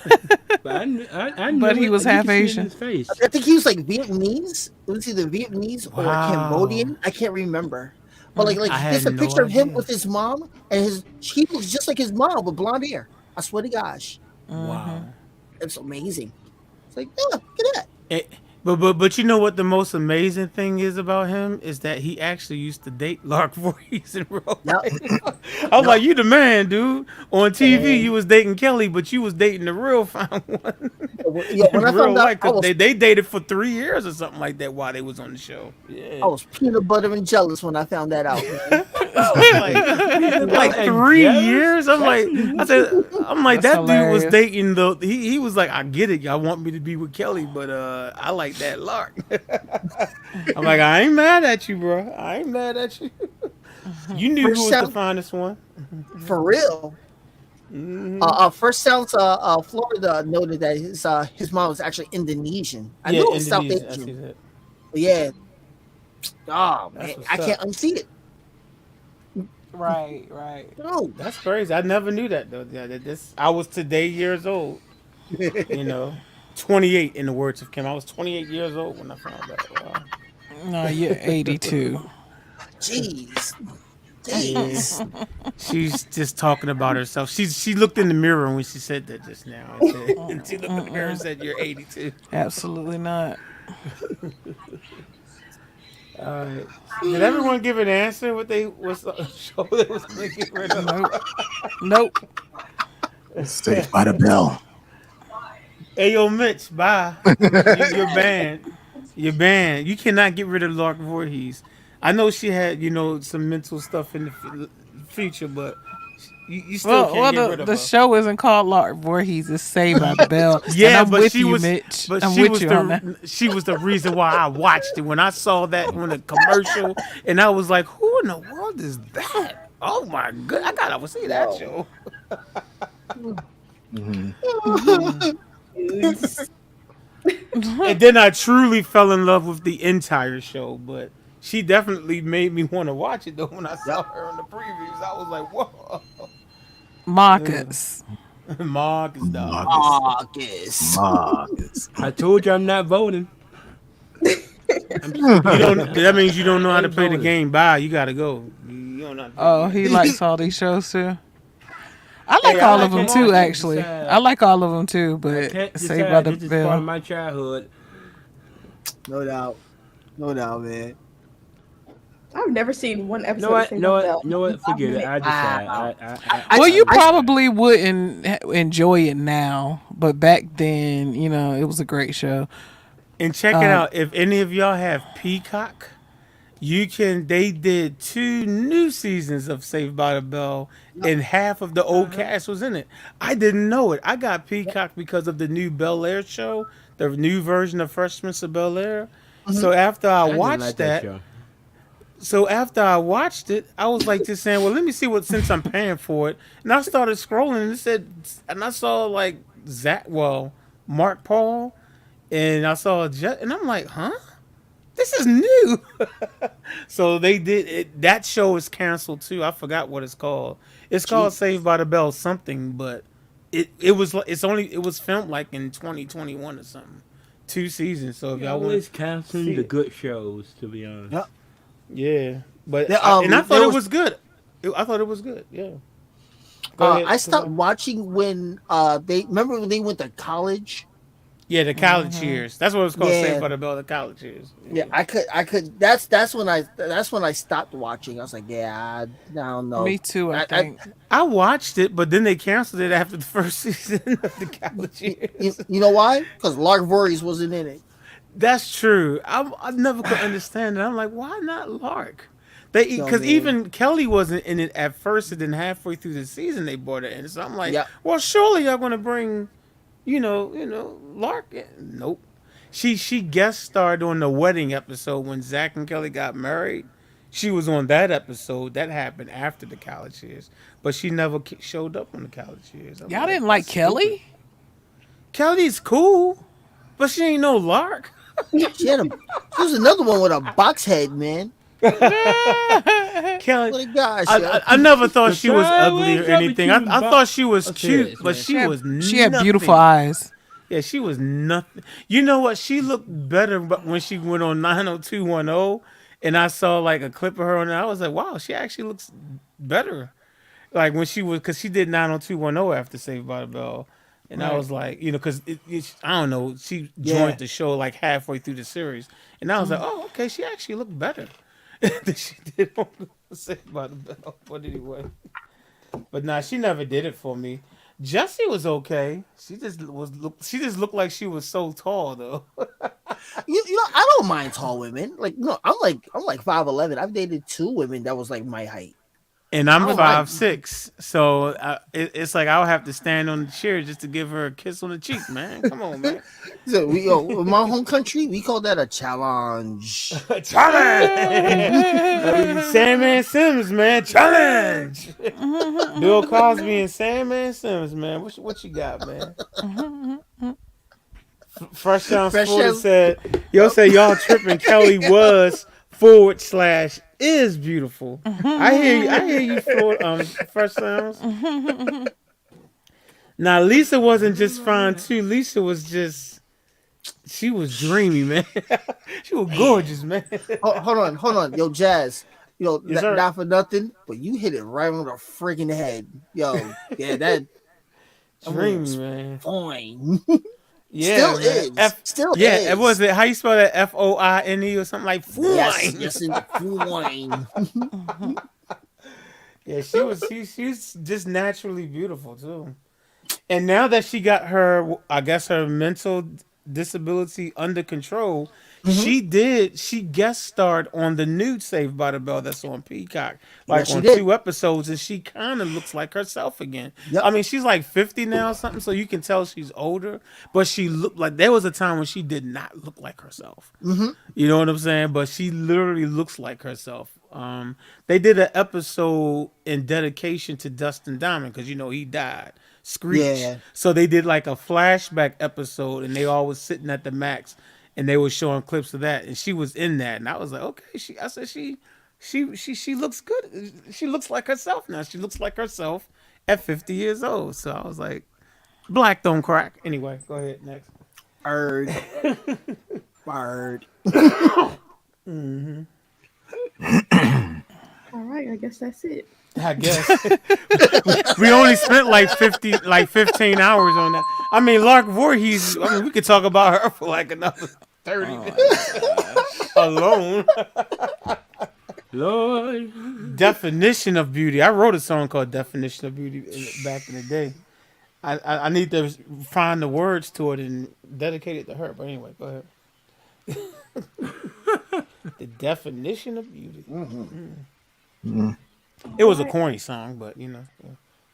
Speaker 7: But I knew
Speaker 3: but he
Speaker 7: it.
Speaker 3: was
Speaker 7: You
Speaker 3: half
Speaker 7: could see it in
Speaker 3: Asian.
Speaker 7: his face.
Speaker 5: I think he was like Vietnamese. It was either Vietnamese or
Speaker 1: Wow.
Speaker 5: Cambodian. I can't remember. But like
Speaker 1: I
Speaker 5: there's
Speaker 1: had
Speaker 5: a
Speaker 1: no
Speaker 5: picture of him
Speaker 1: idea.
Speaker 5: with his mom, and he looks just like his mom with blonde hair. I swear to gosh,
Speaker 1: Wow.
Speaker 5: it's amazing. It's like, yeah, look at that.
Speaker 1: But you know what the most amazing thing is about him is that he actually used to date Lark Voorhees in real
Speaker 5: Now,
Speaker 1: life. I was like, you the man, dude. On TV,
Speaker 5: And,
Speaker 1: you was dating Kelly, but you was dating the real fine one
Speaker 5: yeah,
Speaker 1: in
Speaker 5: when I
Speaker 1: real
Speaker 5: found out,
Speaker 1: life. Cause they dated for 3 years or something like that while they was on the show. Yeah,
Speaker 5: I was peanut butter and jealous when I found that out. Man.
Speaker 1: like
Speaker 7: And
Speaker 1: 3
Speaker 7: jealous?
Speaker 1: years. I'm like
Speaker 3: That's
Speaker 1: that dude was
Speaker 3: hilarious.
Speaker 1: dating the. He was like, I get it. Y'all want me to be with Kelly, but I like that Lark. I'm like, I ain't mad at you, bro. I ain't mad at you. You knew
Speaker 5: First
Speaker 1: who was the
Speaker 5: sound,
Speaker 1: finest one.
Speaker 5: for real. First sounds, Florida noted that his mom was actually Indonesian. I knew it was South
Speaker 1: Indonesian. I see
Speaker 5: Asian.
Speaker 1: that.
Speaker 5: But yeah. Oh
Speaker 1: That's
Speaker 5: man,
Speaker 1: what's
Speaker 5: I can't
Speaker 1: up.
Speaker 5: unsee it.
Speaker 3: Right.
Speaker 5: No.
Speaker 1: That's crazy. I never knew that though. Yeah, I was today years old. 28 in the words of Kim. I was 28 years old when I found out. Wow.
Speaker 3: No, you're 82.
Speaker 5: Jeez.
Speaker 1: Yeah. She's just talking about herself. She looked in the mirror when she said that just now. And she looked in the mirror and said, "You're 82."
Speaker 3: Absolutely not.
Speaker 1: All right. Did everyone give an answer? What show they was going to get rid of?
Speaker 3: Nope.
Speaker 2: Saved by the Bell.
Speaker 1: Hey, yo, Mitch, bye. You're banned. You're banned. You cannot get rid of Lark Voorhees. I know she had, some mental stuff in the future, but you still can't get rid of
Speaker 3: The
Speaker 1: her.
Speaker 3: show isn't called Lark Voorhees. It's Saved by the Bell.
Speaker 1: Yeah,
Speaker 3: and I'm
Speaker 1: but
Speaker 3: with
Speaker 1: she
Speaker 3: you,
Speaker 1: was,
Speaker 3: Mitch.
Speaker 1: but
Speaker 3: I'm
Speaker 1: she
Speaker 3: with
Speaker 1: was
Speaker 3: you on that.
Speaker 1: she was the reason why I watched it. When I saw that on the commercial, and I was like, "Who in the world is that?" Oh my god, I gotta see that show. And then I truly fell in love with the entire show, but she definitely made me want to watch it though. When I saw her in the previews, I was like, "Whoa,
Speaker 3: Marcus.
Speaker 1: Mark is dog."
Speaker 5: August.
Speaker 2: Marcus.
Speaker 7: I told you I'm not voting.
Speaker 1: That means you don't know how to
Speaker 7: Ain't
Speaker 1: play the
Speaker 7: voting.
Speaker 1: game. Bye. You gotta go. You don't know how to play
Speaker 3: Oh,
Speaker 1: the game.
Speaker 3: he likes all these shows too. I like
Speaker 1: Hey, I
Speaker 3: all
Speaker 1: like
Speaker 3: of them
Speaker 1: them
Speaker 3: too,
Speaker 1: all.
Speaker 3: actually. I like all of them too, but
Speaker 7: Can't
Speaker 3: Saved by
Speaker 7: decide.
Speaker 3: the
Speaker 7: This is part of
Speaker 3: Bell.
Speaker 7: my childhood.
Speaker 5: No doubt. No doubt, man.
Speaker 4: I've never seen one episode
Speaker 7: No,
Speaker 4: of
Speaker 7: what?
Speaker 4: Saved
Speaker 7: No,
Speaker 4: by the Bell.
Speaker 7: what? No, what? Forget it. I decide.
Speaker 5: Wow.
Speaker 3: Well, you
Speaker 5: I-
Speaker 3: probably wouldn't enjoy it now, but back then, it was a great show.
Speaker 1: And check it out. If any of y'all have Peacock, they did 2 new seasons of Saved by the Bell, and half of the old cast was in it. I didn't know it. I got Peacock because of the new Bel Air show, the new version of Fresh Prince of Bel Air. So after I
Speaker 7: didn't
Speaker 1: watched
Speaker 7: like
Speaker 1: that,
Speaker 7: show.
Speaker 1: so after I watched it, I was like just saying, well, let me see since I'm paying for it. And I started scrolling and it said, and I saw like Mark Paul, and I saw Jet, and I'm like, huh? This is new. So they did it. That show is canceled too. I forgot what it's called. It's called Saved by the Bell something, but it was filmed like in 2021 or something. 2 seasons. So if
Speaker 7: I
Speaker 1: y'all want,
Speaker 7: always canceling
Speaker 1: see
Speaker 7: the
Speaker 1: it.
Speaker 7: good shows, to be honest.
Speaker 5: Yep.
Speaker 1: yeah, but
Speaker 5: There,
Speaker 1: I thought
Speaker 5: there
Speaker 1: it
Speaker 5: was-
Speaker 1: was good. I thought it was good. Yeah. Go ahead,
Speaker 5: I stopped
Speaker 1: Savannah.
Speaker 5: watching when they remember when they went to college
Speaker 1: Yeah, the college years. That's what it's called. Saved
Speaker 5: Yeah.
Speaker 1: by the Bell. The college years.
Speaker 5: Yeah, I could. That's when I stopped watching. I was like, yeah, I don't know.
Speaker 3: Me too. I think.
Speaker 1: I watched it, but then they canceled it after the first season of the college years.
Speaker 5: you know why? Because Lark Voorhees wasn't in it.
Speaker 1: That's true. I never could understand it. I'm like, why not Lark? They
Speaker 5: No,
Speaker 1: because
Speaker 5: man.
Speaker 1: even Kelly wasn't in it at first, and then halfway through the season they brought her in. So I'm like,
Speaker 5: Yeah.
Speaker 1: well, surely y'all gonna bring, Lark in. Nope. She guest starred on the wedding episode when Zach and Kelly got married. She was on that episode. That happened after the college years, but she never showed up on the college years. I'm
Speaker 3: Y'all didn't like
Speaker 1: that's
Speaker 3: Kelly?
Speaker 1: stupid. Kelly's cool, but she ain't no Lark.
Speaker 5: She was another one with a box head, man.
Speaker 1: Kelly,
Speaker 5: What a gosh.
Speaker 1: I never thought she was
Speaker 7: Sorry,
Speaker 1: ugly or
Speaker 7: what's up with
Speaker 1: anything.
Speaker 7: you,
Speaker 1: I thought she was
Speaker 7: Okay,
Speaker 1: cute,
Speaker 7: yes,
Speaker 1: but
Speaker 7: man.
Speaker 1: she was nothing.
Speaker 3: She had beautiful eyes.
Speaker 1: Yeah, she was nothing. You know what? She looked better when she went on 90210, and I saw like a clip of her on there. I was like, wow, she actually looks better. Like when she was, because she did 90210 after Saved by the Bell. And I
Speaker 3: Right.
Speaker 1: was like, because I don't know, she
Speaker 5: Yeah.
Speaker 1: joined the show like halfway through the series. And I was like, oh, okay, she actually looked better than she did on Saved by the Bell. But anyway. But nah, she never did it for me. Jessie was okay. She just looked like she was so tall though.
Speaker 5: You know, I don't mind tall women. Like, no, I'm like 5'11". I've dated 2 women that was like my height.
Speaker 1: And I'm
Speaker 5: Oh,
Speaker 1: 5'6", so it's like I'll have to stand on the chair just to give her a kiss on the cheek, man. Come on, man.
Speaker 5: So in my home country, we call that a challenge.
Speaker 1: Challenge. Sandman Sims, man. Challenge. Bill Cosby and Sandman Sims, man. What you got, man? Fresh Sound
Speaker 5: Fresh
Speaker 1: Sporty
Speaker 5: Sound-
Speaker 1: said, say y'all tripping. Kelly was / is beautiful. I hear you, Fresh Sounds. Now Lisa wasn't just fine too. Lisa was she was dreamy, man. She was gorgeous, man.
Speaker 5: Hold on. Yo, Jazz.
Speaker 1: Yes, sir.
Speaker 5: Not for nothing, but you hit it right on the friggin' head. Yo, yeah, that
Speaker 1: Dreamy, man.
Speaker 5: fine.
Speaker 1: Yeah,
Speaker 5: Still
Speaker 1: man.
Speaker 5: is. Still is.
Speaker 1: Yeah, it was it. How you spell that? FOINE or something like fine.
Speaker 5: Yes, fine.
Speaker 1: Yeah, she's just naturally beautiful too. And now that she got her, I guess her mental disability under control, she guest starred on the new Saved by the Bell that's on Peacock, like
Speaker 5: Yes, she
Speaker 1: on
Speaker 5: did.
Speaker 1: 2 episodes, and she kind of looks like herself again.
Speaker 5: Yep.
Speaker 1: I mean, she's like 50 now or something, so you can tell she's older, but she looked like, there was a time when she did not look like herself. You know what I'm saying? But she literally looks like herself. They did an episode in dedication to Dustin Diamond because he died. Screech.
Speaker 5: Yeah.
Speaker 1: So they did like a flashback episode, and they all was sitting at the max, and they were showing clips of that, and she was in that, and I was like, okay. I said she looks good. She looks like herself now. She looks like herself at 50 years old. So I was like, black don't crack. Anyway, go ahead next.
Speaker 5: Bird.
Speaker 4: All right, I guess that's it.
Speaker 1: I guess we only spent like 15 hours on that. I mean, Lark Voorhees. I mean, we could talk about her for like another 30 minutes alone.
Speaker 7: Lord.
Speaker 1: Definition of beauty. I wrote a song called "Definition of Beauty" back in the day. I need to find the words to it and dedicate it to her. But anyway, go ahead. The definition of beauty. It was a corny song, but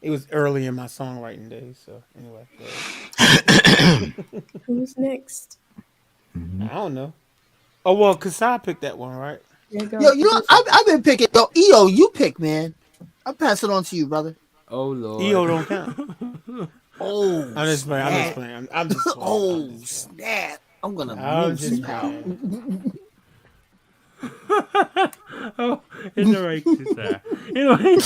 Speaker 1: it was early in my songwriting days. So anyway, go ahead.
Speaker 4: Who's next?
Speaker 1: I don't know. Oh well, Kasai picked that one, right?
Speaker 4: There you go.
Speaker 5: Yo, I've been picking. Yo, EO, you pick, man. I'll pass it on to you, brother.
Speaker 7: Oh Lord.
Speaker 1: EO don't count.
Speaker 5: Oh,
Speaker 1: I'm just playing. I'm just playing.
Speaker 5: oh snap! I'm gonna
Speaker 1: I'm
Speaker 5: move
Speaker 1: just
Speaker 5: some out.
Speaker 1: playing.
Speaker 7: Oh, it's all right, sister. Anyway.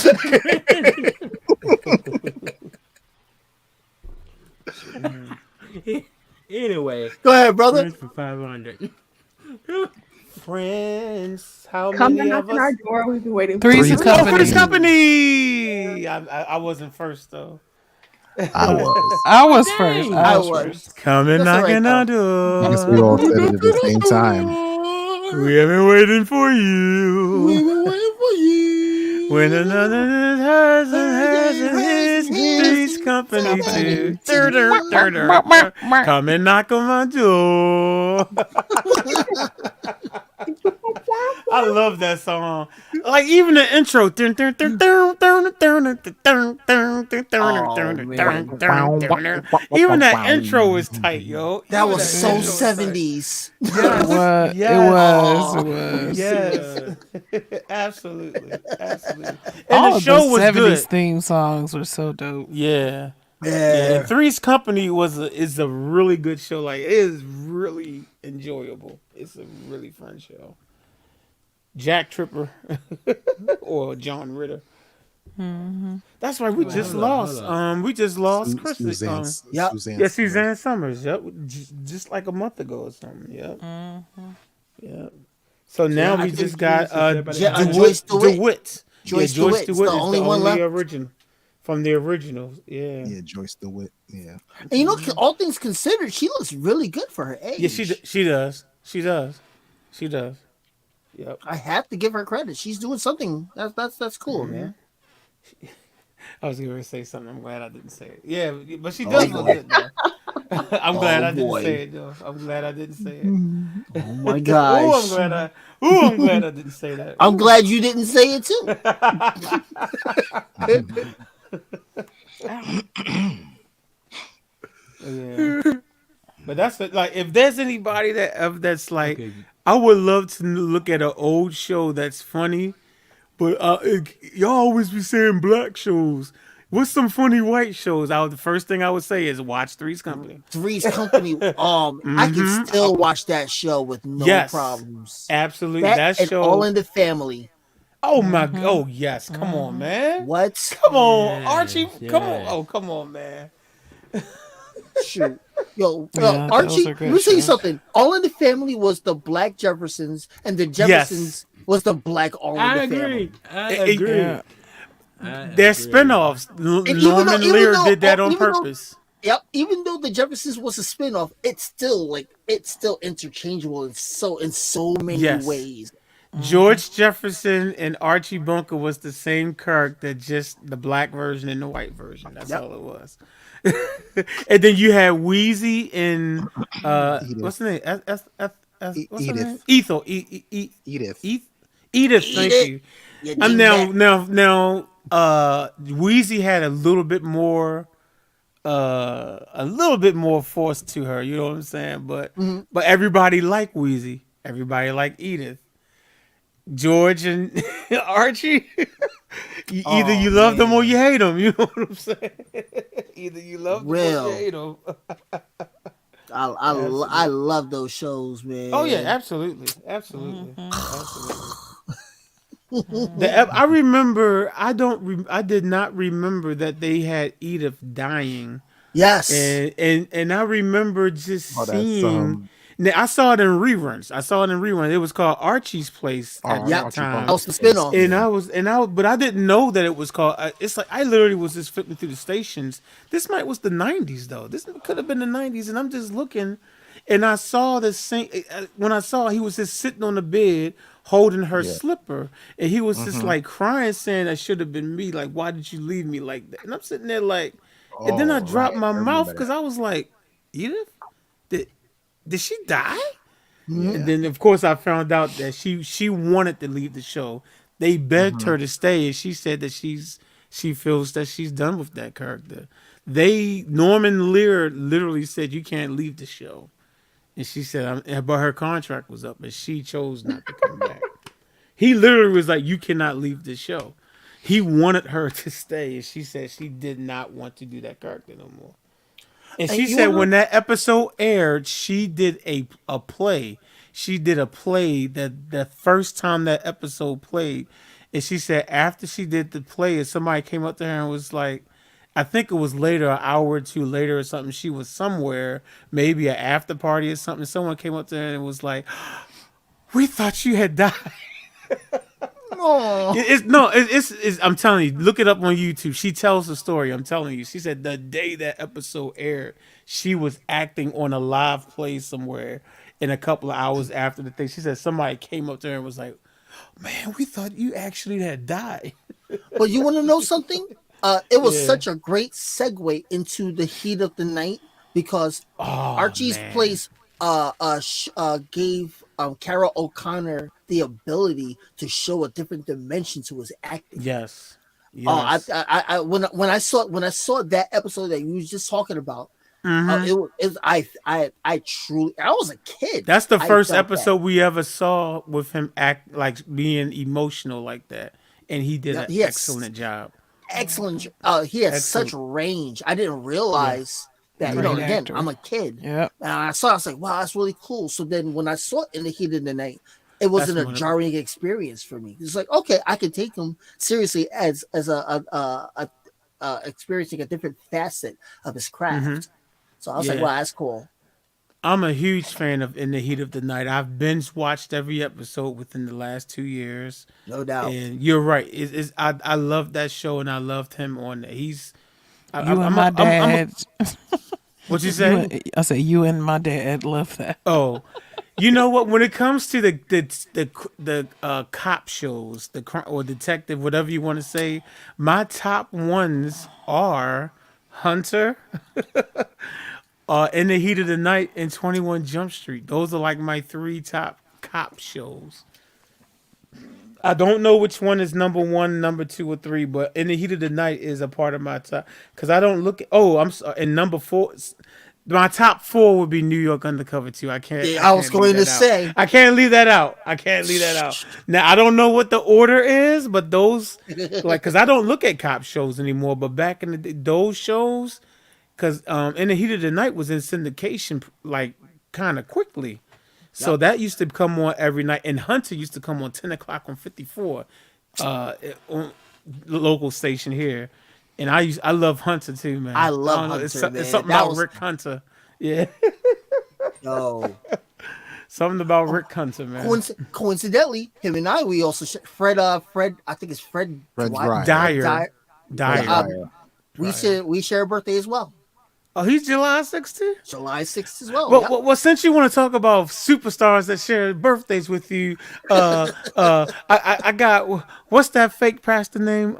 Speaker 7: Anyway,
Speaker 5: Go ahead, brother.
Speaker 7: friends for 500.
Speaker 1: Friends, how
Speaker 4: Come
Speaker 1: many
Speaker 4: and
Speaker 1: of
Speaker 4: knock on
Speaker 1: us?
Speaker 4: our door. We've been waiting.
Speaker 3: Three's
Speaker 4: for
Speaker 3: a
Speaker 4: you.
Speaker 1: Oh,
Speaker 3: company.
Speaker 1: for this company. I wasn't first though.
Speaker 2: I was.
Speaker 3: I was first.
Speaker 7: Dang.
Speaker 3: I
Speaker 5: I
Speaker 3: was
Speaker 5: was.
Speaker 3: first.
Speaker 1: Coming
Speaker 5: That's all right,
Speaker 1: knocking our
Speaker 2: I guess
Speaker 1: door.
Speaker 2: we all said it at the same time.
Speaker 1: We have been waiting for
Speaker 5: We've
Speaker 1: you.
Speaker 5: been waiting for you.
Speaker 1: When another is hers and hers and his, three's
Speaker 5: his,
Speaker 1: company too.
Speaker 5: company too.
Speaker 1: Come and knock on my door. I love that song. Like even the intro. Even that intro is tight, yo.
Speaker 5: That
Speaker 1: Even
Speaker 5: was so
Speaker 1: intro is tight.
Speaker 5: 70s.
Speaker 3: It
Speaker 1: Yes.
Speaker 3: was.
Speaker 1: Yes, absolutely, absolutely. And
Speaker 3: All
Speaker 1: the
Speaker 3: of
Speaker 1: show
Speaker 3: the
Speaker 1: was
Speaker 3: 70s
Speaker 1: good.
Speaker 3: theme songs were so dope.
Speaker 1: Yeah, yeah.
Speaker 5: Yeah.
Speaker 1: Three's Company is a really good show. Like it is really enjoyable. It's a really fun show. Jack Tripper or John Ritter. That's right. We just
Speaker 7: hold up,
Speaker 1: lost.
Speaker 7: hold up.
Speaker 1: We just lost Chris.
Speaker 2: Suzanne.
Speaker 5: Yep.
Speaker 1: Yeah, Suzanne Summers. Yep, just like a month ago or something. Yep. Yep. So now
Speaker 7: I
Speaker 1: we
Speaker 7: think
Speaker 1: just got
Speaker 7: everybody-
Speaker 5: Joyce DeWitt.
Speaker 1: DeWitt.
Speaker 5: Joyce DeWitt is the only one left.
Speaker 1: Origin from the original. Yeah.
Speaker 2: Yeah, Joyce DeWitt. Yeah.
Speaker 5: And you know, all things considered, she looks really good for her age.
Speaker 1: Yeah, she does. She does. She does. Yep.
Speaker 5: I have to give her credit. She's doing something. That's cool, man.
Speaker 1: I was going to say something. I'm glad I didn't say it. Yeah, but she does look good though. I'm glad I didn't
Speaker 5: boy.
Speaker 1: say it though. I'm glad I didn't say it.
Speaker 5: Oh my
Speaker 1: I'm
Speaker 5: gosh.
Speaker 1: glad I didn't say that.
Speaker 5: I'm glad you didn't say it too.
Speaker 1: Yeah. But that's like if there's anybody that's like
Speaker 7: Okay.
Speaker 1: I would love to look at an old show that's funny, but y'all always be saying black shows. What's some funny white shows? The first thing I would say is watch Three's Company.
Speaker 5: Three's Company. I can still watch that show with no
Speaker 1: Yes.
Speaker 5: problems.
Speaker 1: Absolutely,
Speaker 5: That
Speaker 1: that
Speaker 5: and
Speaker 1: show.
Speaker 5: All in the Family.
Speaker 1: Oh my! Oh yes! Come on, man!
Speaker 5: What?
Speaker 1: Come on, Archie!
Speaker 7: Yes,
Speaker 1: Come on!
Speaker 7: yes.
Speaker 1: Oh, come on, man!
Speaker 5: Shoot. Yo,
Speaker 3: Yeah,
Speaker 5: Archie,
Speaker 3: those are good
Speaker 5: let me tell you
Speaker 3: shows.
Speaker 5: something. All in the Family was the Black Jeffersons, and the Jeffersons was the Black All in
Speaker 7: I
Speaker 5: the
Speaker 7: agree.
Speaker 5: Family.
Speaker 7: I
Speaker 1: It-
Speaker 7: agree.
Speaker 3: Yeah.
Speaker 1: They're spinoffs.
Speaker 5: even
Speaker 1: Norman
Speaker 5: though-
Speaker 1: Lear
Speaker 5: even though-
Speaker 1: did that on
Speaker 5: even though-
Speaker 1: purpose.
Speaker 5: Yep. Even though the Jeffersons was a spinoff, it's still interchangeable in so many
Speaker 1: Yes.
Speaker 5: ways.
Speaker 1: George Jefferson and Archie Bunker was the same character, just the black version and the white version. That's
Speaker 5: Yep.
Speaker 1: all it was. And then you had Wheezy and what's the name? What's her name?
Speaker 2: Edith.
Speaker 1: Edith.
Speaker 2: Edith.
Speaker 1: Edith. Thank
Speaker 5: Edith.
Speaker 1: you.
Speaker 5: You
Speaker 1: I'm
Speaker 5: dig that?
Speaker 1: now. Wheezy had a little bit more force to her. You know what I'm saying? But everybody liked Wheezy. Everybody liked Edith. George and Archie. Either you love them or you hate them. You know what I'm saying? Either you love them or
Speaker 5: Real.
Speaker 1: you hate them.
Speaker 5: I love those shows, man.
Speaker 1: Oh yeah, absolutely. I remember. I did not remember that they had Edith dying,
Speaker 5: Yes.
Speaker 1: and I remember just
Speaker 2: Oh, that's,
Speaker 1: seeing. Now, I saw it in reruns. It was called Archie's Place at that
Speaker 2: Archie
Speaker 1: time.
Speaker 5: that was the spinoff.
Speaker 1: But I didn't know that it was called. It's like I literally was just flipping through the stations. This was the '90s though. This could have been the '90s, and I'm just looking, and I saw the same. When I saw he was just sitting on the bed holding her slipper, and he was just like crying, saying, "That should have been me. Like, why did you leave me like that?" And I'm sitting there like, and then I dropped my mouth because I was like, Edith, did she die? And then of course I found out that she wanted to leave the show. They begged her to stay, and she said that she feels that she's done with that character. Norman Lear literally said you can't leave the show, and she said, but her contract was up, and she chose not to come back. He literally was like, you cannot leave the show. He wanted her to stay, and she said she did not want to do that character no more. And she said when that episode aired, she did a play. She did a play that the first time that episode played. And she said after she did the play, and somebody came up to her and was like, I think it was later, an hour or two later or something, she was somewhere, maybe an after party or something. Someone came up to her and was like, we thought you had died.
Speaker 5: Oh,
Speaker 1: It's I'm telling you, look it up on YouTube. She tells the story. I'm telling you. She said the day that episode aired, she was acting on a live play somewhere, and a couple of hours after the thing, she said somebody came up to her and was like, "Man, we thought you actually had died."
Speaker 5: but you want to know something? It was
Speaker 1: Yeah.
Speaker 5: such a great segue into the heat of the night because
Speaker 1: Oh,
Speaker 5: Archie's
Speaker 1: man.
Speaker 5: place gave Carol O'Connor the ability to show a different dimension to his acting.
Speaker 1: Yes.
Speaker 5: Oh,
Speaker 1: Yes.
Speaker 5: when I saw that episode that you was just talking about,
Speaker 1: Mhm.
Speaker 5: I truly I was a kid.
Speaker 1: That's the
Speaker 5: I
Speaker 1: first
Speaker 5: felt that.
Speaker 1: episode we ever saw with him act like being emotional like that, and he did
Speaker 5: Yeah,
Speaker 1: an
Speaker 5: he has
Speaker 1: excellent job.
Speaker 5: excellent. He has such
Speaker 1: Excellent.
Speaker 5: range. I didn't realize that. You know,
Speaker 3: Great
Speaker 5: again,
Speaker 3: actor.
Speaker 5: I'm a kid.
Speaker 3: Yep.
Speaker 5: And I saw, I was like, wow, that's really cool. So then when I saw it in the heat of the night, it wasn't
Speaker 1: That's
Speaker 5: a
Speaker 1: one of-
Speaker 5: jarring experience for me. It's like, okay, I can take him seriously as a experiencing a different facet of his craft. So I was like,
Speaker 1: Yeah.
Speaker 5: wow, that's cool.
Speaker 1: I'm a huge fan of In the Heat of the Night. I've binge watched every episode within the last 2 years.
Speaker 5: No doubt.
Speaker 1: And you're right. I love that show, and I loved him on there. He's
Speaker 3: You and my dad.
Speaker 1: what you say?
Speaker 3: I said you and my dad love that.
Speaker 1: Oh, you know what? When it comes to the cop shows, or detective, whatever you want to say, my top ones are Hunter, In the Heat of the Night, and 21 Jump Street. Those are like my 3 top cop shows. I don't know which one is number 1, number 2, or 3, but In the Heat of the Night is a part of my top because I don't look. I'm sorry. And number 4. My top 4 would be New York Undercover 2. I can't.
Speaker 5: Yeah, I was
Speaker 1: can't
Speaker 5: going
Speaker 1: leave
Speaker 5: to
Speaker 1: that out.
Speaker 5: say.
Speaker 1: I can't leave that out. I can't leave that out. Now I don't know what the order is, but those because I don't look at cop shows anymore. But back in the day, those shows, because In the Heat of the Night was in syndication like kind of quickly, so that used to come on every night. And Hunter used to come on 10 o'clock on 54, on the local station here. And I love Hunter too, man.
Speaker 5: I love
Speaker 1: don't know,
Speaker 5: Hunter,
Speaker 1: it's
Speaker 5: man.
Speaker 1: something
Speaker 5: That
Speaker 1: about
Speaker 5: was-
Speaker 1: Rick Hunter. Yeah,
Speaker 5: No.
Speaker 1: something about Rick Hunter, man.
Speaker 5: Coincidentally, him and we also Fred. I think it's Fred
Speaker 2: Dwyer.
Speaker 1: Dyer.
Speaker 5: Dyer. We share a birthday as well.
Speaker 1: Oh, he's July 16th?
Speaker 5: July 6th as well.
Speaker 1: Well, since you want to talk about superstars that share birthdays with you, I got what's that fake pastor name?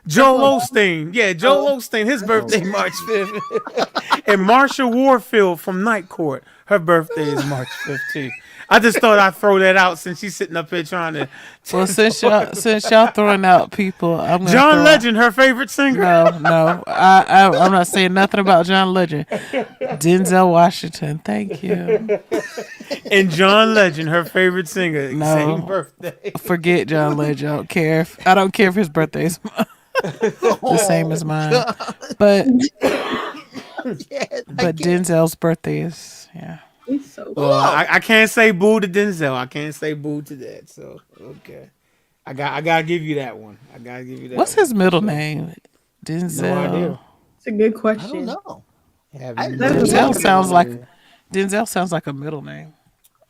Speaker 1: Joel Osteen. Yeah, Joel Osteen. His birthday March 5th. And Marsha Warfield from Night Court. Her birthday is March 5th too. I just thought I'd throw that out since she's sitting up here trying to.
Speaker 3: Well, since y'all throwing out people, I'm gonna
Speaker 1: John
Speaker 3: throw
Speaker 1: Legend, her favorite singer.
Speaker 3: No, I'm not saying nothing about John Legend. Denzel Washington, thank you.
Speaker 1: And John Legend, her favorite singer.
Speaker 3: No.
Speaker 1: Same birthday.
Speaker 3: Forget John Legend. I don't care if his birthday's the same as mine. But Denzel's birthday is
Speaker 4: He's so
Speaker 1: Well, I can't say boo to Denzel. I can't say boo to that. So okay, I gotta give you that one. I gotta give you that.
Speaker 3: What's his middle name? Denzel.
Speaker 1: No idea.
Speaker 4: It's a good
Speaker 5: I
Speaker 4: question.
Speaker 5: don't know.
Speaker 3: Denzel sounds like a middle name.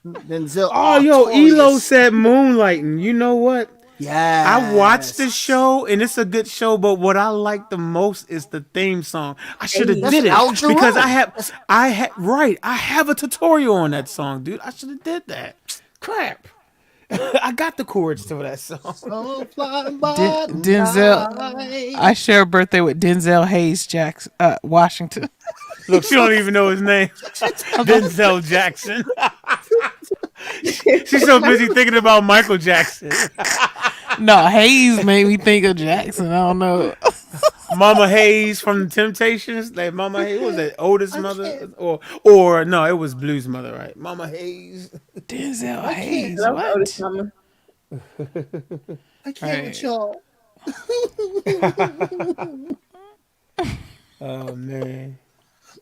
Speaker 5: Denzel.
Speaker 1: Oh, yo,
Speaker 5: Taurus.
Speaker 1: Elo said Moonlighting. You know what?
Speaker 5: Yeah.
Speaker 1: I watched the show and it's a good show, but what I like the most is the theme song. I should have
Speaker 5: That's
Speaker 1: did it
Speaker 5: Al Jarreau.
Speaker 1: because I have a tutorial on that song, dude. I should have did that. Crap. I got the chords to that song.
Speaker 5: Oh, flying by
Speaker 3: Denzel.
Speaker 5: night.
Speaker 3: I share a birthday with Denzel Hayes Jackson, Washington.
Speaker 1: Look, she don't even know his name. Denzel Jackson. She's so busy thinking about Michael Jackson.
Speaker 3: No, Hayes made me think of Jackson. I don't know.
Speaker 1: Mama Hayes from the Temptations. Like Mama Hayes, what was that Otis mother? Or no, it was Blue's mother, right? Mama Hayes.
Speaker 3: Denzel Hayes.
Speaker 4: I love Otis
Speaker 3: What?
Speaker 4: Mama.
Speaker 5: I can't with y'all.
Speaker 1: Oh man.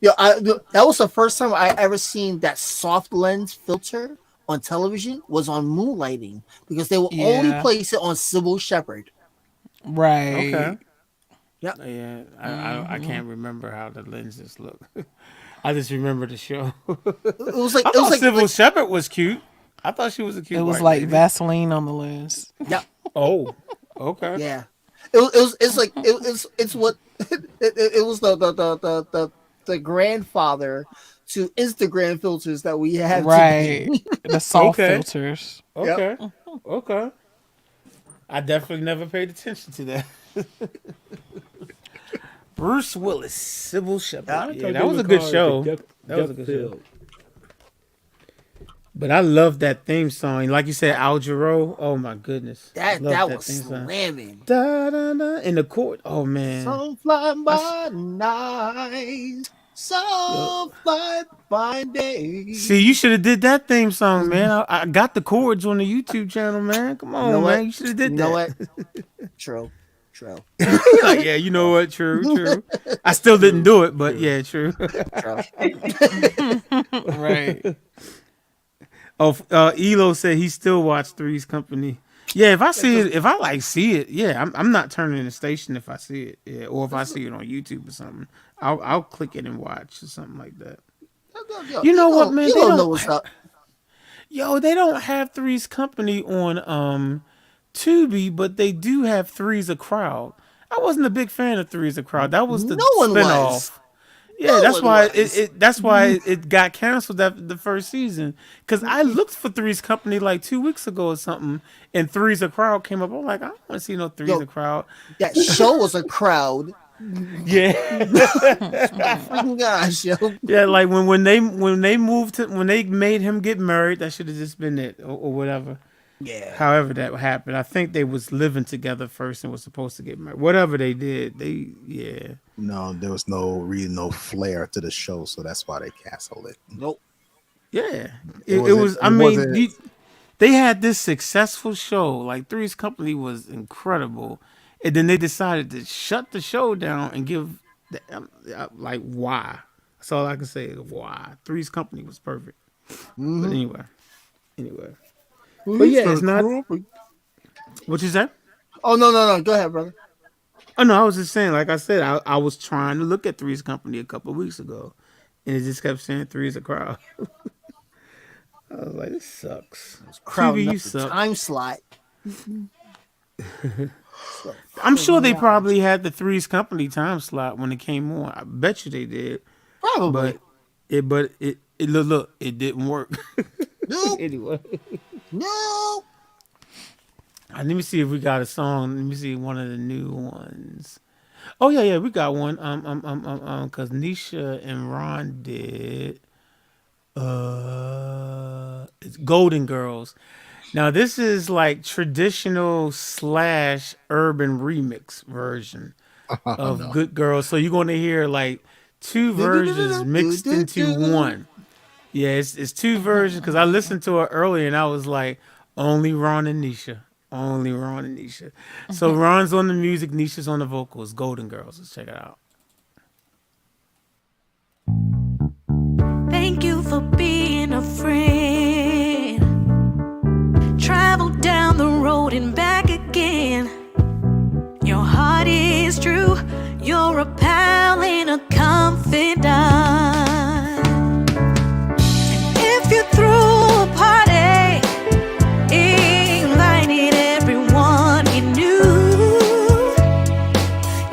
Speaker 5: Yo, that was the first time I ever seen that soft lens filter on television was on Moonlighting because they will only
Speaker 3: Yeah.
Speaker 5: place it on Sybil Shepherd.
Speaker 3: Right.
Speaker 1: Okay.
Speaker 5: Yep.
Speaker 1: Yeah, I can't remember how the lenses look. I just remember the show.
Speaker 5: It was like
Speaker 1: I
Speaker 5: it
Speaker 1: thought
Speaker 5: was like,
Speaker 1: Sybil Shepherd was cute. I thought she was a cute.
Speaker 3: It was
Speaker 1: white
Speaker 3: like
Speaker 1: lady.
Speaker 3: Vaseline on the lens.
Speaker 5: Yep.
Speaker 1: Oh, okay.
Speaker 5: Yeah. It's like it's what it was the grandfather to Instagram filters that we have
Speaker 3: Right.
Speaker 5: today.
Speaker 3: The soft
Speaker 1: Okay.
Speaker 3: filters.
Speaker 1: Okay. Okay. I definitely never paid attention to that. Bruce Willis, Sybil Shepherd. Yeah, that was a good show. That was a good show. But I love that theme song. Like you said, Al Jarreau. Oh my goodness.
Speaker 5: That
Speaker 1: Love
Speaker 5: was
Speaker 1: theme song.
Speaker 5: slamming.
Speaker 1: Da, da, da. In the court. Oh man.
Speaker 5: Some fly by night, some fly by day.
Speaker 1: See, you should have did that theme song, man. I got the chords on the YouTube channel, man. Come on,
Speaker 5: You know what?
Speaker 1: man. You should have did
Speaker 5: You
Speaker 1: that.
Speaker 5: know what? True.
Speaker 1: Like, yeah, you know what? True. I still didn't do it, but yeah, true.
Speaker 5: True.
Speaker 3: Right.
Speaker 1: Oh, Elo said he still watched Three's Company. Yeah, if I see it, yeah, I'm not turning the station if I see it, yeah, or if I see it on YouTube or something, I'll click it and watch or something like that. You know what, man?
Speaker 5: You
Speaker 1: They
Speaker 5: don't
Speaker 1: don't
Speaker 5: know what's up.
Speaker 1: Yo, they don't have Three's Company on Tubi, but they do have Three's a Crowd. I wasn't a big fan of Three's a Crowd. That was the
Speaker 5: No one
Speaker 1: spinoff.
Speaker 5: was.
Speaker 1: Yeah,
Speaker 5: No
Speaker 1: that's
Speaker 5: one
Speaker 1: why
Speaker 5: was.
Speaker 1: that's why it got canceled after the first season. Because I looked for Three's Company like 2 weeks ago or something, and Three's a Crowd came up. I'm like, I don't want to see no Three's a Crowd.
Speaker 5: That show was a crowd.
Speaker 1: Yeah,
Speaker 5: Freaking gosh, yo.
Speaker 1: yeah. Like when they made him get married, that should have just been it or whatever.
Speaker 5: Yeah.
Speaker 1: However that happened, I think they was living together first and was supposed to get married. Whatever they did,
Speaker 2: No, there was no flair to the show, so that's why they canceled it.
Speaker 5: Nope.
Speaker 1: yeah.
Speaker 2: It
Speaker 1: It was. I mean,
Speaker 2: wasn't-
Speaker 1: they had this successful show. Like Three's Company was incredible, and then they decided to shut the show down and give like why. That's all I can say is why. Three's Company was perfect. But anyway. But yeah, it's not. What you say?
Speaker 5: Oh no. Go ahead, brother.
Speaker 1: Oh no, I was just saying. Like I said, I was trying to look at Three's Company a couple of weeks ago, and it just kept saying Three's a Crowd. I was like, this sucks.
Speaker 5: Crowd
Speaker 1: TV, you
Speaker 5: up the
Speaker 1: suck.
Speaker 5: time slot.
Speaker 1: I'm sure they probably had the Three's Company time slot when it came on. I bet you they did.
Speaker 5: Probably.
Speaker 1: But it look, it didn't work.
Speaker 5: Nope.
Speaker 1: Anyway.
Speaker 5: No.
Speaker 1: Let me see if we got a song. Let me see one of the new ones. Oh yeah, we got one. Because Nisha and Ron did. It's Golden Girls. Now this is like traditional / urban remix version of Good Girls. So you're going to hear like two versions mixed into one. Yeah, it's two versions because I listened to it earlier and I was like, only Ron and Nisha. Only Ron and Nisha. So Ron's on the music, Nisha's on the vocals. Golden Girls. Let's check it out.
Speaker 8: Thank you for being a friend. Travel down the road and back again. Your heart is true. You're a pal and a confidant. And if you threw a party, invited everyone you knew,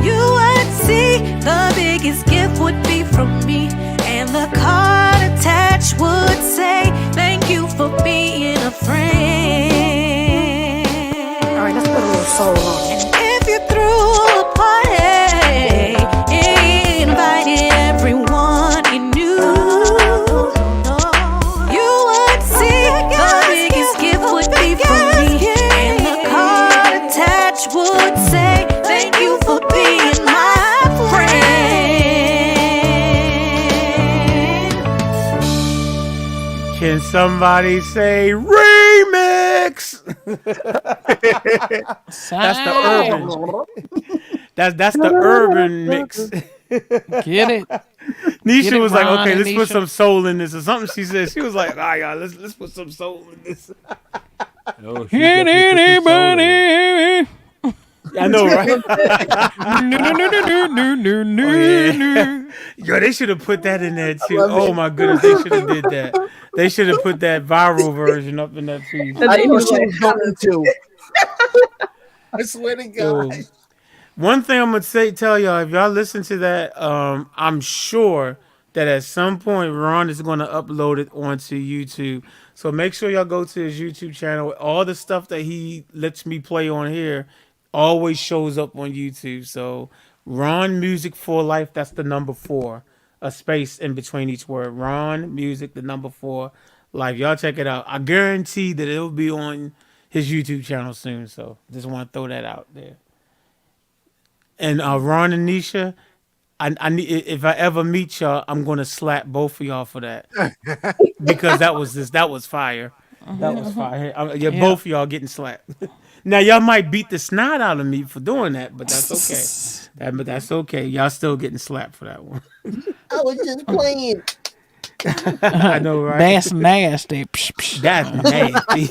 Speaker 8: you would see the biggest gift would be from me. And the card attached would say, thank you for being a friend.
Speaker 9: All right, let's put a little soul on it.
Speaker 8: And if you threw a party, invited everyone you knew, you would see the biggest gift would be from me. And the card attached would say, thank you for being my friend.
Speaker 1: Can somebody say remix? That's the urban. That's the urban mix.
Speaker 3: Get it?
Speaker 1: Nisha
Speaker 3: it,
Speaker 1: was like,
Speaker 3: Ron
Speaker 1: okay,
Speaker 3: and
Speaker 1: let's put
Speaker 3: Nisha.
Speaker 1: some soul in this or something. She said she was like, all right, y'all, let's put some soul in this.
Speaker 7: Oh,
Speaker 3: Can anybody?
Speaker 1: I know, right?
Speaker 3: No.
Speaker 1: Oh, yeah. Yo, they should have put that in there too. Oh my goodness, they should have did that. They should have put that viral version up in that piece.
Speaker 4: And
Speaker 5: I
Speaker 4: then he
Speaker 5: know
Speaker 4: was
Speaker 5: she
Speaker 4: like,
Speaker 5: was going to. I swear to
Speaker 1: Yo,
Speaker 5: God.
Speaker 1: one thing I'm gonna tell y'all, if y'all listen to that, I'm sure that at some point Ron is gonna upload it onto YouTube. So make sure y'all go to his YouTube channel. All the stuff that he lets me play on here always shows up on YouTube. So Ron Music for Life, that's the number 4. A space in between each word. Ron Music, the number 4 Life. Y'all check it out. I guarantee that it'll be on his YouTube channel soon. So just want to throw that out there. And Ron and Nisha, I need, if I ever meet y'all, I'm gonna slap both of y'all for that because that was fire. That was fire. Yeah, both of y'all getting slapped. Now y'all might beat the snot out of me for doing that, but that's okay. But that's okay. Y'all still getting slapped for that one.
Speaker 5: I was just playing.
Speaker 1: I know, right?
Speaker 3: That's nasty. Psh, psh.
Speaker 1: That's nasty.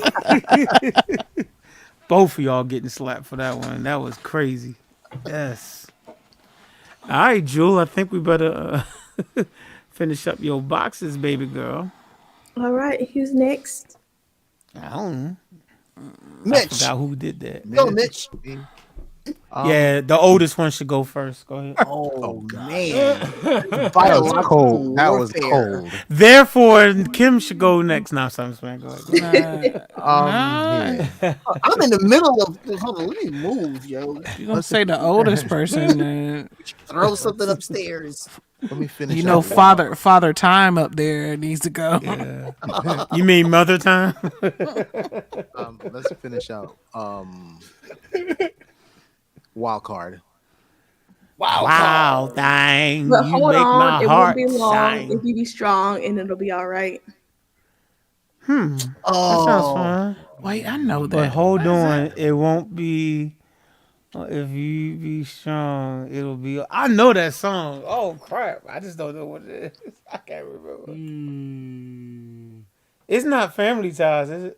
Speaker 1: Both of y'all getting slapped for that one. That was crazy. Yes. All right, Jewel. I think we better finish up your boxes, baby girl.
Speaker 4: all right, who's next?
Speaker 1: I don't know. I
Speaker 5: Mitch.
Speaker 1: forgot who did that.
Speaker 5: Go, Mitch.
Speaker 1: Yeah, the oldest one should go first. Go ahead.
Speaker 5: Oh, man.
Speaker 2: That was cold. That was
Speaker 5: warfare.
Speaker 2: cold.
Speaker 1: Therefore, Kim should go next. Now, something, man. Go ahead.
Speaker 2: Yeah.
Speaker 5: I'm in the middle of. Hold on, let me move, yo.
Speaker 3: You gonna say the oldest person?
Speaker 5: Throw something upstairs.
Speaker 2: Let me finish.
Speaker 3: You know,
Speaker 2: out.
Speaker 3: father time up there needs to go.
Speaker 1: Yeah. You mean Mother Time?
Speaker 2: Let's finish out. Wild card.
Speaker 1: Wow, dang.
Speaker 4: But
Speaker 1: You
Speaker 4: hold
Speaker 1: make
Speaker 4: on,
Speaker 1: my
Speaker 4: it
Speaker 1: heart
Speaker 4: won't be long
Speaker 1: sing.
Speaker 4: if you be strong, and it'll be all right.
Speaker 1: That sounds
Speaker 5: Oh,
Speaker 1: fun.
Speaker 3: Wait, I know
Speaker 1: But
Speaker 3: that.
Speaker 1: hold on. It won't be. If you be strong, it'll be. I know that song. Oh, crap. I just don't know what it is. I can't remember. It's not Family Ties, is it?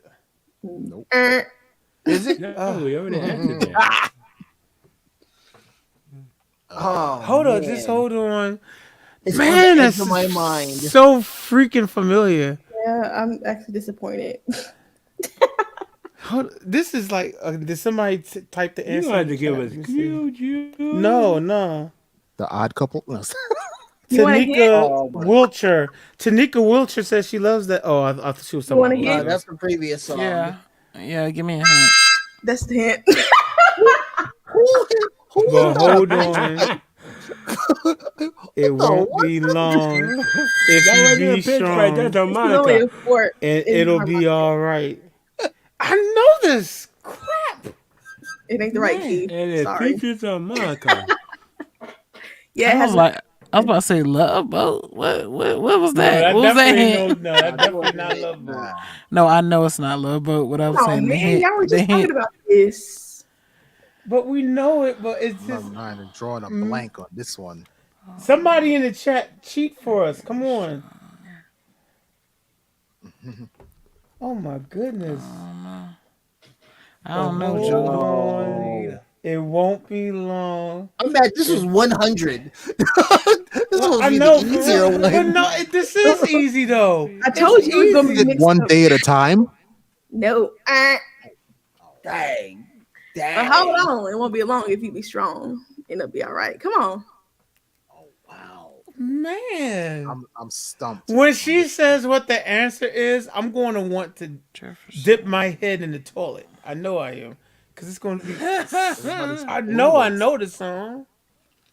Speaker 5: is it?
Speaker 7: No, we already answered that.
Speaker 5: Oh,
Speaker 1: Hold on.
Speaker 5: man.
Speaker 1: Just hold on.
Speaker 5: It's
Speaker 1: Man,
Speaker 5: on the edge
Speaker 1: that's
Speaker 5: of my mind.
Speaker 1: so freaking familiar.
Speaker 4: Yeah, I'm actually disappointed.
Speaker 1: This is like, did somebody type the
Speaker 7: You
Speaker 1: answer?
Speaker 7: had
Speaker 1: in
Speaker 7: to
Speaker 1: the
Speaker 7: give
Speaker 1: chat?
Speaker 7: us
Speaker 1: Let me see.
Speaker 7: Juju.
Speaker 1: No.
Speaker 2: The Odd Couple. No.
Speaker 4: You want a hint?
Speaker 1: Tanika Wilcher. Tanika Wilcher says she loves that. Oh, I thought she was
Speaker 4: You want a
Speaker 1: talking
Speaker 4: hint?
Speaker 1: about
Speaker 5: That's the previous song.
Speaker 3: Yeah. Give me a hint.
Speaker 4: That's the hint.
Speaker 5: Who
Speaker 1: But
Speaker 5: is
Speaker 1: hold
Speaker 5: that?
Speaker 1: on. It won't be long if
Speaker 7: That
Speaker 1: you
Speaker 7: wasn't a
Speaker 1: be
Speaker 7: pitch
Speaker 1: strong,
Speaker 7: right. That's a
Speaker 4: It's really
Speaker 7: Monica.
Speaker 4: a sport.
Speaker 1: and
Speaker 4: It's
Speaker 1: it'll
Speaker 4: not
Speaker 1: be
Speaker 4: like-
Speaker 1: all right. I know this. Crap.
Speaker 4: It ain't the right key.
Speaker 7: And it
Speaker 4: Sorry.
Speaker 7: features a Monica.
Speaker 4: Yeah, it
Speaker 3: I
Speaker 4: has
Speaker 3: was like, I was about to say Love Boat. What was that?
Speaker 1: that
Speaker 3: What was that
Speaker 1: definitely
Speaker 3: hint?
Speaker 1: no, that definitely not Love Boat.
Speaker 3: No, I know it's not Love Boat. What I was
Speaker 4: Oh
Speaker 3: saying, the
Speaker 4: man,
Speaker 3: hint.
Speaker 4: y'all were
Speaker 3: The
Speaker 4: just talking
Speaker 3: hint.
Speaker 4: about this.
Speaker 1: But we know it. But it's
Speaker 2: My
Speaker 1: just
Speaker 2: mind is drawing a blank on this one.
Speaker 1: somebody in the chat cheat for us. Come on. Oh my goodness.
Speaker 3: I don't know,
Speaker 1: Hold
Speaker 3: Joe.
Speaker 1: on. It won't be long.
Speaker 5: I'm mad. This was 100. This was
Speaker 1: I
Speaker 5: be
Speaker 1: know,
Speaker 5: the
Speaker 1: for
Speaker 5: easier
Speaker 1: real.
Speaker 5: one.
Speaker 1: But no, this is easy though.
Speaker 4: I told you it was gonna
Speaker 2: Is
Speaker 4: be
Speaker 2: it
Speaker 4: mixed
Speaker 2: one
Speaker 4: up.
Speaker 2: day at a time?
Speaker 4: No.
Speaker 5: Dang.
Speaker 4: But hold on, it won't be long if you be strong. It'll be all right. Come on.
Speaker 5: Wow.
Speaker 1: Man.
Speaker 2: I'm stumped.
Speaker 1: When she says what the answer is, I'm going to want to dip my head in the toilet. I know I am. Because it's going to be. I know the song.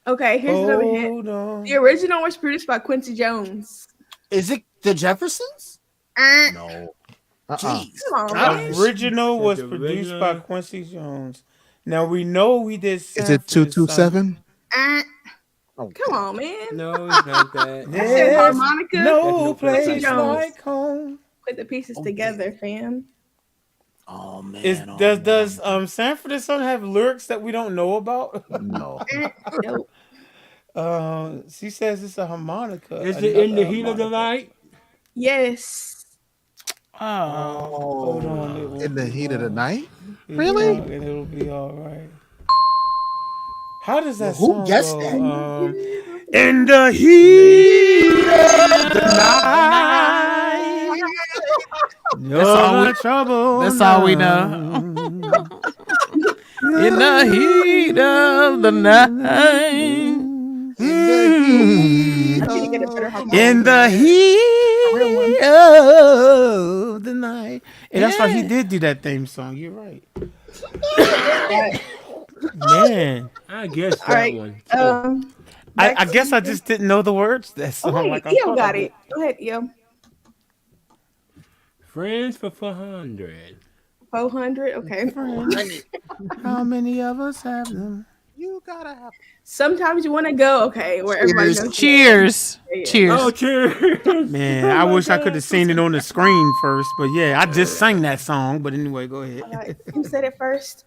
Speaker 4: Okay, here's another hint.
Speaker 1: Hold on.
Speaker 4: The original was produced by Quincy Jones.
Speaker 5: Is it the Jeffersons?
Speaker 2: No.
Speaker 5: Jeez.
Speaker 4: Come on, man.
Speaker 1: Original was
Speaker 7: The
Speaker 1: produced
Speaker 7: original.
Speaker 1: by Quincy Jones. Now we know we did.
Speaker 2: Is it 227?
Speaker 4: Come on, man.
Speaker 7: No, it's not that.
Speaker 4: I said harmonica.
Speaker 1: No
Speaker 7: Quincy
Speaker 1: place
Speaker 4: Jones.
Speaker 1: like home.
Speaker 4: Put the pieces together, fam.
Speaker 5: Oh man.
Speaker 1: Does Sanford and Son have lyrics that we don't know about?
Speaker 2: No.
Speaker 4: Nope.
Speaker 1: She says it's a harmonica.
Speaker 7: Is it in the
Speaker 1: another
Speaker 7: heat of the
Speaker 1: harmonica.
Speaker 7: night?
Speaker 4: Yes.
Speaker 3: Oh,
Speaker 1: Hold on. It will
Speaker 2: In the
Speaker 1: be
Speaker 2: heat of the
Speaker 1: long.
Speaker 2: night?
Speaker 1: It's
Speaker 2: Really?
Speaker 1: long and it'll be all right. How does that
Speaker 5: Who
Speaker 1: song
Speaker 5: guessed
Speaker 1: go?
Speaker 5: that?
Speaker 1: In the heat of the night, you're my trouble.
Speaker 3: That's all we know. In the heat of the night.
Speaker 4: I need to get a better harmonica.
Speaker 1: In the heat of the night. And that's why he did do that theme song. You're right. Man.
Speaker 7: I guess that
Speaker 4: All right.
Speaker 7: one.
Speaker 1: I guess I just didn't know the words to that song.
Speaker 4: Okay,
Speaker 1: Like I
Speaker 4: Eo
Speaker 1: thought
Speaker 4: got
Speaker 1: I
Speaker 4: it. Go ahead, Eo.
Speaker 7: Friends for 400.
Speaker 4: 400. Okay.
Speaker 1: did. How many of us have them?
Speaker 2: You gotta have.
Speaker 4: Sometimes you want to go, okay, where everybody knows.
Speaker 3: Cheers. Cheers.
Speaker 7: Oh, cheers.
Speaker 1: Man, I wish I could have seen it on the screen first, but yeah, I just sang that song. But anyway, go ahead.
Speaker 4: Who said it first?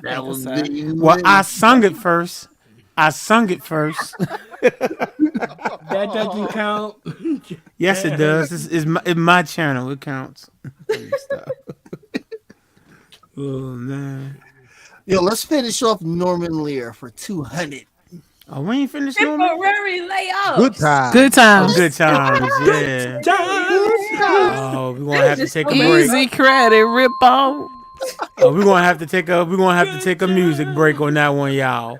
Speaker 5: That was
Speaker 1: Well, I sung it first.
Speaker 7: That doesn't count.
Speaker 1: Yes, it does. It's my channel. It counts. Stop. Oh man.
Speaker 5: Yo, let's finish off Norman Lear for 200.
Speaker 1: Oh, we ain't finished. Norman?
Speaker 4: Temporary layoffs.
Speaker 2: Good time.
Speaker 3: Good times.
Speaker 1: Good times. Yeah. Oh, we're gonna have to take a break.
Speaker 3: Easy credit rip off.
Speaker 1: Oh, we're gonna have to take a music break on that one, y'all.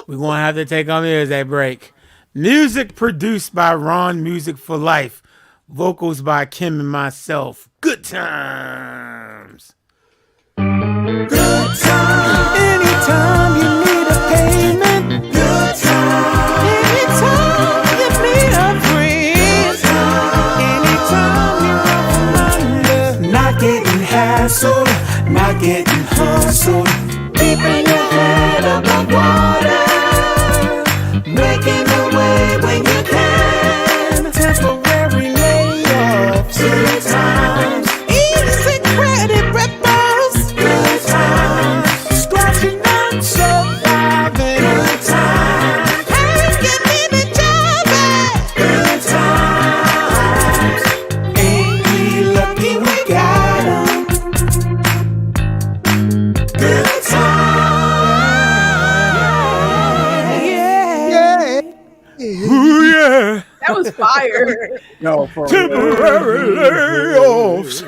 Speaker 1: We're gonna have to take our music break. Music produced by Ron Music for Life. Vocals by Kim and myself. Good times. Good times. Anytime you need a payment. Good times. Anytime you need a friend. Anytime you're under. Not getting hassled. Not getting hustled. Keeping your head above water. Making a way when you can. Temporary layoffs. Good times. Easy credit rippers. Good times. Scratching and surviving. Good times. Hanging in the job. Good times. Ain't we lucky we got 'em? Good times. Yeah. Ooh, yeah.
Speaker 4: That was fire.
Speaker 5: No, for
Speaker 1: Temporary layoffs.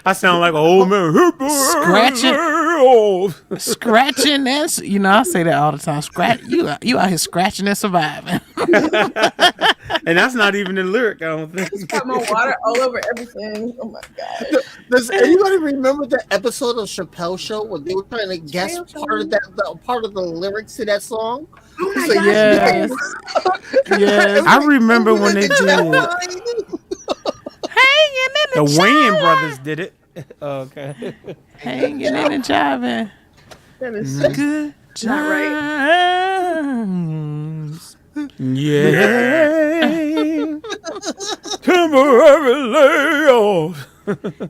Speaker 1: I sound like an old man.
Speaker 3: Scratching.
Speaker 1: Layoffs.
Speaker 3: Scratching and I say that all the time. You out here scratching and surviving.
Speaker 1: And that's not even the lyric, I don't think.
Speaker 4: Got my water all over everything. Oh my god.
Speaker 5: Does anybody remember the episode of Chappelle Show when they were trying to guess part of the lyrics to that song?
Speaker 4: Oh my
Speaker 5: It's like,
Speaker 4: god.
Speaker 3: Yes. Yes.
Speaker 1: I remember when they did
Speaker 3: Hanging in
Speaker 1: the
Speaker 3: the
Speaker 1: Wayne brothers did it. Okay.
Speaker 3: Hanging in and jiving.
Speaker 4: That is
Speaker 3: Good
Speaker 4: not right.
Speaker 3: times.
Speaker 1: Yeah. Temporary layoffs.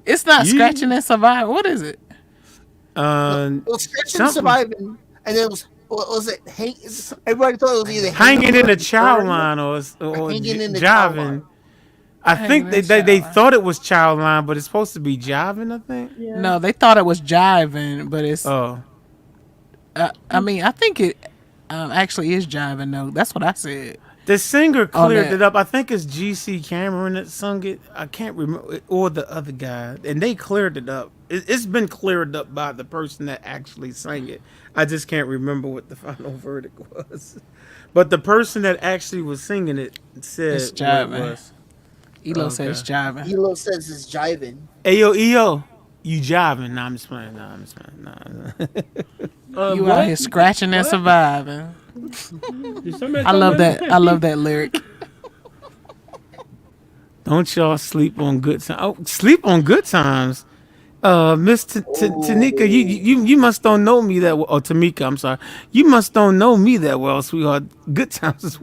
Speaker 3: It's not scratching and surviving. What is it?
Speaker 5: It was Scratching
Speaker 1: Something.
Speaker 5: Surviving, and it was what was it? Everybody thought it was either
Speaker 1: Hanging in the child
Speaker 5: or
Speaker 1: line or
Speaker 5: Hanging in the child line.
Speaker 1: jiving. I think
Speaker 3: Hanging in
Speaker 1: they
Speaker 3: the child line.
Speaker 1: thought it was child line, but it's supposed to be jiving, I think.
Speaker 4: Yeah.
Speaker 3: No, they thought it was jiving, but it's.
Speaker 1: Oh.
Speaker 3: I mean, I think it actually is jiving. though. That's what I said.
Speaker 1: The singer
Speaker 3: On
Speaker 1: cleared
Speaker 3: that.
Speaker 1: it up. I think it's GC Cameron that sung it. I can't remember, or the other guy. And they cleared it up. It's been cleared up by the person that actually sang it. I just can't remember what the final verdict was. But the person that actually was singing it said
Speaker 3: It's
Speaker 1: what it
Speaker 3: jiving.
Speaker 1: was.
Speaker 3: Elo said it's jiving.
Speaker 5: Elo says it's jiving.
Speaker 1: Ayo, EO, you jiving. Nah, I'm just playing. Nah.
Speaker 3: You out here scratching and surviving. I love that. I love that lyric.
Speaker 1: Don't y'all sleep on good times. Oh, sleep on good times. Miss Tanika, you must don't know me that well. Oh, Tamika, I'm sorry. You must don't know me that well, sweetheart. Good times is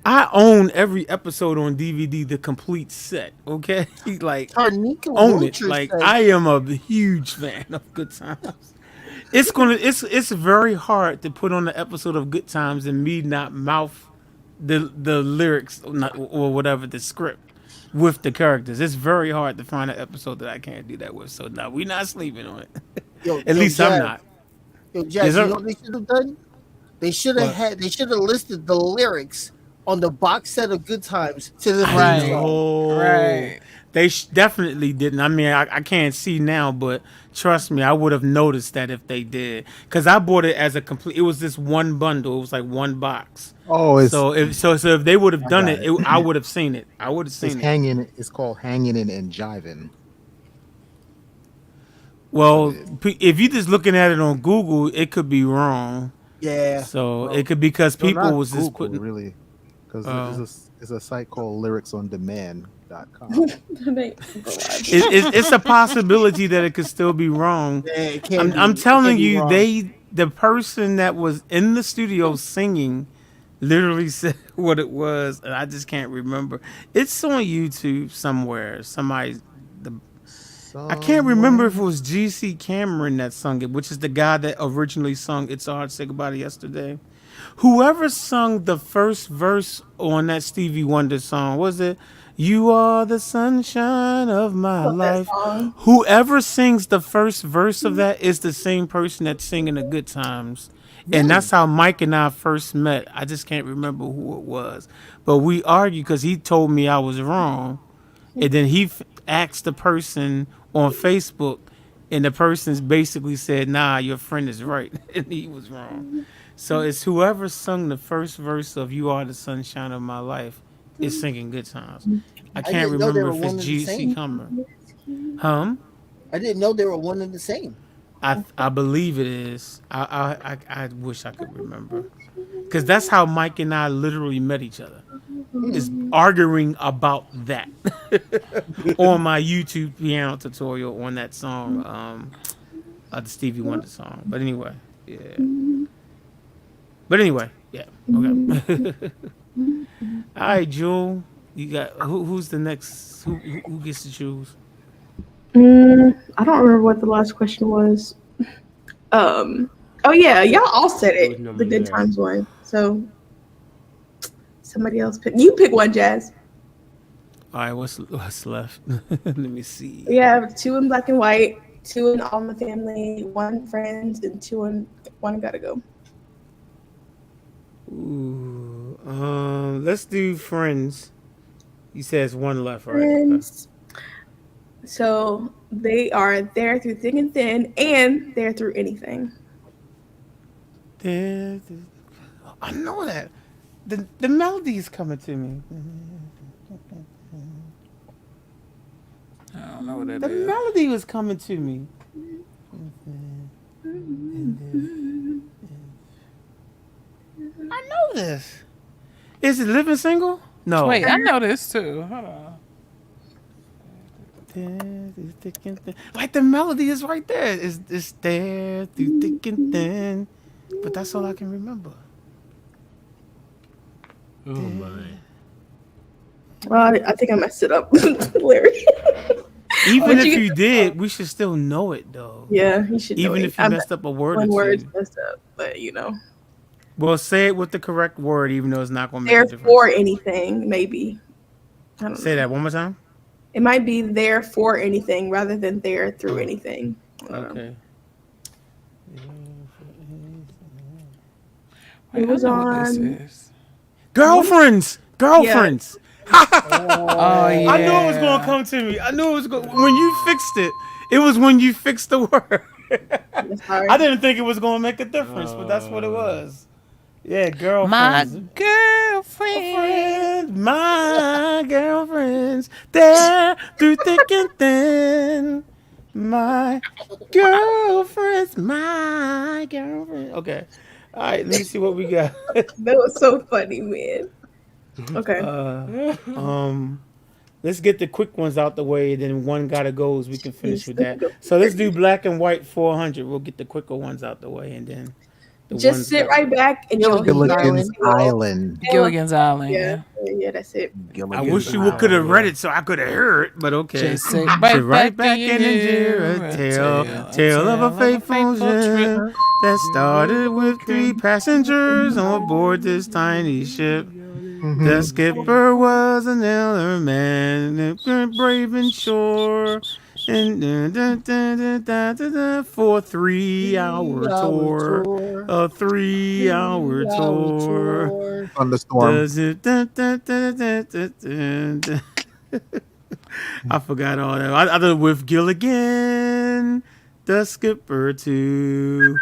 Speaker 1: I own every episode on DVD, the complete set. Okay, like
Speaker 5: Tarnika
Speaker 1: own it.
Speaker 5: Wilcher
Speaker 1: Like
Speaker 5: says-
Speaker 1: I am a huge fan of Good Times. It's very hard to put on the episode of Good Times and me not mouth the lyrics or whatever the script with the characters. It's very hard to find an episode that I can't do that with. So no, we're not sleeping on it.
Speaker 5: Yo,
Speaker 1: At least
Speaker 5: Jazz,
Speaker 1: I'm not.
Speaker 5: Yo, Jazz,
Speaker 1: Is
Speaker 5: you
Speaker 1: there-
Speaker 5: know what they should have done? They should have
Speaker 1: What?
Speaker 5: They should have listed the lyrics on the box set of Good Times to the theme
Speaker 3: Right.
Speaker 5: song.
Speaker 3: Right.
Speaker 1: They definitely didn't. I mean, I can't see now, but trust me, I would have noticed that if they did, because I bought it as a complete. It was this one bundle. It was like one box.
Speaker 2: Oh, it's
Speaker 1: So if they would have
Speaker 2: I
Speaker 1: done
Speaker 2: got
Speaker 1: it,
Speaker 2: it.
Speaker 1: I would have seen it. I would have
Speaker 2: It's
Speaker 1: seen it.
Speaker 2: hanging. It's called hanging and jiving. That's what
Speaker 1: Well,
Speaker 2: it is.
Speaker 1: if you're just looking at it on Google, it could be wrong.
Speaker 5: Yeah.
Speaker 1: So
Speaker 5: Well,
Speaker 1: it could be because
Speaker 2: No,
Speaker 1: people
Speaker 2: not
Speaker 1: was just
Speaker 2: Google
Speaker 1: putting.
Speaker 2: really, because
Speaker 1: Uh,
Speaker 2: it's a site called lyricsondemand.com.
Speaker 1: it's a possibility that it could still be wrong.
Speaker 5: yeah, it can't
Speaker 1: I'm
Speaker 5: be. It can't
Speaker 1: telling
Speaker 5: be
Speaker 1: you,
Speaker 5: wrong.
Speaker 1: the person that was in the studio singing literally said what it was, and I just can't remember. It's on YouTube somewhere. I can't remember if it
Speaker 2: Somewhere.
Speaker 1: was GC Cameron that sung it, which is the guy that originally sung "It's So Hard to Say Goodbye to Yesterday." Whoever sung the first verse on that Stevie Wonder song, was it "You Are the Sunshine of My
Speaker 4: Love that
Speaker 1: Life"?
Speaker 4: song.
Speaker 1: Whoever sings the first verse of that is the same person that's singing the Good Times. And that's how Mike and I first met. I just can't remember who it was. But we argued because he told me I was wrong. And then he asked the person on Facebook, and the person basically said, "Nah, your friend is right," and he was wrong. So it's whoever sung the first verse of "You Are the Sunshine of My Life" is singing Good Times. I
Speaker 5: I
Speaker 1: can't
Speaker 5: didn't know they
Speaker 1: remember
Speaker 5: were
Speaker 1: if it's
Speaker 5: one and the
Speaker 1: GC
Speaker 5: same.
Speaker 1: Cumber. Hum?
Speaker 5: I didn't know they were one and the same.
Speaker 1: I believe it is. I wish I could remember, because that's how Mike and I literally met each other. Is arguing about that on my YouTube piano tutorial on that song, the Stevie Wonder song. But anyway, yeah. But anyway, yeah. Okay. All right, Jewel. You got who's the next? Who gets to choose?
Speaker 4: I don't remember what the last question was. Oh yeah, y'all all said
Speaker 7: Who's
Speaker 4: it.
Speaker 7: number
Speaker 4: The Good
Speaker 7: there?
Speaker 4: Times one. So somebody else pick. You pick one, Jazz.
Speaker 1: All right, what's left? Let me see.
Speaker 4: We have 2 in Black and White, 2 in All in the Family, 1 Friends, and 2 in One Gotta Go.
Speaker 1: Ooh, let's do Friends. He says one left, right? Okay.
Speaker 4: Friends. So they are there through thick and thin, and there through anything.
Speaker 1: I know that. The melody is coming to me.
Speaker 3: I don't know what that
Speaker 1: The
Speaker 3: is.
Speaker 1: melody was coming to me. I know this. Is it Living Single? No.
Speaker 3: Wait, I know this too. Hold on.
Speaker 1: Like the melody is right there. It's there through thick and thin. But that's all I can remember.
Speaker 7: Oh my.
Speaker 4: Well, I think I messed it up. Larry.
Speaker 1: Even
Speaker 4: What'd
Speaker 1: if
Speaker 4: you
Speaker 1: you
Speaker 4: get?
Speaker 1: did, we should still know it though.
Speaker 4: Yeah, you should know
Speaker 1: Even
Speaker 4: it.
Speaker 1: if you messed up a word or
Speaker 4: One word's
Speaker 1: two.
Speaker 4: messed up, but you know.
Speaker 1: Well, say it with the correct word, even though it's not going to make a difference.
Speaker 4: Therefore anything, maybe. I don't
Speaker 1: Say
Speaker 4: know.
Speaker 1: that one more time.
Speaker 4: It might be there for anything rather than there through anything. I don't know.
Speaker 1: Okay.
Speaker 3: Wait,
Speaker 4: It was
Speaker 3: I know what this
Speaker 4: on-
Speaker 3: is.
Speaker 1: Girlfriends. Girlfriends.
Speaker 3: Oh yeah.
Speaker 1: I knew it was going to come to me. I knew it was going. When you fixed it, it was when you fixed the word.
Speaker 4: Sorry.
Speaker 1: I didn't think it was going to make a difference, but that's what it was. Yeah,
Speaker 3: My
Speaker 1: girlfriends.
Speaker 3: girlfriend.
Speaker 1: My girlfriends, there through thick and thin. My girlfriends, my girlfriend. Okay. All right, let me see what we got.
Speaker 4: That was so funny, man. Okay.
Speaker 1: Let's get the quick ones out the way, then one gotta go as we can finish with that. So let's do Black and White 400. We'll get the quicker ones out the way, and then the
Speaker 4: Just
Speaker 1: ones
Speaker 4: sit
Speaker 1: that-
Speaker 4: right back and you'll
Speaker 2: Gilligan's Island.
Speaker 3: Gilligan's Island.
Speaker 4: Yeah, yeah, that's it.
Speaker 1: I
Speaker 2: Gilligan's
Speaker 1: wish you
Speaker 2: Island.
Speaker 1: could have read it so I could have heard it, but okay.
Speaker 3: Just sit
Speaker 1: Sit right back in and hear a tale of a faithful trip that started with 3 passengers on board this tiny ship. The skipper was an elder man, brave and sure. And for 3 hour tour,
Speaker 5: tour.
Speaker 1: a 3 hour
Speaker 5: 3 hour
Speaker 1: tour.
Speaker 5: tour.
Speaker 2: Thunderstorm.
Speaker 1: Does it? I forgot all that. I did with Gilligan, the skipper to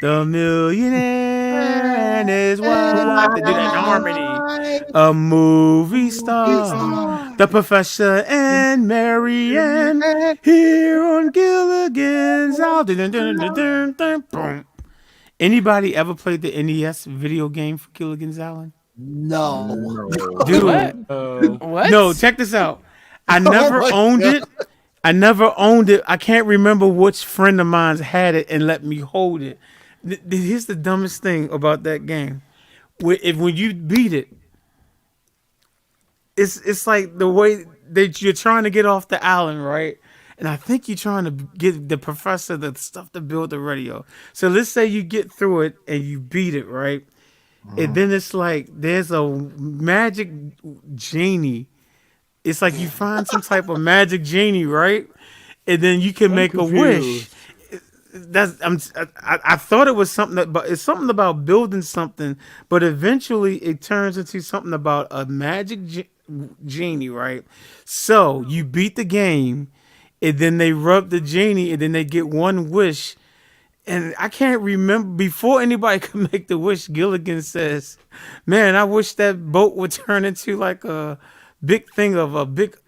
Speaker 1: the millionaire and his wife. They do that in harmony. A movie star, the professor and Marianne here on Gilligan's Island. Boom. Anybody ever played the NES video game for Gilligan's Island?
Speaker 5: No.
Speaker 2: No.
Speaker 1: Dude,
Speaker 3: What?
Speaker 7: Oh.
Speaker 3: What?
Speaker 1: no, check this out. I never
Speaker 5: my
Speaker 1: owned
Speaker 5: God.
Speaker 1: it. I never owned it. I can't remember which friend of mine had it and let me hold it. Here's the dumbest thing about that game. When you beat it, it's like the way that you're trying to get off the island, right? And I think you're trying to get the professor the stuff to build the radio. So let's say you get through it and you beat it, right? And then it's like there's a magic genie. It's like you find some type of magic genie, right? And then you can make a wish. I thought it was something but it's something about building something, but eventually it turns into something about a magic genie, right? So you beat the game, and then they rub the genie, and then they get one wish. And I can't remember before anybody could make the wish. Gilligan says, "Man, I wish that boat would turn into like a big thing of a big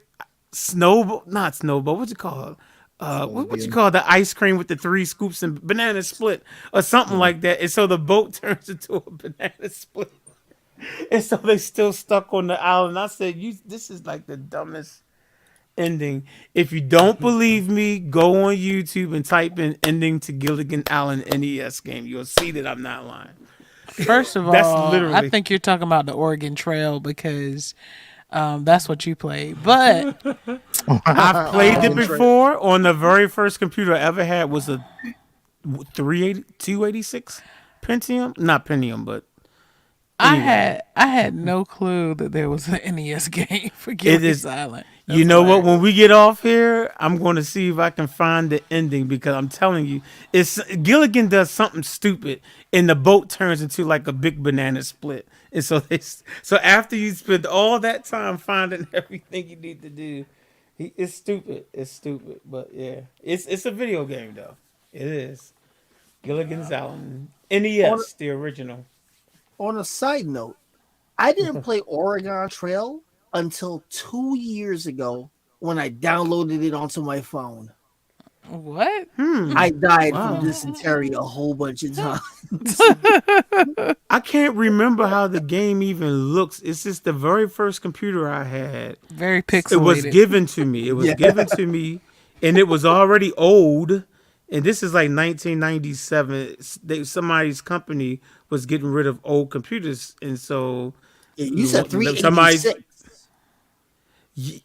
Speaker 1: snowball, not snowball. What you call it? What you call the ice cream with the 3 scoops and banana split or something like that?" And so the boat turns into a banana split, and so they still stuck on the island. I said, this is like the dumbest ending. If you don't believe me, go on YouTube and type in ending to Gilligan Island NES game. You'll see that I'm not lying.
Speaker 3: First of
Speaker 1: That's
Speaker 3: all,
Speaker 1: literally-
Speaker 3: I think you're talking about the Oregon Trail because that's what you played. But
Speaker 1: I've played it before on the very first computer I ever had was a 286 Pentium, not Pentium, but
Speaker 3: I had no clue that there was an NES game for Gilligan's Island.
Speaker 1: You know what? When we get off here, I'm going to see if I can find the ending because I'm telling you, it's Gilligan does something stupid and the boat turns into like a big banana split. And so after you spend all that time finding everything you need to do, it's stupid. It's stupid, but yeah, it's a video game though. It is Gilligan's Island NES, the original.
Speaker 5: On a side note, I didn't play Oregon Trail until 2 years ago when I downloaded it onto my phone.
Speaker 3: What?
Speaker 5: I died from dysentery a whole bunch of times.
Speaker 1: I can't remember how the game even looks. It's just the very first computer I had.
Speaker 3: Very pixelated.
Speaker 1: It was given to me. It was given to me, and it was already old. And this is like 1997. Somebody's company was getting rid of old computers, and so
Speaker 5: You said
Speaker 1: somebody's.
Speaker 5: 386.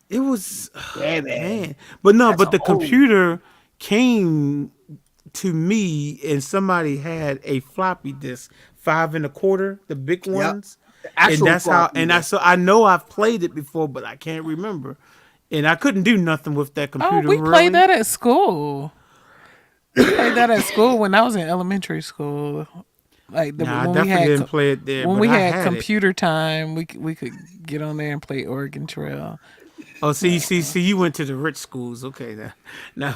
Speaker 1: It was
Speaker 5: Yeah, man.
Speaker 1: but no,
Speaker 5: That's
Speaker 1: but the
Speaker 5: old.
Speaker 1: computer came to me, and somebody had a floppy disk, 5 1/4, the big ones. And
Speaker 5: Actual
Speaker 1: that's how,
Speaker 5: floppy
Speaker 1: and
Speaker 5: disk.
Speaker 1: I know I've played it before, but I can't remember. And I couldn't do nothing with that computer.
Speaker 3: Oh, we
Speaker 1: really.
Speaker 3: played that at school. We played that at school when I was in elementary school. Like
Speaker 1: Nah, I
Speaker 3: when
Speaker 1: definitely
Speaker 3: we had
Speaker 1: didn't play it there.
Speaker 3: when
Speaker 1: but
Speaker 3: we
Speaker 1: I
Speaker 3: had
Speaker 1: it.
Speaker 3: computer time, we could get on there and play Oregon Trail.
Speaker 1: Oh, see, you went to the rich schools. Okay, then. Now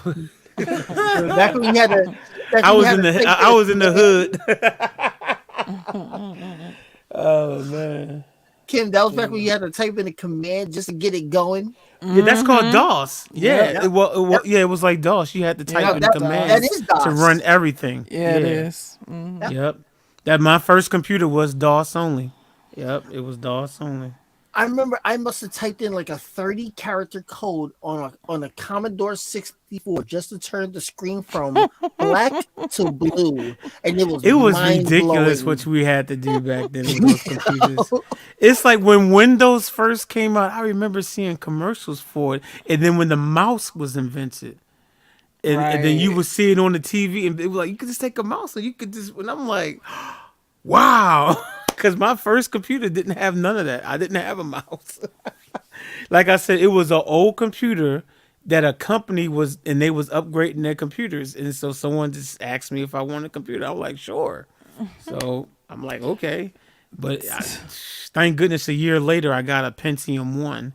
Speaker 5: Back when we had a,
Speaker 1: I was in the hood. Oh man.
Speaker 5: Kim, that was back when you had to type in a command just to get it going.
Speaker 1: Yeah, that's called DOS. Yeah,
Speaker 5: Yeah.
Speaker 1: it was like DOS. You had to type in
Speaker 5: that
Speaker 1: commands
Speaker 5: is DOS.
Speaker 1: to run everything.
Speaker 3: Yeah, it is. Mhm.
Speaker 1: Yep. That my first computer was DOS only. Yep, it was DOS only.
Speaker 5: I remember I must have typed in like a 30-character code on a Commodore 64 just to turn the screen from black to blue, and it was
Speaker 1: ridiculous
Speaker 5: mind-blowing.
Speaker 1: what we had to do back then with those computers. It's like when Windows first came out, I remember seeing commercials for it, and then when the mouse was invented. And then you
Speaker 3: Right.
Speaker 1: would see it on the TV, and it was like you could just take a mouse, and you could just. And I'm like, wow, because my first computer didn't have none of that. I didn't have a mouse. Like I said, it was an old computer that a company was and they was upgrading their computers, and so someone just asked me if I wanted a computer. I was like, sure. So I'm like, okay, but thank goodness a year later I got a Pentium 1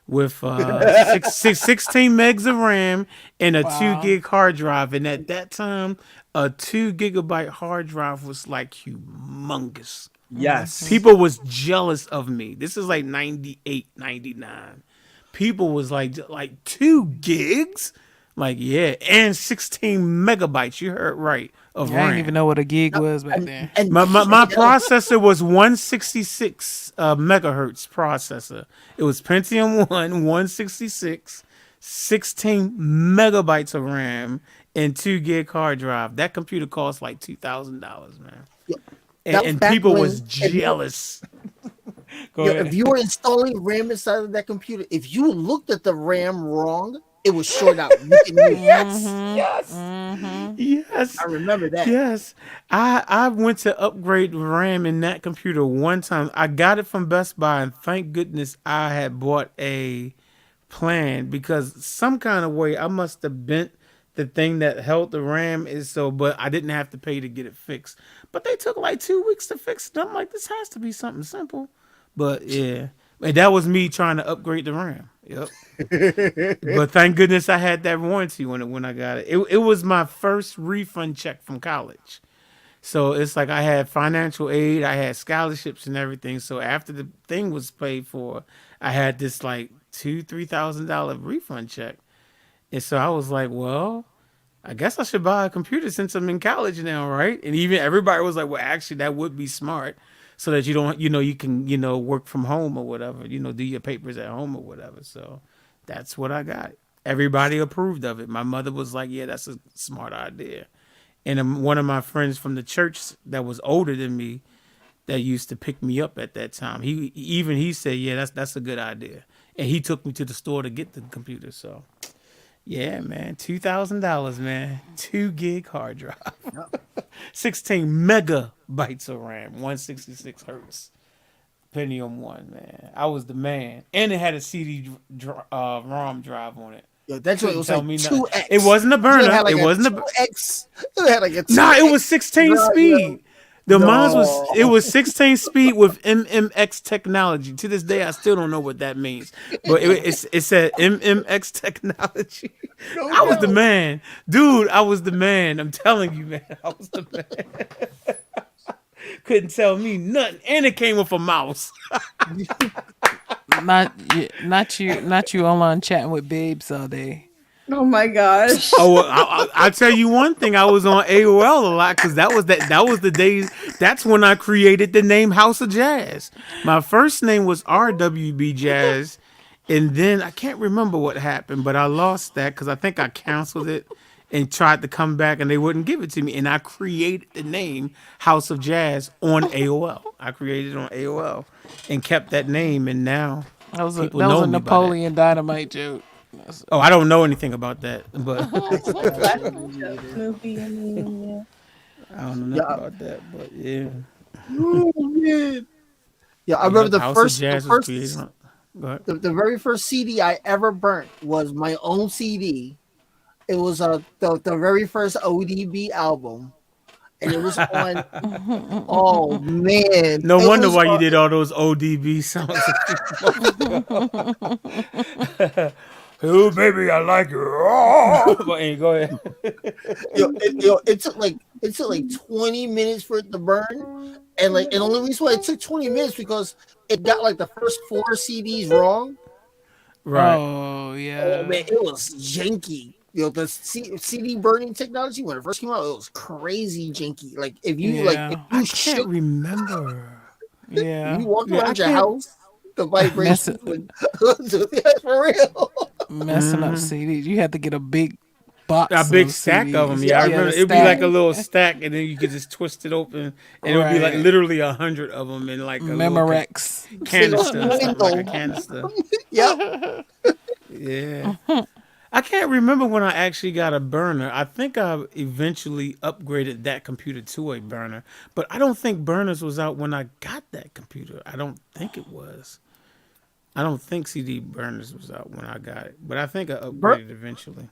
Speaker 1: with 16 megs of RAM and a 2 gig hard drive, and at that time a 2 gigabyte hard drive was like humongous.
Speaker 10: Yes.
Speaker 1: People was jealous of me. This is like 98, 99. People was like 2 gigs? Like, yeah, and 16 megabytes. You heard right. Of
Speaker 3: I
Speaker 1: RAM.
Speaker 3: didn't even know what a gig was back then.
Speaker 5: And
Speaker 1: My processor was 166 megahertz processor. It was Pentium 1, 166, 16 megabytes of RAM, and 2 gig hard drive. That computer cost like $2,000, man.
Speaker 5: that was
Speaker 1: And
Speaker 5: back
Speaker 1: people
Speaker 5: when-
Speaker 1: was jealous. Go
Speaker 5: Yeah,
Speaker 1: ahead.
Speaker 5: if you were installing RAM inside of that computer, if you looked at the RAM wrong, it was short out. You can
Speaker 1: Yes.
Speaker 5: I remember that.
Speaker 1: Yes. I went to upgrade RAM in that computer one time. I got it from Best Buy, and thank goodness I had bought a plan, because some kind of way I must have bent the thing that held the RAM but I didn't have to pay to get it fixed. But they took like 2 weeks to fix it. I'm like, this has to be something simple. But yeah. And that was me trying to upgrade the RAM. Yep. But thank goodness I had that warranty when I got it. It was my first refund check from college. So it's like I had financial aid, I had scholarships and everything. So after the thing was paid for, I had this like $2,000-$3,000 refund check. And so I was like, well, I guess I should buy a computer since I'm in college now, right? And even everybody was like, well, actually, that would be smart, so that you don't, you can, work from home or whatever, do your papers at home or whatever. So that's what I got. Everybody approved of it. My mother was like, yeah, that's a smart idea. And one of my friends from the church that was older than me, that used to pick me up at that time, he said, yeah, that's a good idea. And he took me to the store to get the computer. So yeah, man, $2,000, man, 2 gig hard drive, 16 megabytes of RAM, 166 hertz, Pentium 1, man. I was the man, and it had a CD ROM drive on it.
Speaker 5: Yo, that's what it was like 2X.
Speaker 1: It wasn't a burner.
Speaker 5: It, like
Speaker 1: it wasn't a
Speaker 5: 2X. It had like a 2X.
Speaker 1: Nah, it was 16
Speaker 5: drive,
Speaker 1: speed. The mine
Speaker 5: No.
Speaker 1: it was 16 speed with MMX technology. To this day, I still don't know what that means, but it said MMX technology. I was the man, dude. I was the man. I'm telling you, man. I was the man. Couldn't tell me nothing, and it came with a mouse.
Speaker 3: Not you online chatting with babes all day.
Speaker 4: Oh my gosh.
Speaker 1: Oh, well, I'll tell you one thing. I was on AOL a lot, because that was the days. That's when I created the name House of Jazz. My first name was RWBJAZZ, and then I can't remember what happened, but I lost that because I think I canceled it and tried to come back, and they wouldn't give it to me. And I created the name House of Jazz on AOL. I created it on AOL and kept that name, and now
Speaker 3: That was a
Speaker 1: people know me by that.
Speaker 3: Napoleon Dynamite joke.
Speaker 1: Oh, I don't know anything about that, but
Speaker 4: Movie, I mean,
Speaker 1: I don't know nothing about that. But yeah,
Speaker 5: Oh, man. Yeah, I remember the
Speaker 1: House of
Speaker 5: first,
Speaker 1: Jazz was created on- Go ahead.
Speaker 5: the very first CD I ever burnt was my own CD. It was the very first ODB album, and it was on. Oh man!
Speaker 1: No
Speaker 5: It
Speaker 1: wonder
Speaker 5: was
Speaker 1: why you
Speaker 5: on-
Speaker 1: did all those ODB songs. Oh baby, I like it. Oh. But hey, go ahead.
Speaker 5: It took like 20 minutes for it to burn, and the only reason why it took 20 minutes because it got like the first 4 CDs wrong.
Speaker 1: Right.
Speaker 3: Oh yeah.
Speaker 5: Oh man, it was janky. The CD burning technology when it first came out, it was crazy janky. Like if you
Speaker 3: Yeah.
Speaker 5: if
Speaker 1: I
Speaker 5: you
Speaker 1: can't
Speaker 5: shook,
Speaker 1: remember.
Speaker 3: Yeah.
Speaker 5: you walked
Speaker 1: Yeah,
Speaker 5: around
Speaker 1: I
Speaker 5: your
Speaker 1: can't-
Speaker 5: house, the vibration would for real.
Speaker 3: Messing up CDs. You had to get a big box.
Speaker 1: A big
Speaker 3: of
Speaker 1: stack
Speaker 3: CDs.
Speaker 1: of them. Yeah, I remember.
Speaker 3: the
Speaker 1: It'd be
Speaker 3: stack.
Speaker 1: like a little stack, and then you could just twist it open, and it would be like
Speaker 3: Right.
Speaker 1: literally 100 of them in like a little
Speaker 3: Memorex.
Speaker 1: canister, or something, like a
Speaker 5: Window.
Speaker 1: canister.
Speaker 5: Yeah.
Speaker 1: Yeah. I can't remember when I actually got a burner. I think I eventually upgraded that computer to a burner, but I don't think burners was out when I got that computer. I don't think it was. I don't think CD burners was out when I got it, but I think I
Speaker 5: Bur-
Speaker 1: upgraded eventually.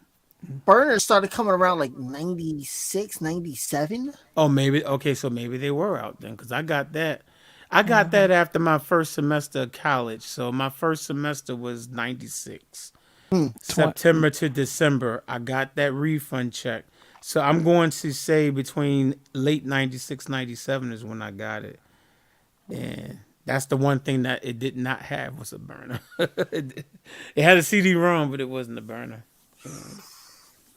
Speaker 5: Burners started coming around like 96, 97.
Speaker 1: Oh, maybe okay, so maybe they were out then because I got that. I got that after my first semester of college. So my first semester was 96. September to December, I got that refund check. So I'm going to say between late 96, 97 is when I got it. And that's the one thing that it did not have was a burner. It had a CD-ROM, but it wasn't a burner.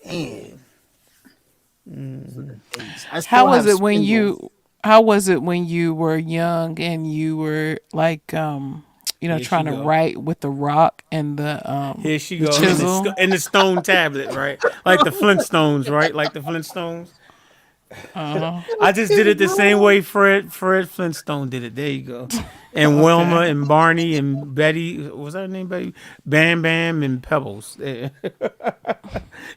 Speaker 5: Man. I still
Speaker 3: How was
Speaker 5: have
Speaker 3: it when
Speaker 5: spindles.
Speaker 3: how was it when you were young and you were like
Speaker 1: Here she
Speaker 3: trying to
Speaker 1: go.
Speaker 3: write with the rock and
Speaker 1: Here she
Speaker 3: the
Speaker 1: goes
Speaker 3: chisel?
Speaker 1: in the stone tablet, right? Like the Flintstones, right? Like the Flintstones. I just did it the same way Fred Flintstone did it. There you go. And Wilma and Barney and Betty, was that her name, Betty? Bam Bam and Pebbles. Yeah.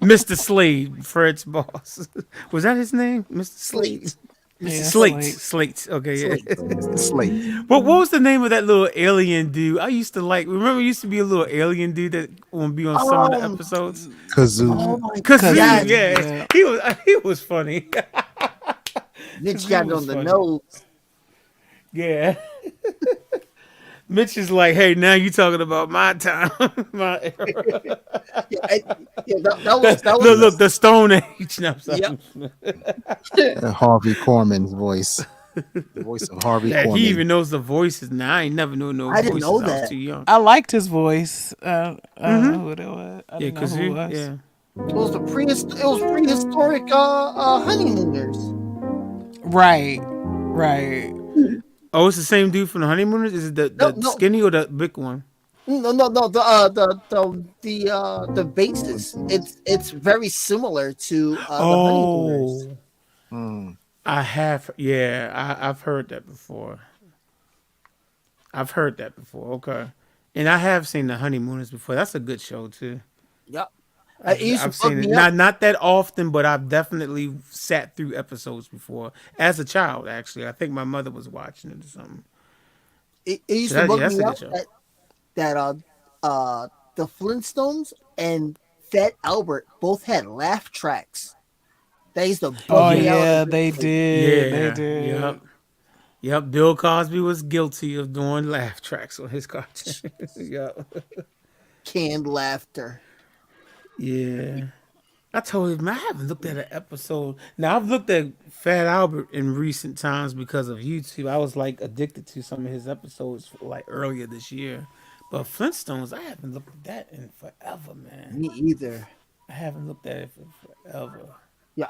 Speaker 1: Mr. Slade, Fred's boss. Was that his name? Mr. Slade?
Speaker 3: Yeah,
Speaker 1: Slate. Okay, yeah.
Speaker 2: Slate.
Speaker 1: What was the name of that little alien dude? I used to like. Remember, used to be a little alien dude that would be on some of the episodes.
Speaker 2: Kazoo.
Speaker 5: Oh my
Speaker 1: Kazoo,
Speaker 5: God.
Speaker 1: yeah, he was funny.
Speaker 5: Mitch got it
Speaker 1: was
Speaker 5: on the
Speaker 1: funny.
Speaker 5: nose.
Speaker 1: Yeah. Mitch is like, hey, now you talking about my time, my era.
Speaker 5: That was
Speaker 1: Look, the Stone Age. No, I'm sorry.
Speaker 2: Harvey Korman's voice. The voice of Harvey
Speaker 1: Yeah,
Speaker 2: Korman.
Speaker 1: he even knows the voices now. I ain't never knew no
Speaker 5: I
Speaker 1: voices.
Speaker 5: didn't know
Speaker 1: I
Speaker 5: that.
Speaker 1: was too young.
Speaker 3: I liked his voice. I don't know who it was. I
Speaker 1: Yeah,
Speaker 3: didn't know
Speaker 1: because
Speaker 3: who it was.
Speaker 1: yeah.
Speaker 5: It was prehistoric honeymooners.
Speaker 3: Right.
Speaker 1: Oh, it's the same dude from the Honeymooners. Is it the
Speaker 5: No.
Speaker 1: skinny or the big one?
Speaker 5: No, the basis. It's very similar to the honeymooners.
Speaker 1: Oh, I have. Yeah, I've heard that before. Okay, and I have seen the Honeymooners before. That's a good show too.
Speaker 5: Yep. It used to
Speaker 1: I've
Speaker 5: bug
Speaker 1: seen it
Speaker 5: me up.
Speaker 1: not that often, but I've definitely sat through episodes before as a child. Actually, I think my mother was watching it or something.
Speaker 5: It used
Speaker 1: So
Speaker 5: to bug
Speaker 1: that's
Speaker 5: me
Speaker 1: a good
Speaker 5: up
Speaker 1: show.
Speaker 5: that the Flintstones and Fat Albert both had laugh tracks. They used to bug
Speaker 3: Oh
Speaker 5: me out.
Speaker 3: yeah, they did.
Speaker 1: Yeah,
Speaker 3: They did.
Speaker 1: Yep. Bill Cosby was guilty of doing laugh tracks on his cartoon. Yep.
Speaker 5: Canned laughter.
Speaker 1: Yeah. I told him I haven't looked at an episode. Now I've looked at Fat Albert in recent times because of YouTube. I was like addicted to some of his episodes like earlier this year. But Flintstones, I haven't looked at that in forever, man.
Speaker 5: Me either.
Speaker 1: I haven't looked at it for forever.
Speaker 5: Yeah,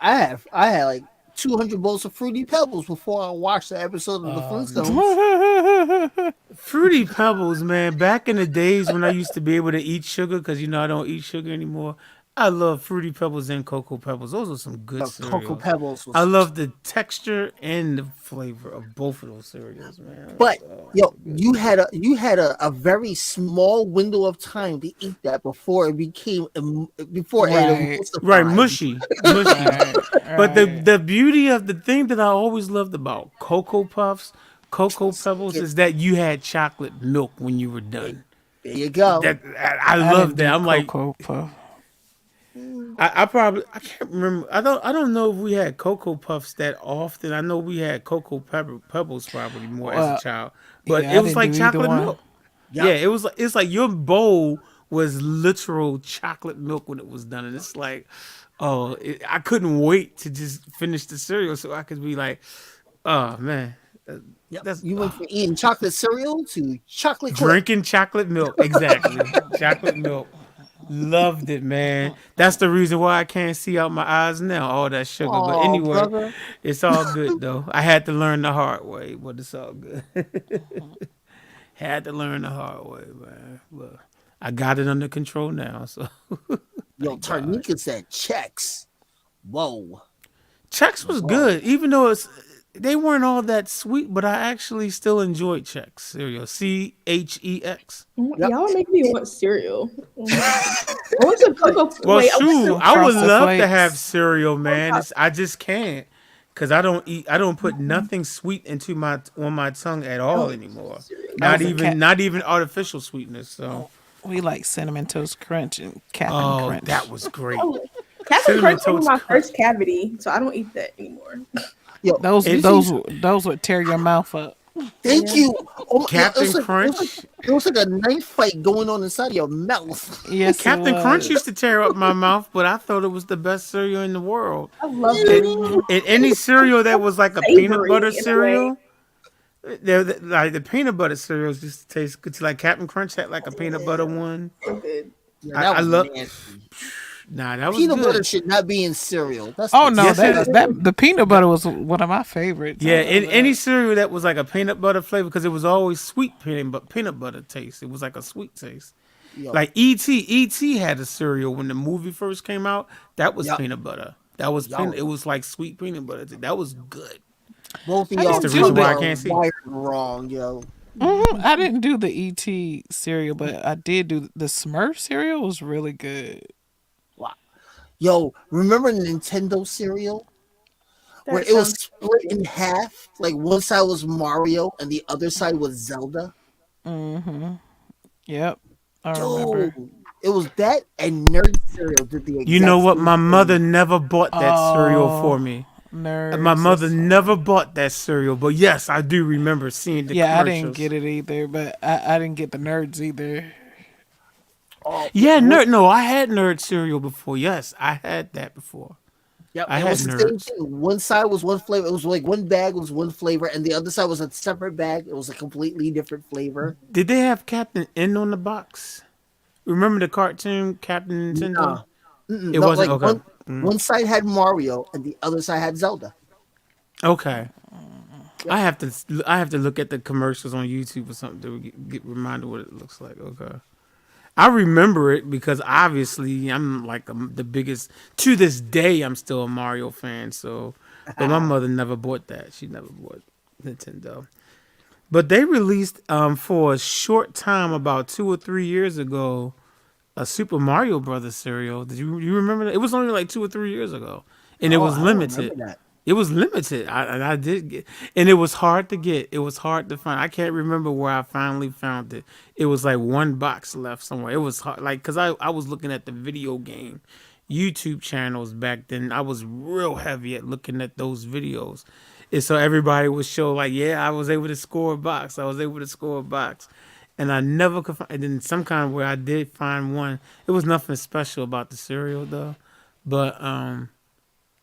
Speaker 5: I had like 200 bowls of Fruity Pebbles before I watched the episode of the Flintstones.
Speaker 1: Fruity Pebbles, man. Back in the days when I used to be able to eat sugar, because I don't eat sugar anymore. I love Fruity Pebbles and Cocoa Pebbles. Those are some good cereals.
Speaker 5: Cocoa Pebbles. Was
Speaker 1: I love the texture and the flavor of both of those cereals, man.
Speaker 5: But
Speaker 1: Oh,
Speaker 5: you had a very small window of time to eat that before it became
Speaker 3: Right.
Speaker 1: right, mushy.
Speaker 3: Right.
Speaker 1: But the beauty of the thing that I always loved about Cocoa Puffs, Cocoa Pebbles, is that you had chocolate milk when you were done.
Speaker 5: There you go.
Speaker 1: I love that. I'm like,
Speaker 3: Cocoa Puff.
Speaker 1: I can't remember. I don't know if we had Cocoa Puffs that often. I know we had Cocoa Pebbles probably more as a child, but
Speaker 3: yeah,
Speaker 1: it
Speaker 3: I
Speaker 1: was
Speaker 3: didn't
Speaker 1: like
Speaker 3: do either
Speaker 1: chocolate
Speaker 3: one.
Speaker 1: milk. Yeah, it's like your bowl was literal chocolate milk when it was done, and it's like, I couldn't wait to just finish the cereal so I could be like, oh man, that's
Speaker 5: You went from eating chocolate cereal to chocolate Clip.
Speaker 1: drinking chocolate milk. Exactly, chocolate milk. Loved it, man. That's the reason why I can't see out my eyes now. All that sugar. But
Speaker 5: Aw,
Speaker 1: anyway,
Speaker 5: brother.
Speaker 1: it's all good though. I had to learn the hard way, but it's all good. Had to learn the hard way, man. But I got it under control now. So
Speaker 5: Yo, Tarnika said checks. Whoa.
Speaker 1: Chex was good, even though they weren't all that sweet. But I actually still enjoyed Chex cereal. CHEX.
Speaker 4: Y'all make me want cereal. I want some cocoa.
Speaker 1: Well,
Speaker 4: Wait, I want
Speaker 1: shoot,
Speaker 4: some
Speaker 1: I would
Speaker 3: Frosted
Speaker 1: love to
Speaker 3: Flakes.
Speaker 1: have cereal, man. I just can't. because I don't put nothing sweet into on my tongue at all anymore.
Speaker 3: I was a
Speaker 1: Not even artificial sweetness. So,
Speaker 3: We like Cinnamon Toast Crunch and Captain
Speaker 1: oh,
Speaker 3: Crunch.
Speaker 1: that was great.
Speaker 4: Oh, Captain
Speaker 1: Cinnamon
Speaker 4: Crunch gave me
Speaker 1: Toast
Speaker 4: my
Speaker 1: Crunch.
Speaker 4: first cavity, so I don't eat that anymore.
Speaker 5: Yo,
Speaker 3: Those
Speaker 5: you
Speaker 3: those
Speaker 5: see-
Speaker 3: those would tear your mouth up.
Speaker 5: Thank you. Oh,
Speaker 1: Captain
Speaker 5: it was like,
Speaker 1: Crunch.
Speaker 5: It was like a knife fight going on inside your mouth.
Speaker 3: Yes,
Speaker 1: Captain
Speaker 3: it
Speaker 1: Crunch
Speaker 3: was.
Speaker 1: used to tear up my mouth, but I thought it was the best cereal in the world.
Speaker 4: I love it.
Speaker 1: And any cereal that was like a peanut
Speaker 4: Savory
Speaker 1: butter
Speaker 4: in a way.
Speaker 1: cereal, like the peanut butter cereals just taste good. Like Captain Crunch had like a peanut butter one.
Speaker 4: So good.
Speaker 5: Yeah, that
Speaker 1: I
Speaker 5: was
Speaker 1: love.
Speaker 5: nasty.
Speaker 1: Nah, that was
Speaker 5: Peanut butter
Speaker 1: good.
Speaker 5: should not be in cereal. That's
Speaker 3: Oh no,
Speaker 1: Yes, it
Speaker 3: that
Speaker 1: is.
Speaker 3: that the peanut butter was one of my favorites.
Speaker 1: Yeah,
Speaker 3: I love that.
Speaker 1: any cereal that was like a peanut butter flavor because it was always sweet peanut butter taste. It was like a sweet taste.
Speaker 5: Yo.
Speaker 1: Like E.T. had a cereal when the movie first came out. That was
Speaker 5: Yup.
Speaker 1: peanut butter. That was
Speaker 5: Yo.
Speaker 1: it was like sweet peanut butter. That was good.
Speaker 5: Both of
Speaker 3: I
Speaker 5: y'all
Speaker 3: used to do
Speaker 1: reason why I
Speaker 5: are
Speaker 1: can't see.
Speaker 5: wired wrong, yo.
Speaker 3: I didn't do the ET cereal, but I did do the Smurf cereal. Was really good.
Speaker 5: Yo, remember Nintendo cereal? Where
Speaker 4: That
Speaker 5: it was
Speaker 4: sounds
Speaker 5: split in half? Like one side was Mario and the other side was Zelda?
Speaker 3: Yep, I remember.
Speaker 5: Dude, it was that and Nerd cereal did the exact
Speaker 1: You know what?
Speaker 5: same
Speaker 1: My
Speaker 5: thing.
Speaker 1: mother never bought that cereal for me.
Speaker 3: Nerds.
Speaker 1: My mother never bought that cereal, but yes, I do remember seeing the
Speaker 3: Yeah, I
Speaker 1: commercials.
Speaker 3: didn't get it either, but I didn't get the Nerds either.
Speaker 1: Yeah, nerd. No, I had nerd cereal before. Yes, I had that before.
Speaker 5: Yep,
Speaker 1: I
Speaker 5: it
Speaker 1: had
Speaker 5: was the same
Speaker 1: Nerds.
Speaker 5: thing. One side was one flavor. It was like one bag was one flavor, and the other side was a separate bag. It was a completely different flavor.
Speaker 1: Did they have Captain N on the box? Remember the cartoon Captain Nintendo?
Speaker 5: Nah. Mm-mm,
Speaker 1: It
Speaker 5: no,
Speaker 1: wasn't
Speaker 5: like
Speaker 1: okay.
Speaker 5: one side had Mario and the other side had Zelda.
Speaker 1: Okay. I have to look at the commercials on YouTube or something to get reminded what it looks like. Okay. I remember it because obviously I'm like the biggest. To this day, I'm still a Mario fan. So, but my mother never bought that. She never bought Nintendo. But they released for a short time, about 2 or 3 years ago, a Super Mario Brothers cereal. Did you remember that? It was only like 2 or 3 years ago, and it was
Speaker 5: I don't
Speaker 1: limited.
Speaker 5: remember that.
Speaker 1: It was limited. I did get, and it was hard to get. It was hard to find. I can't remember where I finally found it. It was like one box left somewhere. It was hard, like because I was looking at the video game YouTube channels back then. I was real heavy at looking at those videos, and so everybody would show like, yeah, I was able to score a box. I was able to score a box, and I never could find. And then some kind of where I did find one. It was nothing special about the cereal though, but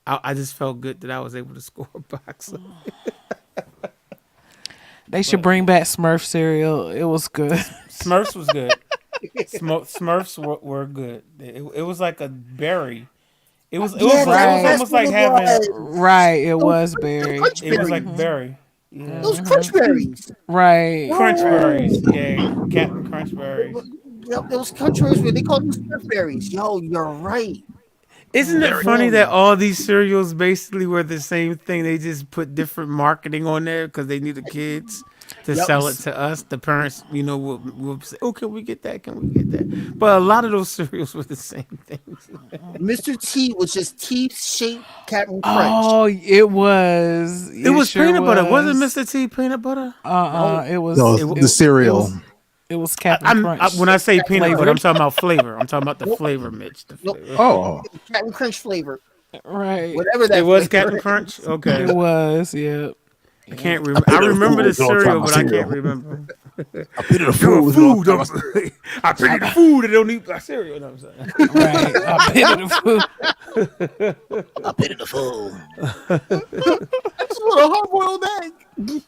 Speaker 1: I just felt good that I was able to score a box.
Speaker 3: They should bring back Smurf cereal. It was good.
Speaker 1: Smurfs was good. Smurfs were good. It was like a berry. It was
Speaker 5: Yeah,
Speaker 3: that's
Speaker 1: almost
Speaker 5: what
Speaker 1: like
Speaker 5: it
Speaker 1: having.
Speaker 5: was.
Speaker 3: Right, it was berry.
Speaker 5: Crunch
Speaker 1: It was like
Speaker 5: berries.
Speaker 1: berry. Yeah.
Speaker 5: Those crunch berries.
Speaker 3: Right.
Speaker 1: Crunch berries. Yeah, Captain Crunch berries.
Speaker 5: Yep, those crunch berries. They call them crunch berries. Yo, you're right.
Speaker 1: Isn't it funny that all these cereals basically were the same thing? They just put different marketing on there because they need the kids to
Speaker 5: Yep.
Speaker 1: sell it to us. The parents, will say, "Oh, can we get that? Can we get that?" But a lot of those cereals were the same things.
Speaker 5: Mr. T was just teeth-shaped Captain Crunch.
Speaker 3: Oh, it was.
Speaker 1: It was
Speaker 3: sure
Speaker 1: peanut butter, wasn't
Speaker 3: was.
Speaker 1: Mr. T peanut butter?
Speaker 3: It was.
Speaker 2: No, the cereal.
Speaker 3: It was Captain Crunch.
Speaker 1: When I say peanut butter, I'm
Speaker 3: flavored.
Speaker 1: talking about flavor. I'm talking about the flavor, Mitch. The
Speaker 5: Nope.
Speaker 1: flavor.
Speaker 2: Oh,
Speaker 5: Captain Crunch flavor.
Speaker 3: Right.
Speaker 5: Whatever that
Speaker 1: It was
Speaker 5: flavor
Speaker 1: Captain
Speaker 5: is.
Speaker 1: Crunch. Okay,
Speaker 3: It was. Yeah.
Speaker 1: I can't remember. I remember the cereal, but I can't remember.
Speaker 2: I put it in
Speaker 1: Food.
Speaker 2: food.
Speaker 1: I pity the food that don't eat my cereal. No, I'm saying.
Speaker 3: Right. I pity the food.
Speaker 2: I put it in the food.
Speaker 5: I just want a hard-boiled egg.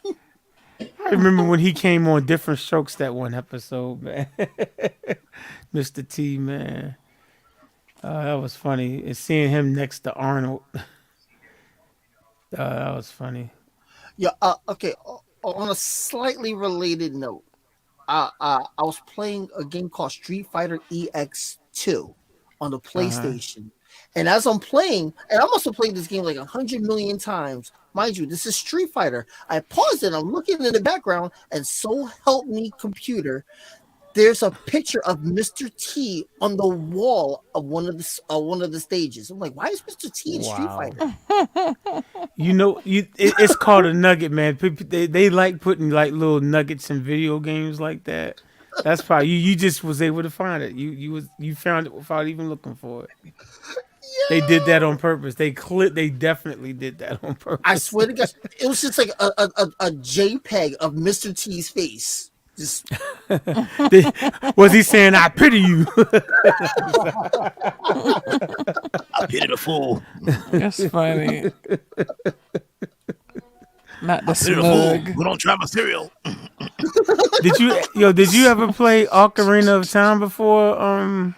Speaker 1: I remember when he came on Different Strokes that one episode, man. Mr. T, man. That was funny. And seeing him next to Arnold. That was funny.
Speaker 5: Yeah. Okay. On a slightly related note, I was playing a game called Street Fighter EX2 on the PlayStation, and as I'm playing, and I must have played this game like 100 million times. Mind you, this is Street Fighter. I paused it. I'm looking in the background, and so help me, computer, there's a picture of Mr. T on the wall of one of the stages. I'm like, why is Mr. T in Street
Speaker 1: Wow.
Speaker 5: Fighter?
Speaker 1: You know, it's called a nugget, man. People, they like putting like little nuggets in video games like that. That's probably you just was able to find it. You found it without even looking for it. They did that on purpose. They definitely did that on purpose.
Speaker 5: I swear to God, it was just like a JPEG of Mr. T's face. Just
Speaker 1: Was he saying, "I pity you"?
Speaker 2: I pity the fool.
Speaker 3: That's funny. Not the
Speaker 2: Pity the fool
Speaker 3: smug.
Speaker 2: who don't try my cereal.
Speaker 1: Did you ever play Ocarina of Time before?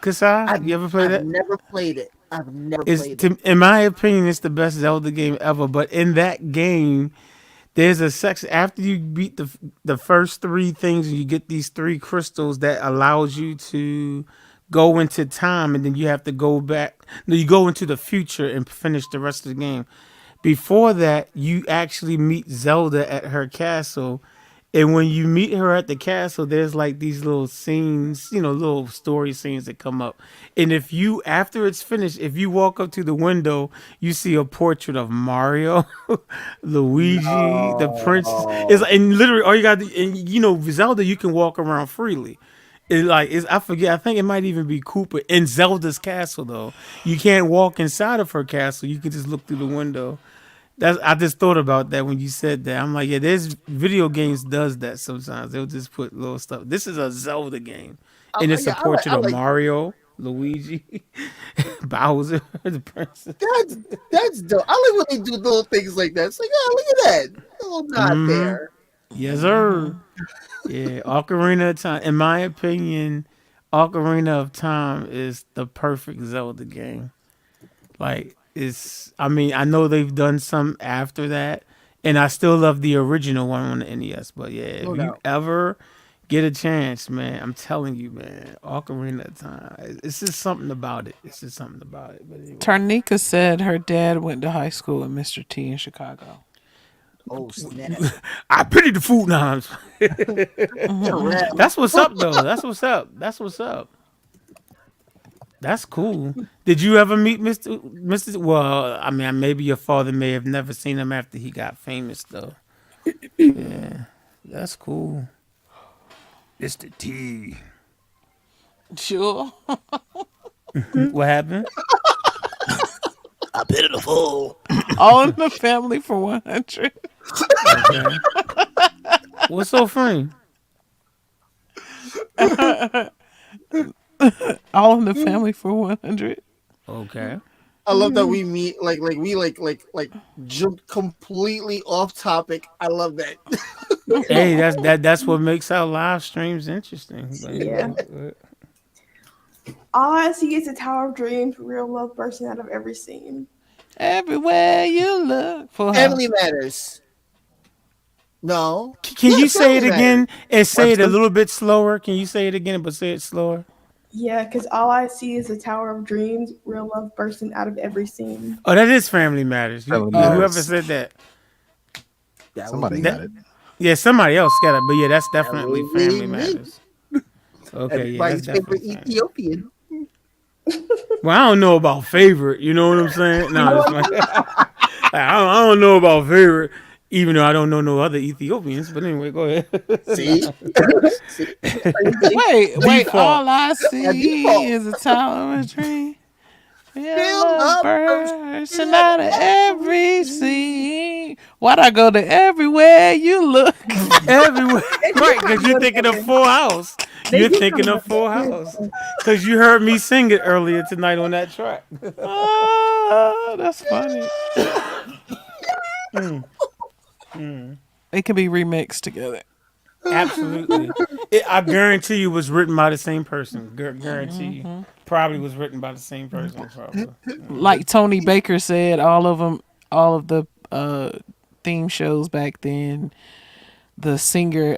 Speaker 1: Kasai, you ever play that?
Speaker 5: I've never played it. I've never played it.
Speaker 1: In my opinion, it's the best Zelda game ever. But in that game, there's a section after you beat the first three things, and you get these three crystals that allows you to go into time, and then you have to go back. No, you go into the future and finish the rest of the game. Before that, you actually meet Zelda at her castle. And when you meet her at the castle, there's like these little scenes, little story scenes that come up. And if you, after it's finished, if you walk up to the window, you see a portrait of Mario, Luigi, the princess. And literally all you got, and Zelda, you can walk around freely. I forget, I think it might even be Koopa in Zelda's castle, though. You can't walk inside of her castle. You can just look through the window. I just thought about that when you said that. I'm like, yeah, there's video games does that sometimes. They'll just put little stuff. This is a Zelda game, and it's a portrait of Mario, Luigi, Bowser, the princess.
Speaker 5: That's dope. I like when they do little things like that. It's like, oh, look at that, a little nod there.
Speaker 1: Yes, sir. Yeah, Ocarina of Time. In my opinion, Ocarina of Time is the perfect Zelda game. Like. I know they've done some after that, and I still love the original one on the NES. But yeah, if you ever get a chance, man, I'm telling you, man, Ocarina of Time. It's just something about it. But anyway.
Speaker 3: Tarnika said her dad went to high school with Mr. T in Chicago.
Speaker 5: Oh snap!
Speaker 1: I pity the food times. That's what's up, though. That's what's up. That's cool. Did you ever meet Mr. Well, I mean, maybe your father may have never seen him after he got famous, though. Yeah, that's cool. Mr. T.
Speaker 3: Sure.
Speaker 1: What happened?
Speaker 2: I pity the fool.
Speaker 3: All in the Family for 100.
Speaker 1: Okay. What's so funny?
Speaker 3: All in the Family for 100.
Speaker 1: Okay.
Speaker 5: I love that we meet we jump completely off topic. I love that.
Speaker 1: Hey, that's what makes our live streams interesting.
Speaker 4: Yeah. All I see is a Tower of Dreams, real love bursting out of every scene.
Speaker 3: Everywhere you look for
Speaker 5: Family Matters. No.
Speaker 1: Can you say it again and say it a little bit slower? Can you say it again but say it slower?
Speaker 4: Yeah, because all I see is a Tower of Dreams, real love bursting out of every scene.
Speaker 1: Oh, that is Family Matters. Whoever said that.
Speaker 2: Somebody got it.
Speaker 1: Yeah, somebody else got it. But yeah, that's definitely Family Matters. Okay,
Speaker 5: Everybody's
Speaker 1: yeah,
Speaker 5: favorite Ethiopian.
Speaker 1: Well, I don't know about favorite. You know what I'm saying? No, it's like, I don't know about favorite, even though I don't know no other Ethiopians. But anyway, go ahead.
Speaker 5: See?
Speaker 3: Wait. All I see is a Tower of Dreams. Yeah, bursting out of every scene. Why'd I go to everywhere you look?
Speaker 1: Everywhere. Right, because you're thinking of Full House. You're thinking of Full House. Because you heard me sing it earlier tonight on that track.
Speaker 3: Oh, that's funny. They can be remixed together.
Speaker 1: Absolutely. I guarantee you it was written by the same person. Guarantee you. Probably was written by the same person. Probably.
Speaker 3: Like Tony Baker said, all of the theme shows back then, the singer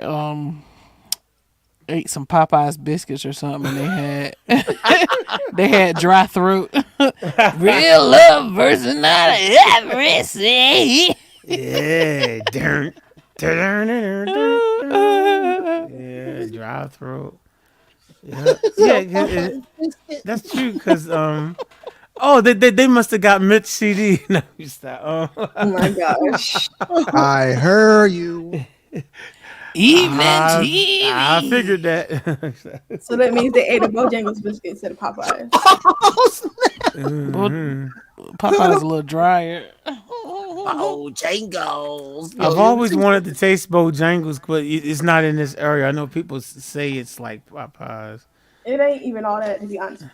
Speaker 3: ate some Popeyes biscuits or something, and they had dry throat. Real love bursting out of every scene.
Speaker 1: Yeah, darn. Yeah, dry throat. Yeah, yeah, that's true. Cause oh, they must have got Mitch CD. No, you stop.
Speaker 4: Oh my gosh.
Speaker 2: I heard you.
Speaker 3: Evening
Speaker 1: I
Speaker 3: TV.
Speaker 1: figured that.
Speaker 4: So that means they ate a Bojangles biscuit instead of Popeyes.
Speaker 3: Well,
Speaker 1: Mhm.
Speaker 3: Popeye's a little drier.
Speaker 5: Oh, Jangles.
Speaker 1: I've always wanted to taste Bojangles, but it's not in this area. I know people say it's like Popeyes,
Speaker 4: It ain't even all that, to be honest.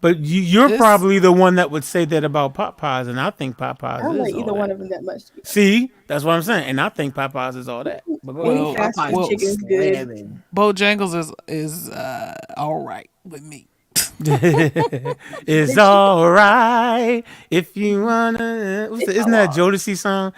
Speaker 1: but you're
Speaker 3: This
Speaker 1: probably the one that would say that about Popeyes, and I think
Speaker 4: I
Speaker 1: Popeyes
Speaker 4: don't
Speaker 1: is
Speaker 4: like
Speaker 1: all
Speaker 4: either one
Speaker 1: that.
Speaker 4: of them that much. To be honest.
Speaker 1: See, that's what I'm saying, and I think Popeyes is all that. But go ahead.
Speaker 4: Any
Speaker 3: well,
Speaker 4: fast food
Speaker 3: well,
Speaker 4: chicken is good.
Speaker 5: Slamming.
Speaker 3: Bojangles is all right with me.
Speaker 1: It's all right if you wanna. Isn't that a Jodeci song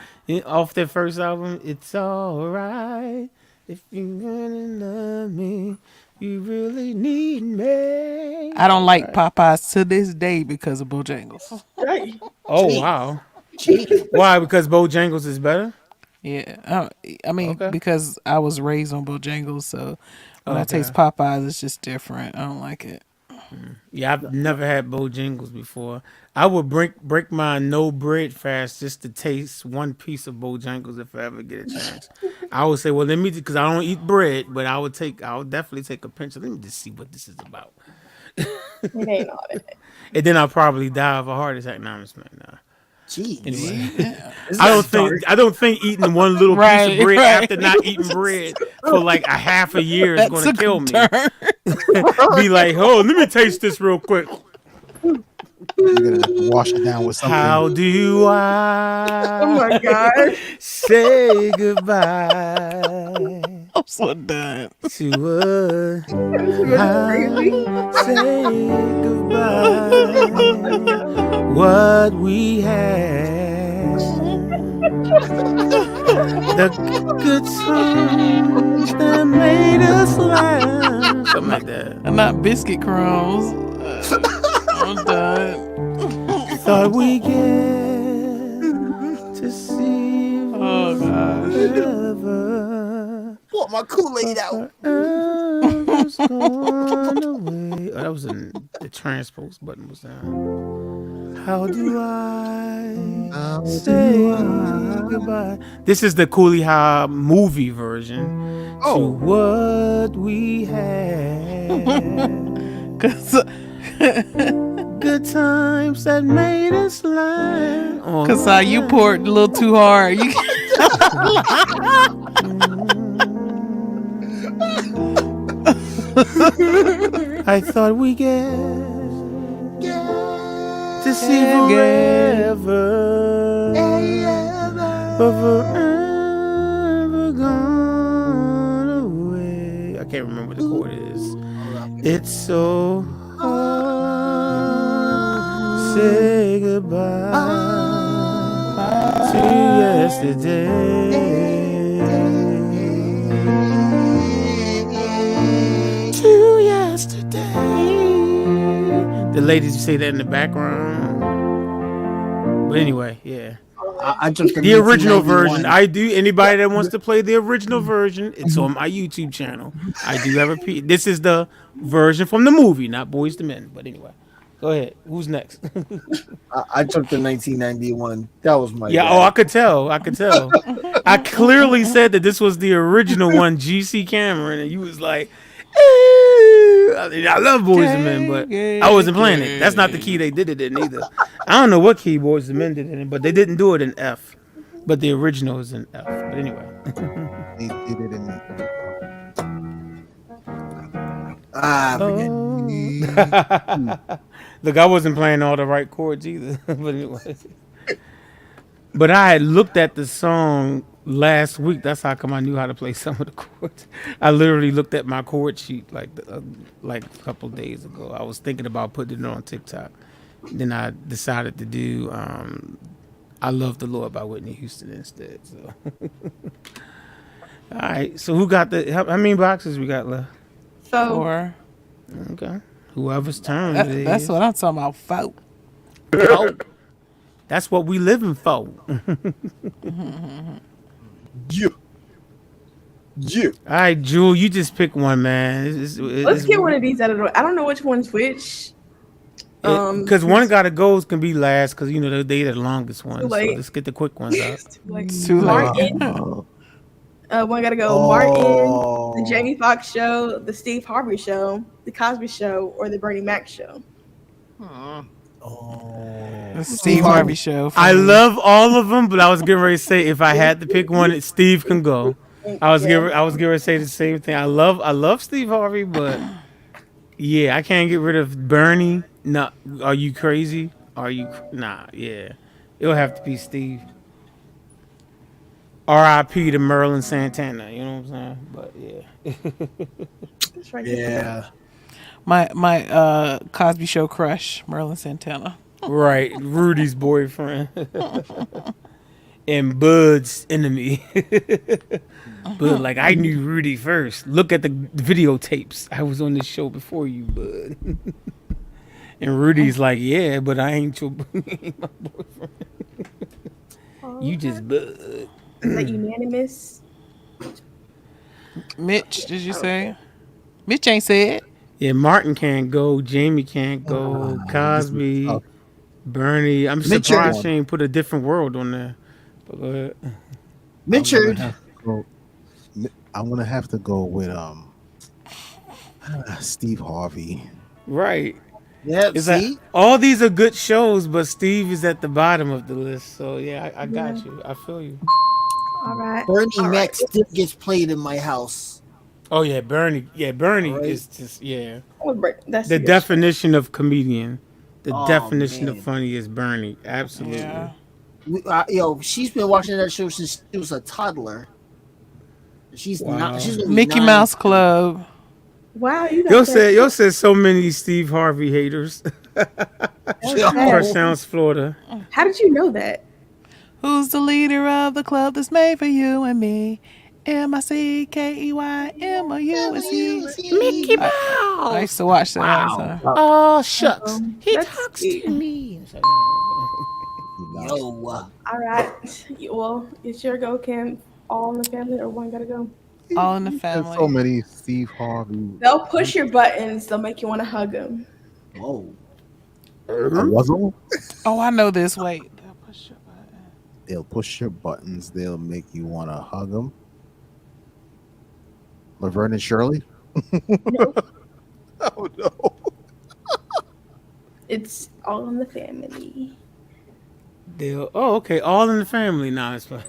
Speaker 1: off their first album? It's all right if you wanna love me. You really need me.
Speaker 3: I don't
Speaker 1: All
Speaker 3: like
Speaker 1: right.
Speaker 3: Popeyes to this day because of Bojangles.
Speaker 4: Right.
Speaker 1: Oh
Speaker 5: Jeez.
Speaker 1: wow.
Speaker 5: Jeez.
Speaker 1: Why? Because Bojangles is better.
Speaker 3: Yeah, I mean
Speaker 1: Okay.
Speaker 3: because I was raised on Bojangles, so when I
Speaker 1: Okay.
Speaker 3: taste Popeyes, it's just different. I don't like it.
Speaker 1: Yeah, I've never had Bojangles before. I would break my no bread fast just to taste one piece of Bojangles if I ever get a chance. I would say, well, let me, because I don't eat bread, but I would definitely take a pinch. Let me just see what this is about,
Speaker 4: It ain't all that.
Speaker 1: and then I'll probably die of a heart attack. No, I'm just playing. Nah.
Speaker 5: Jeez.
Speaker 1: Anyway,
Speaker 5: This
Speaker 1: I don't
Speaker 5: is dark.
Speaker 1: think I don't think eating one little piece
Speaker 3: Right,
Speaker 1: of bread
Speaker 3: right.
Speaker 1: after not eating bread for like a half a year is
Speaker 3: That
Speaker 1: going to
Speaker 3: took
Speaker 1: kill
Speaker 3: a
Speaker 1: me.
Speaker 3: turn.
Speaker 1: Be like, oh, let me taste this real quick.
Speaker 2: You're gonna wash it down with something.
Speaker 1: How do
Speaker 4: Oh
Speaker 1: I
Speaker 4: my gosh.
Speaker 1: say goodbye
Speaker 3: I'm so done.
Speaker 1: to us?
Speaker 4: That's crazy.
Speaker 1: Say goodbye. What we had, the good times that made us laugh, something like that.
Speaker 3: And not biscuit crumbs. I'm done.
Speaker 1: Thought we get to see
Speaker 3: Oh gosh.
Speaker 1: forever.
Speaker 5: Pull my Kool-Aid out.
Speaker 1: Forever's gone away. Oh, that was the transpose button was down. How do I say goodbye? This is the Coolie High movie version to what we had.
Speaker 3: Cause
Speaker 1: Good times that made us laugh. Oh,
Speaker 3: Cause you poured a little too hard. You
Speaker 1: I thought we get to see forever, but forever gone away. I can't remember what the chord is. It's so hard to say goodbye to yesterday. To yesterday. The ladies say that in the background. But anyway, yeah.
Speaker 5: I jumped in
Speaker 1: The original
Speaker 5: 1991.
Speaker 1: version. I do. Anybody that wants to play the original version, it's on my YouTube channel. I do have a this is the version from the movie, not Boys to Men. But anyway, go ahead. Who's next?
Speaker 5: I jumped in 1991. That was my
Speaker 1: Yeah.
Speaker 5: bad.
Speaker 1: Oh, I could tell. I clearly said that this was the original one, GC Cameron, and you was like, "Ew." I love Boys and Men, but I wasn't playing it. That's not the key they did it in either. I don't know what key Boys and Men did it in, but they didn't do it in F. But the original is in F. But anyway.
Speaker 2: He did it in
Speaker 5: Forget.
Speaker 1: Look, I wasn't playing all the right chords either. But anyway. But I had looked at the song last week. That's how come I knew how to play some of the chords. I literally looked at my chord sheet like a couple days ago. I was thinking about putting it on TikTok. Then I decided to do I Love the Lord by Whitney Houston instead. So, all right. So who got how many boxes we got left?
Speaker 4: So
Speaker 3: or
Speaker 1: Okay. Whoever's turn it is.
Speaker 3: that's what I'm talking about. Folk.
Speaker 1: That's what we living for.
Speaker 5: Yeah. Yeah.
Speaker 1: All right, Jewel, you just pick one, man.
Speaker 4: Let's get one of these out of the way. I don't know which one's which.
Speaker 1: Because one gotta go can be last, because they the longest ones. So
Speaker 4: late.
Speaker 1: let's get the quick ones out.
Speaker 3: It's too late.
Speaker 4: Martin. One gotta go. Martin, the Jamie Foxx show, the Steve Harvey show, the Cosby show, or the Bernie Mac show.
Speaker 3: The Steve Harvey show.
Speaker 1: I love all of them, but I was getting ready to say if I had to pick one, Steve can go. I was getting ready to say the same thing. I love Steve Harvey, but yeah, I can't get rid of Bernie. No, are you crazy? Nah? Yeah, it'll have to be Steve. R.I.P. to Merlin Santana. You know what I'm saying? But yeah.
Speaker 4: That's right.
Speaker 5: Yeah.
Speaker 3: My Cosby Show crush, Merlin Santana.
Speaker 1: Right, Rudy's boyfriend and Bud's enemy. Bud, like, I knew Rudy first. Look at the videotapes. I was on this show before you, Bud. And Rudy's like, yeah, but I ain't your ain't my boyfriend. You just Bud.
Speaker 4: Is that unanimous?
Speaker 3: Mitch, did you say? Mitch ain't said.
Speaker 1: Yeah, Martin can't go. Jamie can't go. Cosby, Bernie. I'm surprised she ain't put a different world on there. But go ahead.
Speaker 5: Mitchard.
Speaker 2: I'm gonna have to go with Steve Harvey.
Speaker 1: Right.
Speaker 5: Yeah,
Speaker 1: It's
Speaker 5: see?
Speaker 1: like all these are good shows, but Steve is at the bottom of the list. So yeah, I got you. I feel you.
Speaker 4: All right.
Speaker 5: Bernie Mac still gets played in my house.
Speaker 1: Oh yeah, Bernie. Yeah, Bernie
Speaker 5: Right.
Speaker 1: is just
Speaker 4: That's
Speaker 1: the
Speaker 4: good
Speaker 1: definition of comedian. The
Speaker 5: Oh,
Speaker 1: definition
Speaker 5: man.
Speaker 1: of funny is Bernie. Absolutely.
Speaker 3: Yeah.
Speaker 5: She's been watching that show since she was a toddler. She's
Speaker 1: Wow.
Speaker 5: not. She's gonna be
Speaker 3: Mickey
Speaker 5: 9.
Speaker 3: Mouse Club.
Speaker 4: Wow, you got
Speaker 1: Yo said so many Steve Harvey haters. Fresh Sounds, Florida.
Speaker 4: How did you know that?
Speaker 3: Who's the leader of the club that's made for you and me? MICKEYMOUSE.
Speaker 1: Mickey Mouse.
Speaker 3: I used to watch that all the time.
Speaker 1: Oh shucks. He
Speaker 4: That's
Speaker 1: talks
Speaker 4: sweet.
Speaker 1: to me.
Speaker 5: Yo,
Speaker 4: All right. Well, it's your go, Kim. All in the family, or one gotta go?
Speaker 3: All in the
Speaker 2: There's
Speaker 3: family.
Speaker 2: so many Steve Harvey.
Speaker 4: They'll push your buttons. They'll make you want to hug them.
Speaker 5: whoa.
Speaker 2: Russell.
Speaker 3: Oh, I know this. Wait.
Speaker 2: They'll push your buttons. They'll make you want to hug them. Laverne and Shirley. Oh no.
Speaker 4: It's all in the family.
Speaker 1: Okay. All in the family now. It's fine.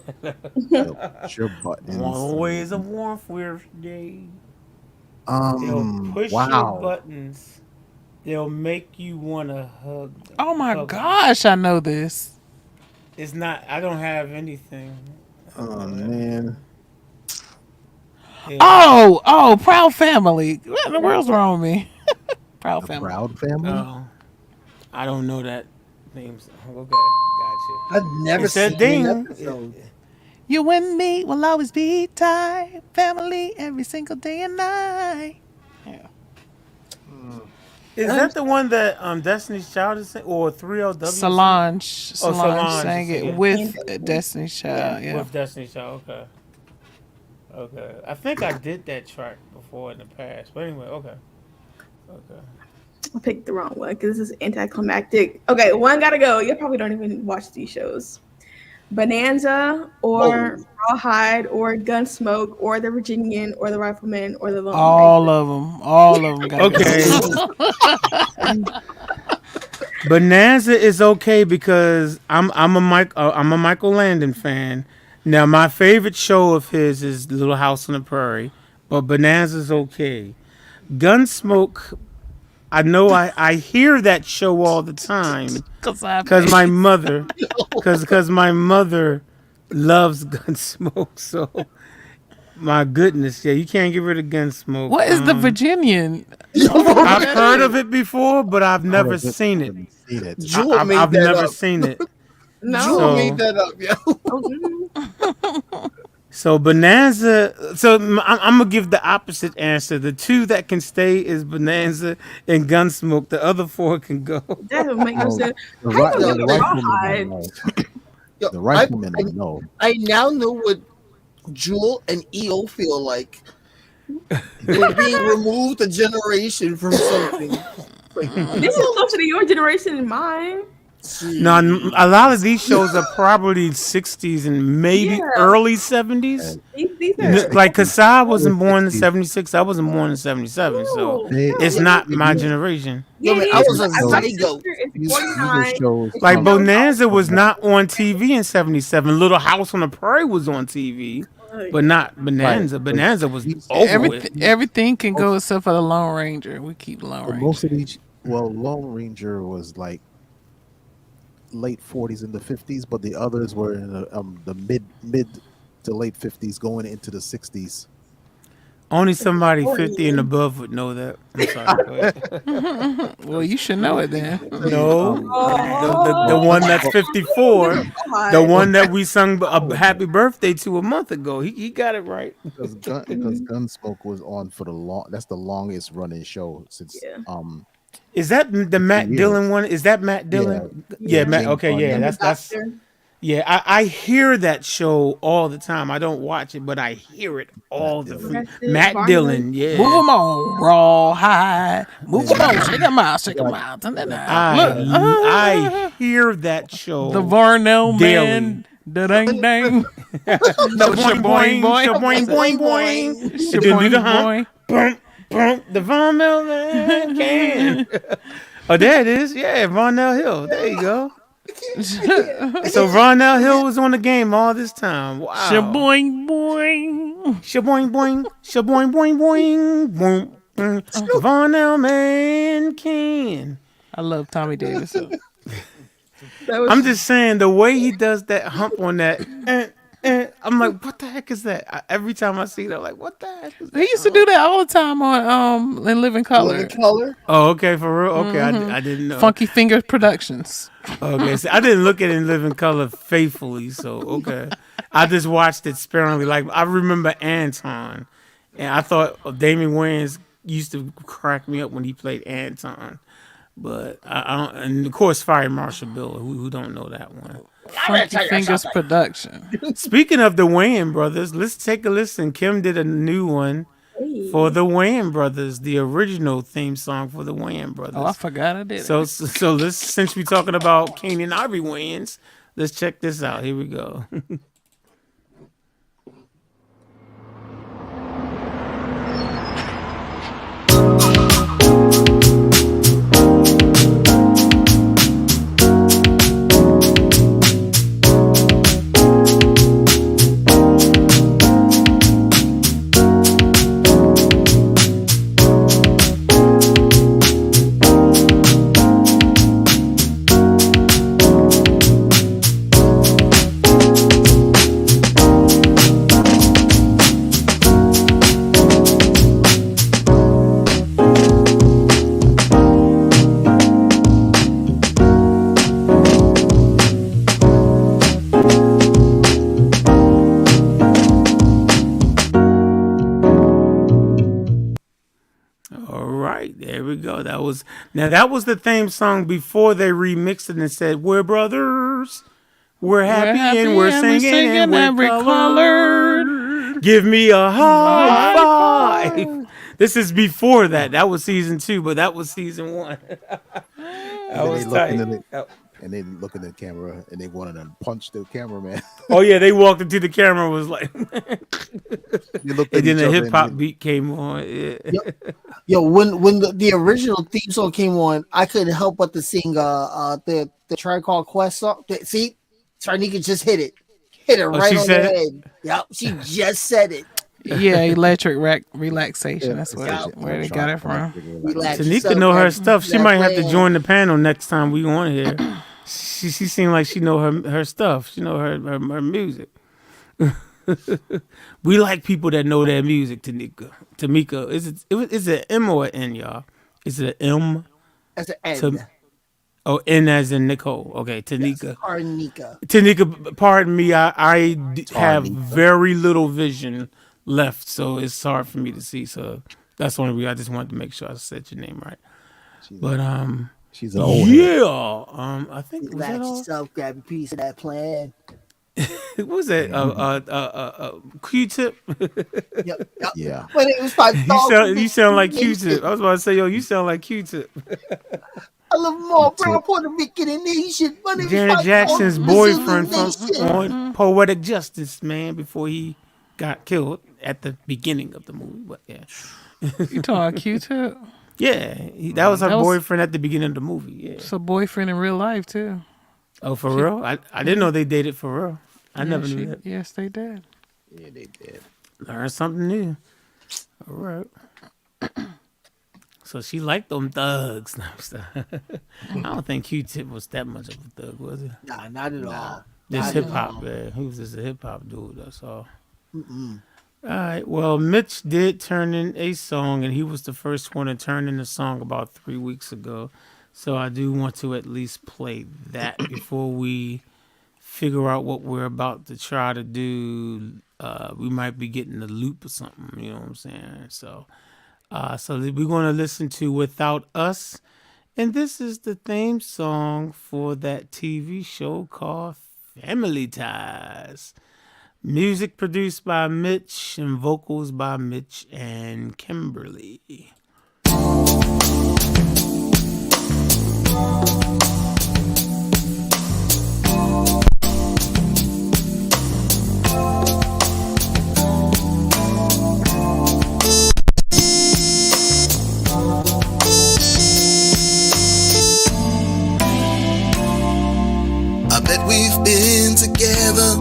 Speaker 2: They'll push your buttons.
Speaker 1: One ways of warfare day. They'll push your
Speaker 2: Wow.
Speaker 1: buttons. They'll make you want to hug them.
Speaker 3: Oh my
Speaker 1: Hug 'em.
Speaker 3: gosh, I know this.
Speaker 1: It's not. I don't have anything.
Speaker 2: Oh man.
Speaker 1: Yeah.
Speaker 3: Oh, Proud Family. What in the world's wrong with me? Proud
Speaker 2: The
Speaker 3: Family.
Speaker 2: Proud Family.
Speaker 1: Oh, I don't know that name. Okay, gotcha.
Speaker 5: I've never
Speaker 1: It's that
Speaker 5: seen
Speaker 1: ding.
Speaker 5: an episode.
Speaker 3: You and me will always be tied. Family every single day and night. Yeah.
Speaker 1: Is that the one that Destiny's Child is singing, or 3LW?
Speaker 3: Solange
Speaker 1: Solange
Speaker 3: sang
Speaker 1: is
Speaker 3: it
Speaker 1: singing.
Speaker 3: with Destiny's Child. Yeah.
Speaker 1: With Destiny's Child. Okay. I think I did that track before in the past, but anyway, okay.
Speaker 4: I picked the wrong one because this is anticlimactic. Okay, one gotta go. You probably don't even watch these shows. Bonanza, or Rawhide, or Gunsmoke, or the Virginian, or the Rifleman, or the Lone
Speaker 3: All
Speaker 4: Ranger.
Speaker 3: of them. All of them.
Speaker 1: Okay. Bonanza is okay because I'm a Michael Landon fan. Now my favorite show of his is Little House on the Prairie, but Bonanza's okay. Gunsmoke, I know I hear that show all the time because my mother loves Gunsmoke. So my goodness, yeah, you can't get rid of Gunsmoke.
Speaker 3: What is the Virginian?
Speaker 1: I've heard of it before, but I've never seen it.
Speaker 5: Jewel made
Speaker 1: I've
Speaker 5: that
Speaker 1: never
Speaker 5: up.
Speaker 1: seen it.
Speaker 5: Jewel
Speaker 1: So-
Speaker 5: made that up, yo.
Speaker 1: So Bonanza. So I'm gonna give the opposite answer. The two that can stay is Bonanza and Gunsmoke. The other four can go.
Speaker 4: That don't make no sense.
Speaker 2: The
Speaker 4: How
Speaker 2: right,
Speaker 4: you
Speaker 2: the
Speaker 4: gonna
Speaker 2: rifleman.
Speaker 4: Rawhide?
Speaker 2: I know.
Speaker 5: Yo,
Speaker 2: The rifleman. I know.
Speaker 5: I now know what Jewel and EO feel like we're being removed a generation from something. Like,
Speaker 4: This is closer to your generation than mine.
Speaker 1: No, a lot of these shows are probably 60s and maybe
Speaker 4: Yeah.
Speaker 1: early 70s.
Speaker 4: These are
Speaker 1: Like, cause I wasn't
Speaker 2: Early
Speaker 1: born in
Speaker 2: 60s.
Speaker 1: '76. I wasn't born in '77, so
Speaker 2: They-
Speaker 1: it's
Speaker 5: yeah,
Speaker 1: not
Speaker 5: yeah,
Speaker 1: my
Speaker 5: yeah.
Speaker 1: generation.
Speaker 5: Yo, man,
Speaker 4: it
Speaker 5: I
Speaker 4: is.
Speaker 5: was a
Speaker 4: My
Speaker 5: zygote.
Speaker 4: sister is
Speaker 2: These are
Speaker 4: 49.
Speaker 2: shows.
Speaker 1: Like
Speaker 4: She knows
Speaker 1: Bonanza was not on TV in '77. Little House on the Prairie was on TV, but not Bonanza.
Speaker 2: Right.
Speaker 1: Bonanza was
Speaker 2: These-
Speaker 1: over with.
Speaker 3: Everything can go except for the Lone Ranger. We keep the Lone
Speaker 2: But
Speaker 3: Ranger.
Speaker 2: most of these, well, Lone Ranger was like late 40s and the 50s, but the others were in the mid to late 50s, going into the 60s.
Speaker 1: Only somebody 50 and above would know that. I'm sorry. Go ahead.
Speaker 3: Well, you should know it then.
Speaker 1: No, the one that's 54, the one that we sung a happy birthday to a month ago. He got it right.
Speaker 2: Because Gunsmoke was on for the long. That's the longest running show since
Speaker 4: Yeah.
Speaker 1: Is that the Matt
Speaker 2: years.
Speaker 1: Dillon one? Is that Matt Dillon? Yeah, Matt.
Speaker 2: James
Speaker 1: Okay, yeah,
Speaker 2: Bond.
Speaker 1: that's yeah. I hear that show all the time. I don't watch it, but I hear it all the
Speaker 2: Dillon.
Speaker 1: time. Matt Dillon, yeah.
Speaker 3: Move 'em on, raw high. Move 'em on, shake 'em out, shake 'em out.
Speaker 1: I hear that show.
Speaker 3: The Varnell
Speaker 1: Daily.
Speaker 3: man. Da dang dang.
Speaker 1: The boing boing
Speaker 3: boing.
Speaker 1: boing boing boing.
Speaker 3: Shaboing
Speaker 1: boing. Bump bump. The Von Mel man can. Oh, there it is. Yeah, Varnell Hill. There you go. So Varnell Hill was on the game all this time. Wow.
Speaker 3: Shaboing boing.
Speaker 1: Shaboing boing. Shaboing boing boing. Boing. Boing. Varnell man can.
Speaker 3: I love Tommy Davis.
Speaker 1: I'm just saying the way he does that hump on that. I'm like, what the heck is that? Every time I see that, I'm like, what the heck is that?
Speaker 3: He used to do that all the time on in Living Color.
Speaker 5: Living Color.
Speaker 1: Oh, okay, for real. Okay, I didn't know.
Speaker 3: Funky Fingers Productions.
Speaker 1: Okay, so I didn't look at it in Living Color faithfully, so okay. I just watched it sparingly. Like I remember Anton, and I thought Damon Wayans used to crack me up when he played Anton. But I don't, and of course, Fire Marshal Bill. Who don't know that one?
Speaker 3: Funky Fingers Production.
Speaker 1: Speaking of the Wayans brothers, let's take a listen. Kim did a new one for the Wayans brothers, the original theme song for the Wayans brothers.
Speaker 3: Oh, I forgot I did.
Speaker 1: So let's, since we're talking about Kane and Ivory Wayans, let's check this out. Here we go. All right, there we go. That was the theme song before they remixed it and said, "We're brothers, we're happy, and we're singing and we're colored. Give me a high five." This is before that. That was season 2, but that was season 1. That was tight.
Speaker 2: And they look in the camera and they wanted to punch the cameraman.
Speaker 1: Oh yeah, they walked into the camera and was like,
Speaker 2: They looked
Speaker 1: and
Speaker 2: at
Speaker 1: then
Speaker 2: each
Speaker 1: the
Speaker 2: other
Speaker 1: hip hop
Speaker 2: and
Speaker 1: beat came on. Yeah.
Speaker 5: Yo, when the original theme song came on, I couldn't help but to sing the Tribe Called Quest song. See, Tarnika just hit it right
Speaker 1: she
Speaker 5: on the
Speaker 1: said it?
Speaker 5: head. Yep, she just said it.
Speaker 3: Yeah, electric relaxation. That's
Speaker 5: Yeah.
Speaker 3: where they got it from.
Speaker 5: Relax
Speaker 1: Tanika
Speaker 5: yourself,
Speaker 1: know her
Speaker 5: that-
Speaker 1: stuff. She
Speaker 5: that
Speaker 1: might have to
Speaker 5: plan.
Speaker 1: join the panel next time we on here. She seemed like she know her stuff. She know her music. We like people that know their music. Tamika, is it M or an N, y'all? Is it an M?
Speaker 5: That's an N.
Speaker 1: Oh, N as in Nicole. Okay, Tanika.
Speaker 5: Tarnika.
Speaker 1: Tanika, pardon me. I have
Speaker 2: Tarnika.
Speaker 1: very little vision left, so it's hard for me to see. So that's the only reason I just wanted to make sure I said your name right. But
Speaker 2: she's an old head.
Speaker 1: yeah. I think was
Speaker 5: Relax
Speaker 1: that all?
Speaker 5: yourself, grab a piece of that plan.
Speaker 1: what was that? Q-Tip.
Speaker 5: Yep.
Speaker 2: Yeah.
Speaker 5: But it was my dog.
Speaker 1: You sound like Q-Tip. I was about to say, yo, you sound like Q-Tip.
Speaker 5: I love them all, brown, Puerto Rican, and Asian. My name is
Speaker 1: Janet
Speaker 5: my
Speaker 1: Jackson's
Speaker 5: dog,
Speaker 1: boyfriend from
Speaker 5: Elimination.
Speaker 1: on Poetic Justice, man, before he got killed at the beginning of the movie. But yeah,
Speaker 3: You talking about Q-Tip?
Speaker 1: yeah, that was her
Speaker 3: That was-
Speaker 1: boyfriend at the beginning of the movie. Yeah.
Speaker 3: It's a boyfriend in real life too.
Speaker 1: Oh, for real? I didn't know they dated for real. I never knew that.
Speaker 3: Yes, they did.
Speaker 2: Yeah, they did.
Speaker 1: Learn something new. All right. So she liked them thugs. No, I'm sorry. I don't think Q-Tip was that much of a thug, was he?
Speaker 5: Nah, not at all.
Speaker 1: Just hip hop, man. He was just a hip hop dude. That's all. All right. Well, Mitch did turn in a song, and he was the first one to turn in a song about 3 weeks ago. So I do want to at least play that before we figure out what we're about to try to do. We might be getting a loop or something. You know what I'm saying? So we're going to listen to "Without Us," and this is the theme song for that TV show called Family Ties. Music produced by Mitch and vocals by Mitch and Kimberly.
Speaker 6: I bet we've been together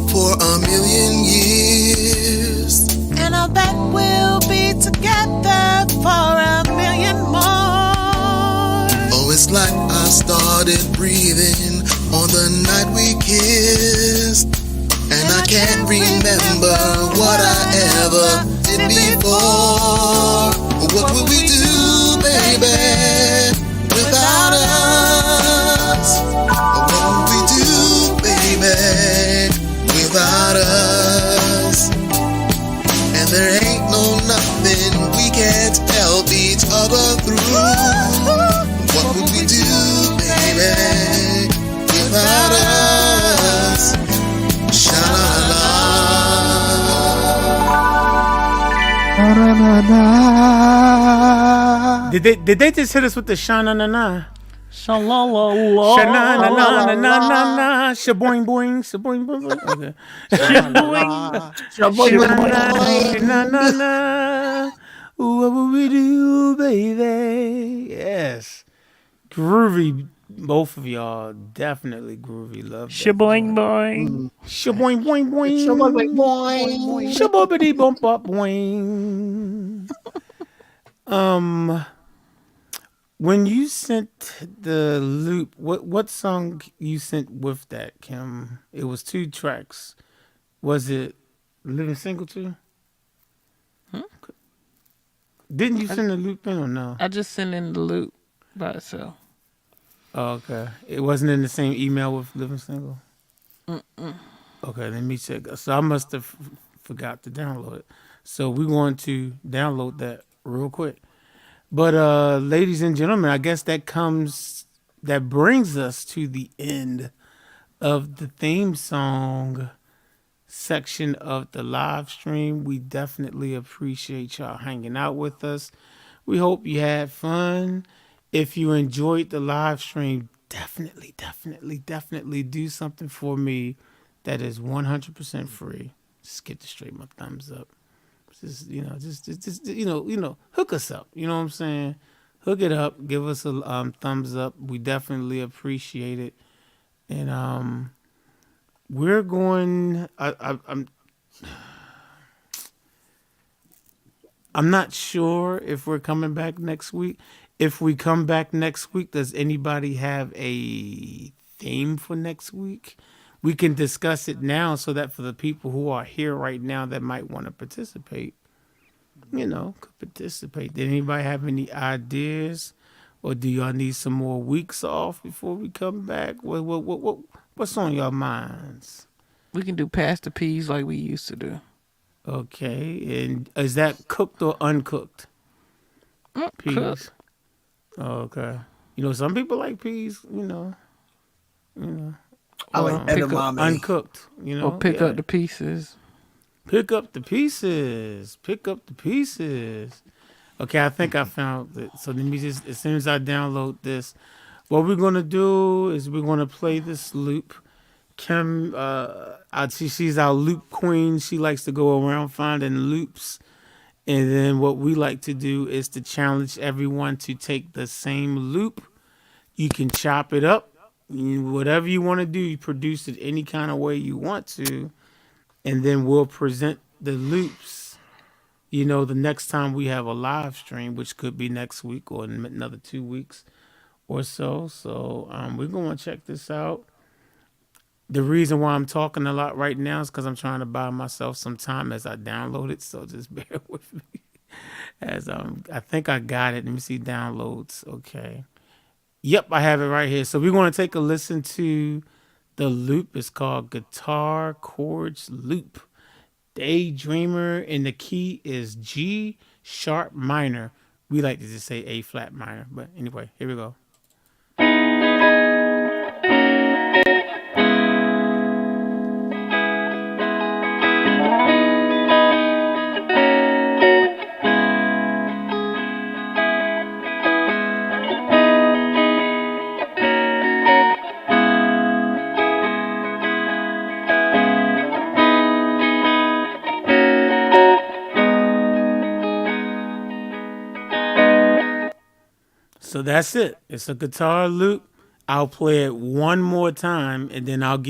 Speaker 6: for a million years. And I bet we'll be together for a million more. Oh, it's like I started breathing on the night we kissed. And I can't remember what I ever did before. What would we do, baby, without us? What would we do, baby, without us? And there ain't no nothing we can't help each other through. What would we do, baby, without us? Sha-la-la.
Speaker 1: Did they just hit us with the sha-na-na-na?
Speaker 3: Sha-la-la-la.
Speaker 1: Sha-na-na-na-na-na-na-na. Shaboing boing, shaboing boing. Okay. Sha-na-na-na. What would we do, baby? Yes. Groovy. Both of y'all definitely groovy. Love that.
Speaker 3: Shaboing boing.
Speaker 1: Shaboing boing boing.
Speaker 5: Shaboing boing.
Speaker 1: Shabobbity bump up boing. When you sent the loop, what song you sent with that, Kim? It was 2 tracks. Was it Living Single too? Didn't you send the loop in or no?
Speaker 3: I just sent in the loop by itself.
Speaker 1: Oh, okay. It wasn't in the same email with Living Single? Okay, let me check. So I must have forgot to download it. So we're going to download that real quick. But ladies and gentlemen, I guess that brings us to the end of the theme song section of the live stream. We definitely appreciate y'all hanging out with us. We hope you had fun. If you enjoyed the live stream, definitely do something for me that is 100% free. Just get to straight my thumbs up. Just hook us up. You know what I'm saying? Hook it up. Give us a thumbs up. We definitely appreciate it. And we're going. I'm not sure if we're coming back next week. If we come back next week, does anybody have a theme for next week? We can discuss it now so that for the people who are here right now that might want to participate, could participate. Did anybody have any ideas? Or do y'all need some more weeks off before we come back? What's on your minds?
Speaker 3: We can do past the peas like we used to do.
Speaker 1: Okay. And is that cooked or uncooked? Peas.
Speaker 3: Cooked.
Speaker 1: Oh, okay. Some people like peas,
Speaker 5: I like
Speaker 3: pick up-
Speaker 5: edamame.
Speaker 1: uncooked. You know,
Speaker 3: Or pick
Speaker 1: Yeah.
Speaker 3: up the pieces.
Speaker 1: Pick up the pieces. Pick up the pieces. Okay, I think I found it. So let me just, as soon as I download this, what we're gonna do is we're gonna play this loop. Kim, she's our loop queen. She likes to go around finding loops. And then what we like to do is to challenge everyone to take the same loop. You can chop it up. Whatever you want to do, you produce it any kind of way you want to. And then we'll present the loops, the next time we have a live stream, which could be next week or in another 2 weeks or so. So we're going to check this out. The reason why I'm talking a lot right now is because I'm trying to buy myself some time as I download it. So just bear with me. As I think I got it. Let me see downloads. Okay. Yep, I have it right here. So we're going to take a listen to the loop. It's called Guitar Chords Loop. Daydreamer, and the key is G sharp minor. We like to just say A flat minor. But anyway, here we go. So that's it. It's a guitar loop. I'll play it one more time, and then I'm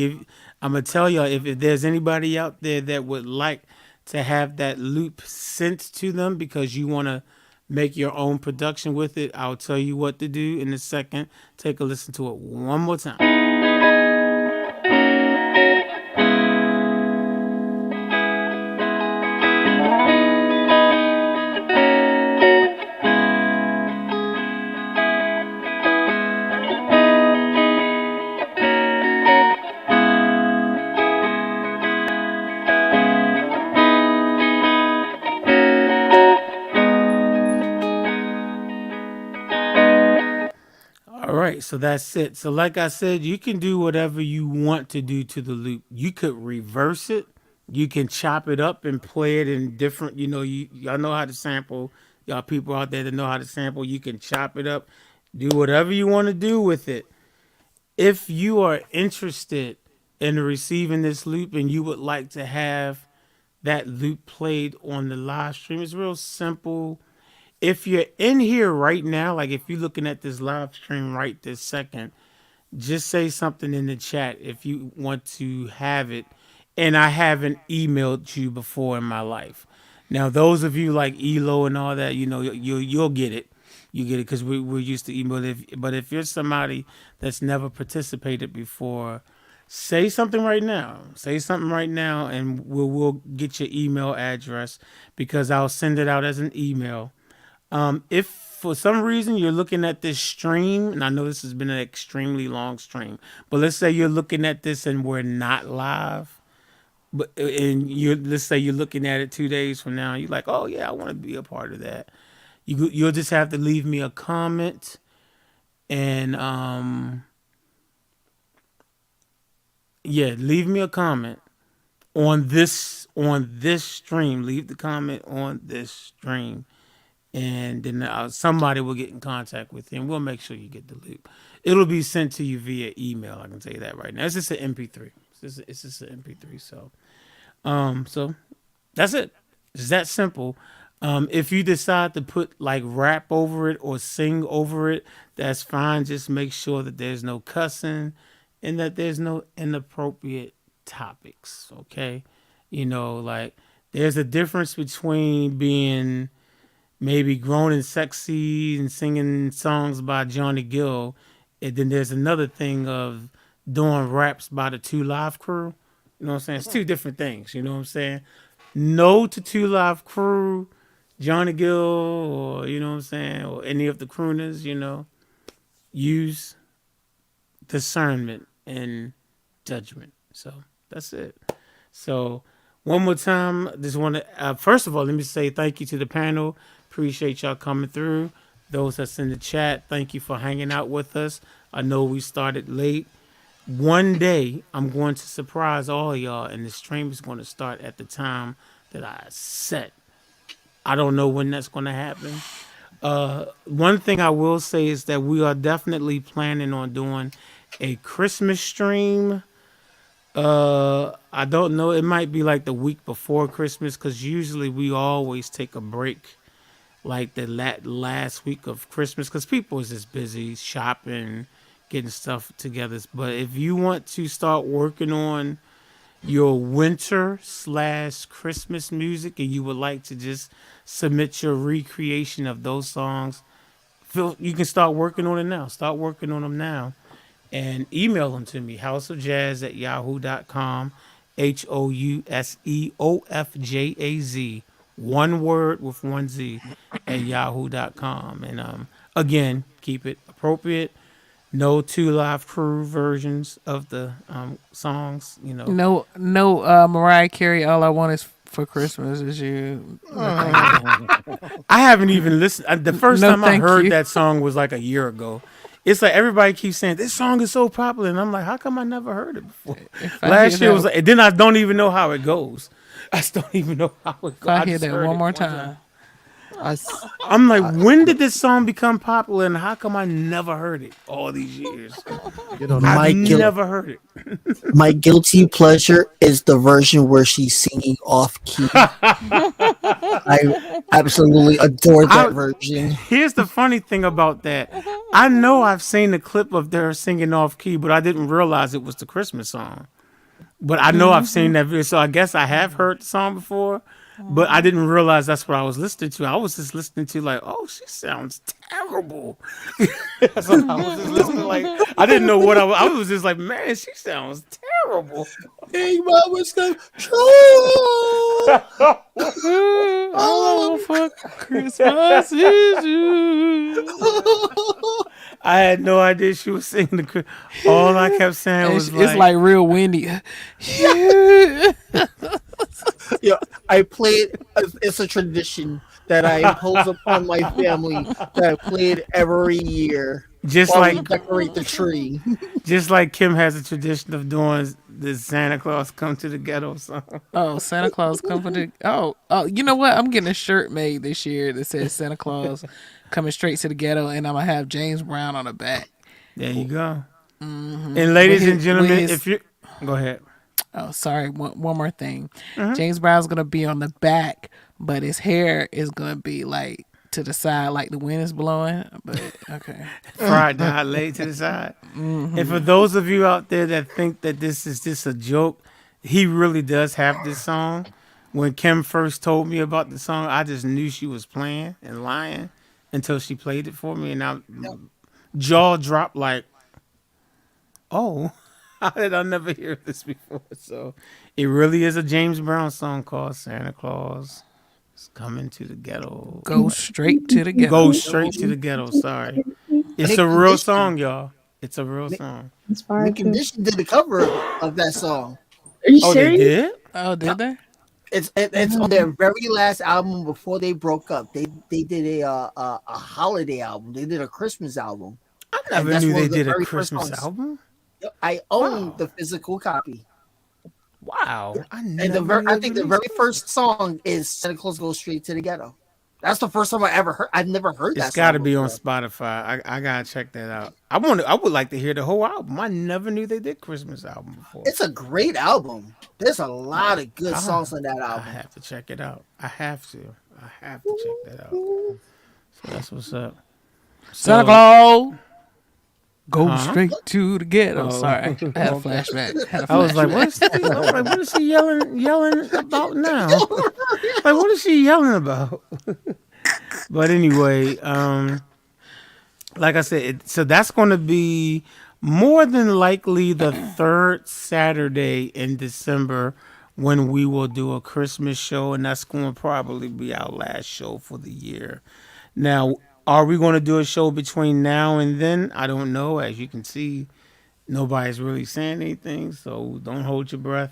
Speaker 1: gonna tell y'all if there's anybody out there that would like to have that loop sent to them because you want to make your own production with it. I'll tell you what to do in a second. Take a listen to it one more time. All right, so that's it. So like I said, you can do whatever you want to do to the loop. You could reverse it. You can chop it up and play it in different, y'all know how to sample. Y'all people out there that know how to sample, you can chop it up. Do whatever you want to do with it. If you are interested in receiving this loop and you would like to have that loop played on the live stream, it's real simple. If you're in here right now, like if you're looking at this live stream right this second, just say something in the chat if you want to have it. And I haven't emailed you before in my life. Now, those of you like Elo and all that, you'll get it. You get it because we're used to email. But if you're somebody that's never participated before, say something right now. Say something right now, and we'll get your email address because I'll send it out as an email. If for some reason you're looking at this stream, and I know this has been an extremely long stream, but let's say you're looking at this and we're not live, let's say you're looking at it 2 days from now, you're like, oh yeah, I want to be a part of that. You'll just have to leave me a comment, and leave me a comment on this stream. Leave the comment on this stream. And then somebody will get in contact with you, and we'll make sure you get the loop. It'll be sent to you via email. I can tell you that right now. It's just an MP3. It's just an MP3. So that's it. It's that simple. If you decide to put like rap over it or sing over it, that's fine. Just make sure that there's no cussing and that there's no inappropriate topics. Okay, like there's a difference between being maybe grown and sexy and singing songs by Johnny Gill. And then there's another thing of doing raps by the 2 Live Crew. You know what I'm saying? It's two different things. You know what I'm saying? No to 2 Live Crew, Johnny Gill, or, you know what I'm saying? Or any of the crooners, use discernment and judgment. So that's it. So one more time, just want to, first of all, let me say thank you to the panel. Appreciate y'all coming through. Those that's in the chat, thank you for hanging out with us. I know we started late. one day I'm going to surprise all of y'all, and the stream is going to start at the time that I set. I don't know when that's going to happen. One thing I will say is that we are definitely planning on doing a Christmas stream. I don't know. It might be like the week before Christmas because usually we always take a break like the last week of Christmas because people is just busy shopping, getting stuff together. But if you want to start working on your winter slash Christmas music and you would like to just submit your recreation of those songs, you can start working on it now. Start working on them now and email them to me, houseofjazz@yahoo.com, HOUSEOFJAZ, one word with one Z, at yahoo.com. And again, keep it appropriate. No two live crew versions of the songs, you know.
Speaker 3: No, Mariah Carey. All I want is for Christmas is you.
Speaker 1: I haven't even listened. The first
Speaker 3: No,
Speaker 1: time I
Speaker 3: thank
Speaker 1: heard
Speaker 3: you.
Speaker 1: that song was like a year ago. It's like everybody keeps saying this song is so popular, and I'm like, how come I never heard it before?
Speaker 3: If I
Speaker 1: Last
Speaker 3: hear
Speaker 1: year was
Speaker 3: that-
Speaker 1: like, and then I don't even know how it goes. I still don't even know how it goes.
Speaker 3: If I hear
Speaker 1: just
Speaker 3: that
Speaker 1: heard
Speaker 3: one
Speaker 1: it
Speaker 3: more time,
Speaker 1: I'm like, when did this song become popular, and how come I never heard it all these years?
Speaker 2: You don't
Speaker 1: I've
Speaker 5: My guilt,
Speaker 1: never heard it.
Speaker 5: my guilty pleasure is the version where she's singing off key. I absolutely adore that version.
Speaker 1: Here's the funny thing about that. I know I've seen the clip of her singing off key, but I didn't realize it was the Christmas song. But I know I've seen that video, so I guess I have heard the song before. But I didn't realize that's what I was listening to. I was just listening to like, oh, she sounds terrible. That's what I was just listening like. I didn't know what I was just like, man, she sounds terrible.
Speaker 5: Big Mama's come true.
Speaker 3: oh fuck, Christmas is you.
Speaker 1: I had no idea she was singing the. All I kept saying was
Speaker 3: It's like real windy.
Speaker 5: Yeah, I play it. It's a tradition that I impose upon my family that I play it every year.
Speaker 1: just
Speaker 5: while we
Speaker 1: like
Speaker 5: decorate the tree.
Speaker 1: just like Kim has a tradition of doing the Santa Claus come to the ghetto song.
Speaker 3: Oh, Santa Claus coming to. Oh, you know what? I'm getting a shirt made this year that says Santa Claus coming straight to the ghetto, and I'm gonna have James Brown on the back.
Speaker 1: There you go. And ladies and gentlemen, if you go ahead.
Speaker 3: Oh, sorry. One more thing.
Speaker 1: Mm-hmm.
Speaker 3: James Brown's gonna be on the back, but his hair is gonna be like to the side, like the wind is blowing. But okay.
Speaker 1: Fried down, laid to the side. And for those of you out there that think that this is just a joke, he really does have this song. When Kim first told me about the song, I just knew she was playing and lying until she played it for me, and I jaw dropped like, oh, how did I never hear this before? So it really is a James Brown song called Santa Claus is Coming to the Ghetto.
Speaker 3: Go straight to the ghetto.
Speaker 1: Go straight to the ghetto. Sorry. It's a real song, y'all. It's a real song.
Speaker 5: Nick Condition did a cover of that song.
Speaker 4: Are you
Speaker 1: Oh, they
Speaker 4: serious?
Speaker 1: did?
Speaker 3: Oh, did they?
Speaker 5: It's on their very last album before they broke up. They did a holiday album. They did a Christmas album.
Speaker 1: I never
Speaker 5: that's
Speaker 1: knew
Speaker 5: one
Speaker 1: they
Speaker 5: of the
Speaker 1: did a
Speaker 5: very first
Speaker 1: Christmas
Speaker 5: songs.
Speaker 1: album.
Speaker 5: I own the physical copy.
Speaker 1: Wow.
Speaker 5: And I think the very first song is Santa Claus Goes Straight to the Ghetto. That's the first time I ever heard. I've never heard that.
Speaker 1: It's got to
Speaker 5: song
Speaker 1: be on
Speaker 5: before.
Speaker 1: Spotify. I gotta check that out. I would like to hear the whole album. I never knew they did Christmas album before.
Speaker 5: It's a great albm. There's a lot of good songs on that
Speaker 1: I
Speaker 5: album.
Speaker 1: have to check it out. I have to check that out. So that's what's up.
Speaker 3: Santa
Speaker 1: So-
Speaker 3: Claus. Go
Speaker 1: Huh?
Speaker 3: straight to the ghetto.
Speaker 1: Oh.
Speaker 3: Sorry, I had a flashback.
Speaker 1: I was like, what is she yelling about now? Like, what is she yelling about? But anyway, like I said, so that's going to be more than likely the third Saturday in December when we will do a Christmas show, and that's going to probably be our last show for the year. Now, are we going to do a show between now and then? I don't know. As you can see, nobody's really saying anything, so don't hold your breath.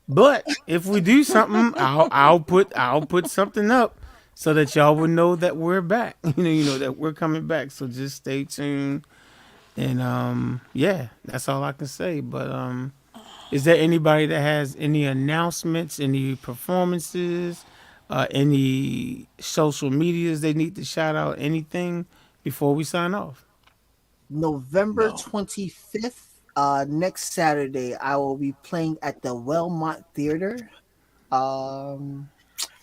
Speaker 1: But if we do something, I'll put something up so that y'all will know that we're back. You know that we're coming back. So just stay tuned. And yeah, that's all I can say. But is there anybody that has any announcements, any performances, any social medias they need to shout out, anything before we sign off?
Speaker 5: November
Speaker 3: No.
Speaker 5: 25th, next Saturday, I will be playing at the Wellmont Theater um,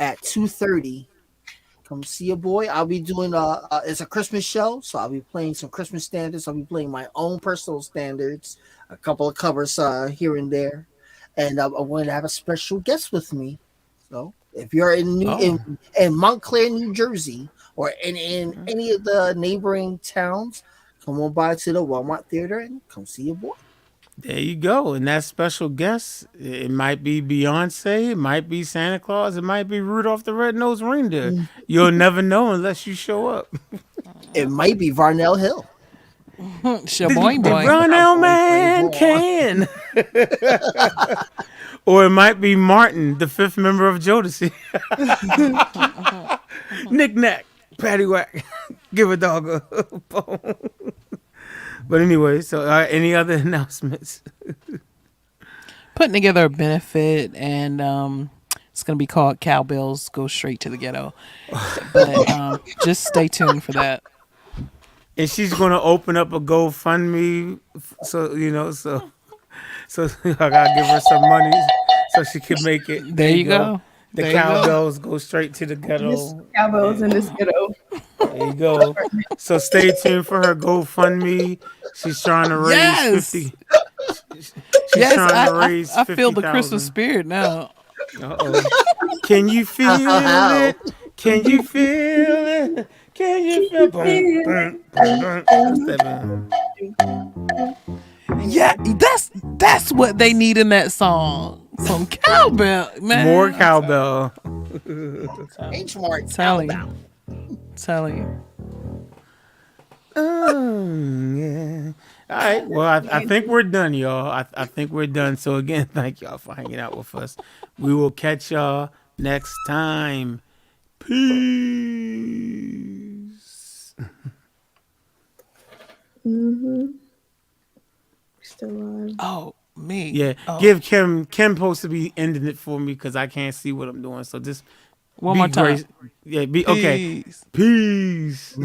Speaker 5: at 2:30. Come see your boy. I'll be doing it's a Christmas show, so I'll be playing some Christmas standards. I'll be playing my own personal standards, a couple of covers here and there, and I'm going to have a special guest with me. So if you're
Speaker 1: Oh,
Speaker 5: in Montclair, New Jersey, or in any of the neighboring towns, come on by to the Walmart Theater and come see your boy.
Speaker 1: there you go. And that special guest, it might be Beyonce, it might be Santa Claus, it might be Rudolph the Red-Nosed Reindeer. You'll never know unless you show up.
Speaker 5: It might be Varnell Hill.
Speaker 3: Shaboing
Speaker 1: The
Speaker 3: boy.
Speaker 1: Brownell
Speaker 5: Boy,
Speaker 1: Man can. Or it might be Martin, the fifth member of Jodeci. Knick knack, patty whack, give a dog a bone. But anyway, so any other announcements?
Speaker 3: Putting together a benefit, and it's gonna be called Cowbells Go Straight to the Ghetto. But just stay tuned for that.
Speaker 1: And she's gonna open up a GoFundMe, so I gotta give her some money so she can make it.
Speaker 3: There you go.
Speaker 1: The
Speaker 3: There you go.
Speaker 1: cowbells go straight to the
Speaker 4: This
Speaker 1: ghetto.
Speaker 4: cowbells in this ghetto.
Speaker 1: There you go. So stay tuned for her GoFundMe. She's trying to raise
Speaker 3: Yes!
Speaker 1: 50. She's
Speaker 3: Yes,
Speaker 1: trying to raise
Speaker 3: I feel the
Speaker 1: 50,000.
Speaker 3: Christmas spirit now.
Speaker 1: Uh-oh. Can you feel it? Can you feel it? Can you feel boom, boom, boom, boom. What's that, man?
Speaker 3: Yeah, that's what they need in that song. Some cowbell, man.
Speaker 1: More cowbell.
Speaker 5: H Mart.
Speaker 3: Telling you. Telling you.
Speaker 1: Yeah. All right. Well, I think we're done, y'all. I think we're done. So again, thank y'all for hanging out with us. We will catch y'all next time. Peace.
Speaker 4: Still alive.
Speaker 3: Oh, me.
Speaker 1: Yeah.
Speaker 3: Oh.
Speaker 1: Give Kim supposed to be ending it for me because I can't see what I'm doing. So just
Speaker 3: One
Speaker 1: be
Speaker 3: more time.
Speaker 1: Yeah. Be okay.
Speaker 3: Peace.
Speaker 1: Peace.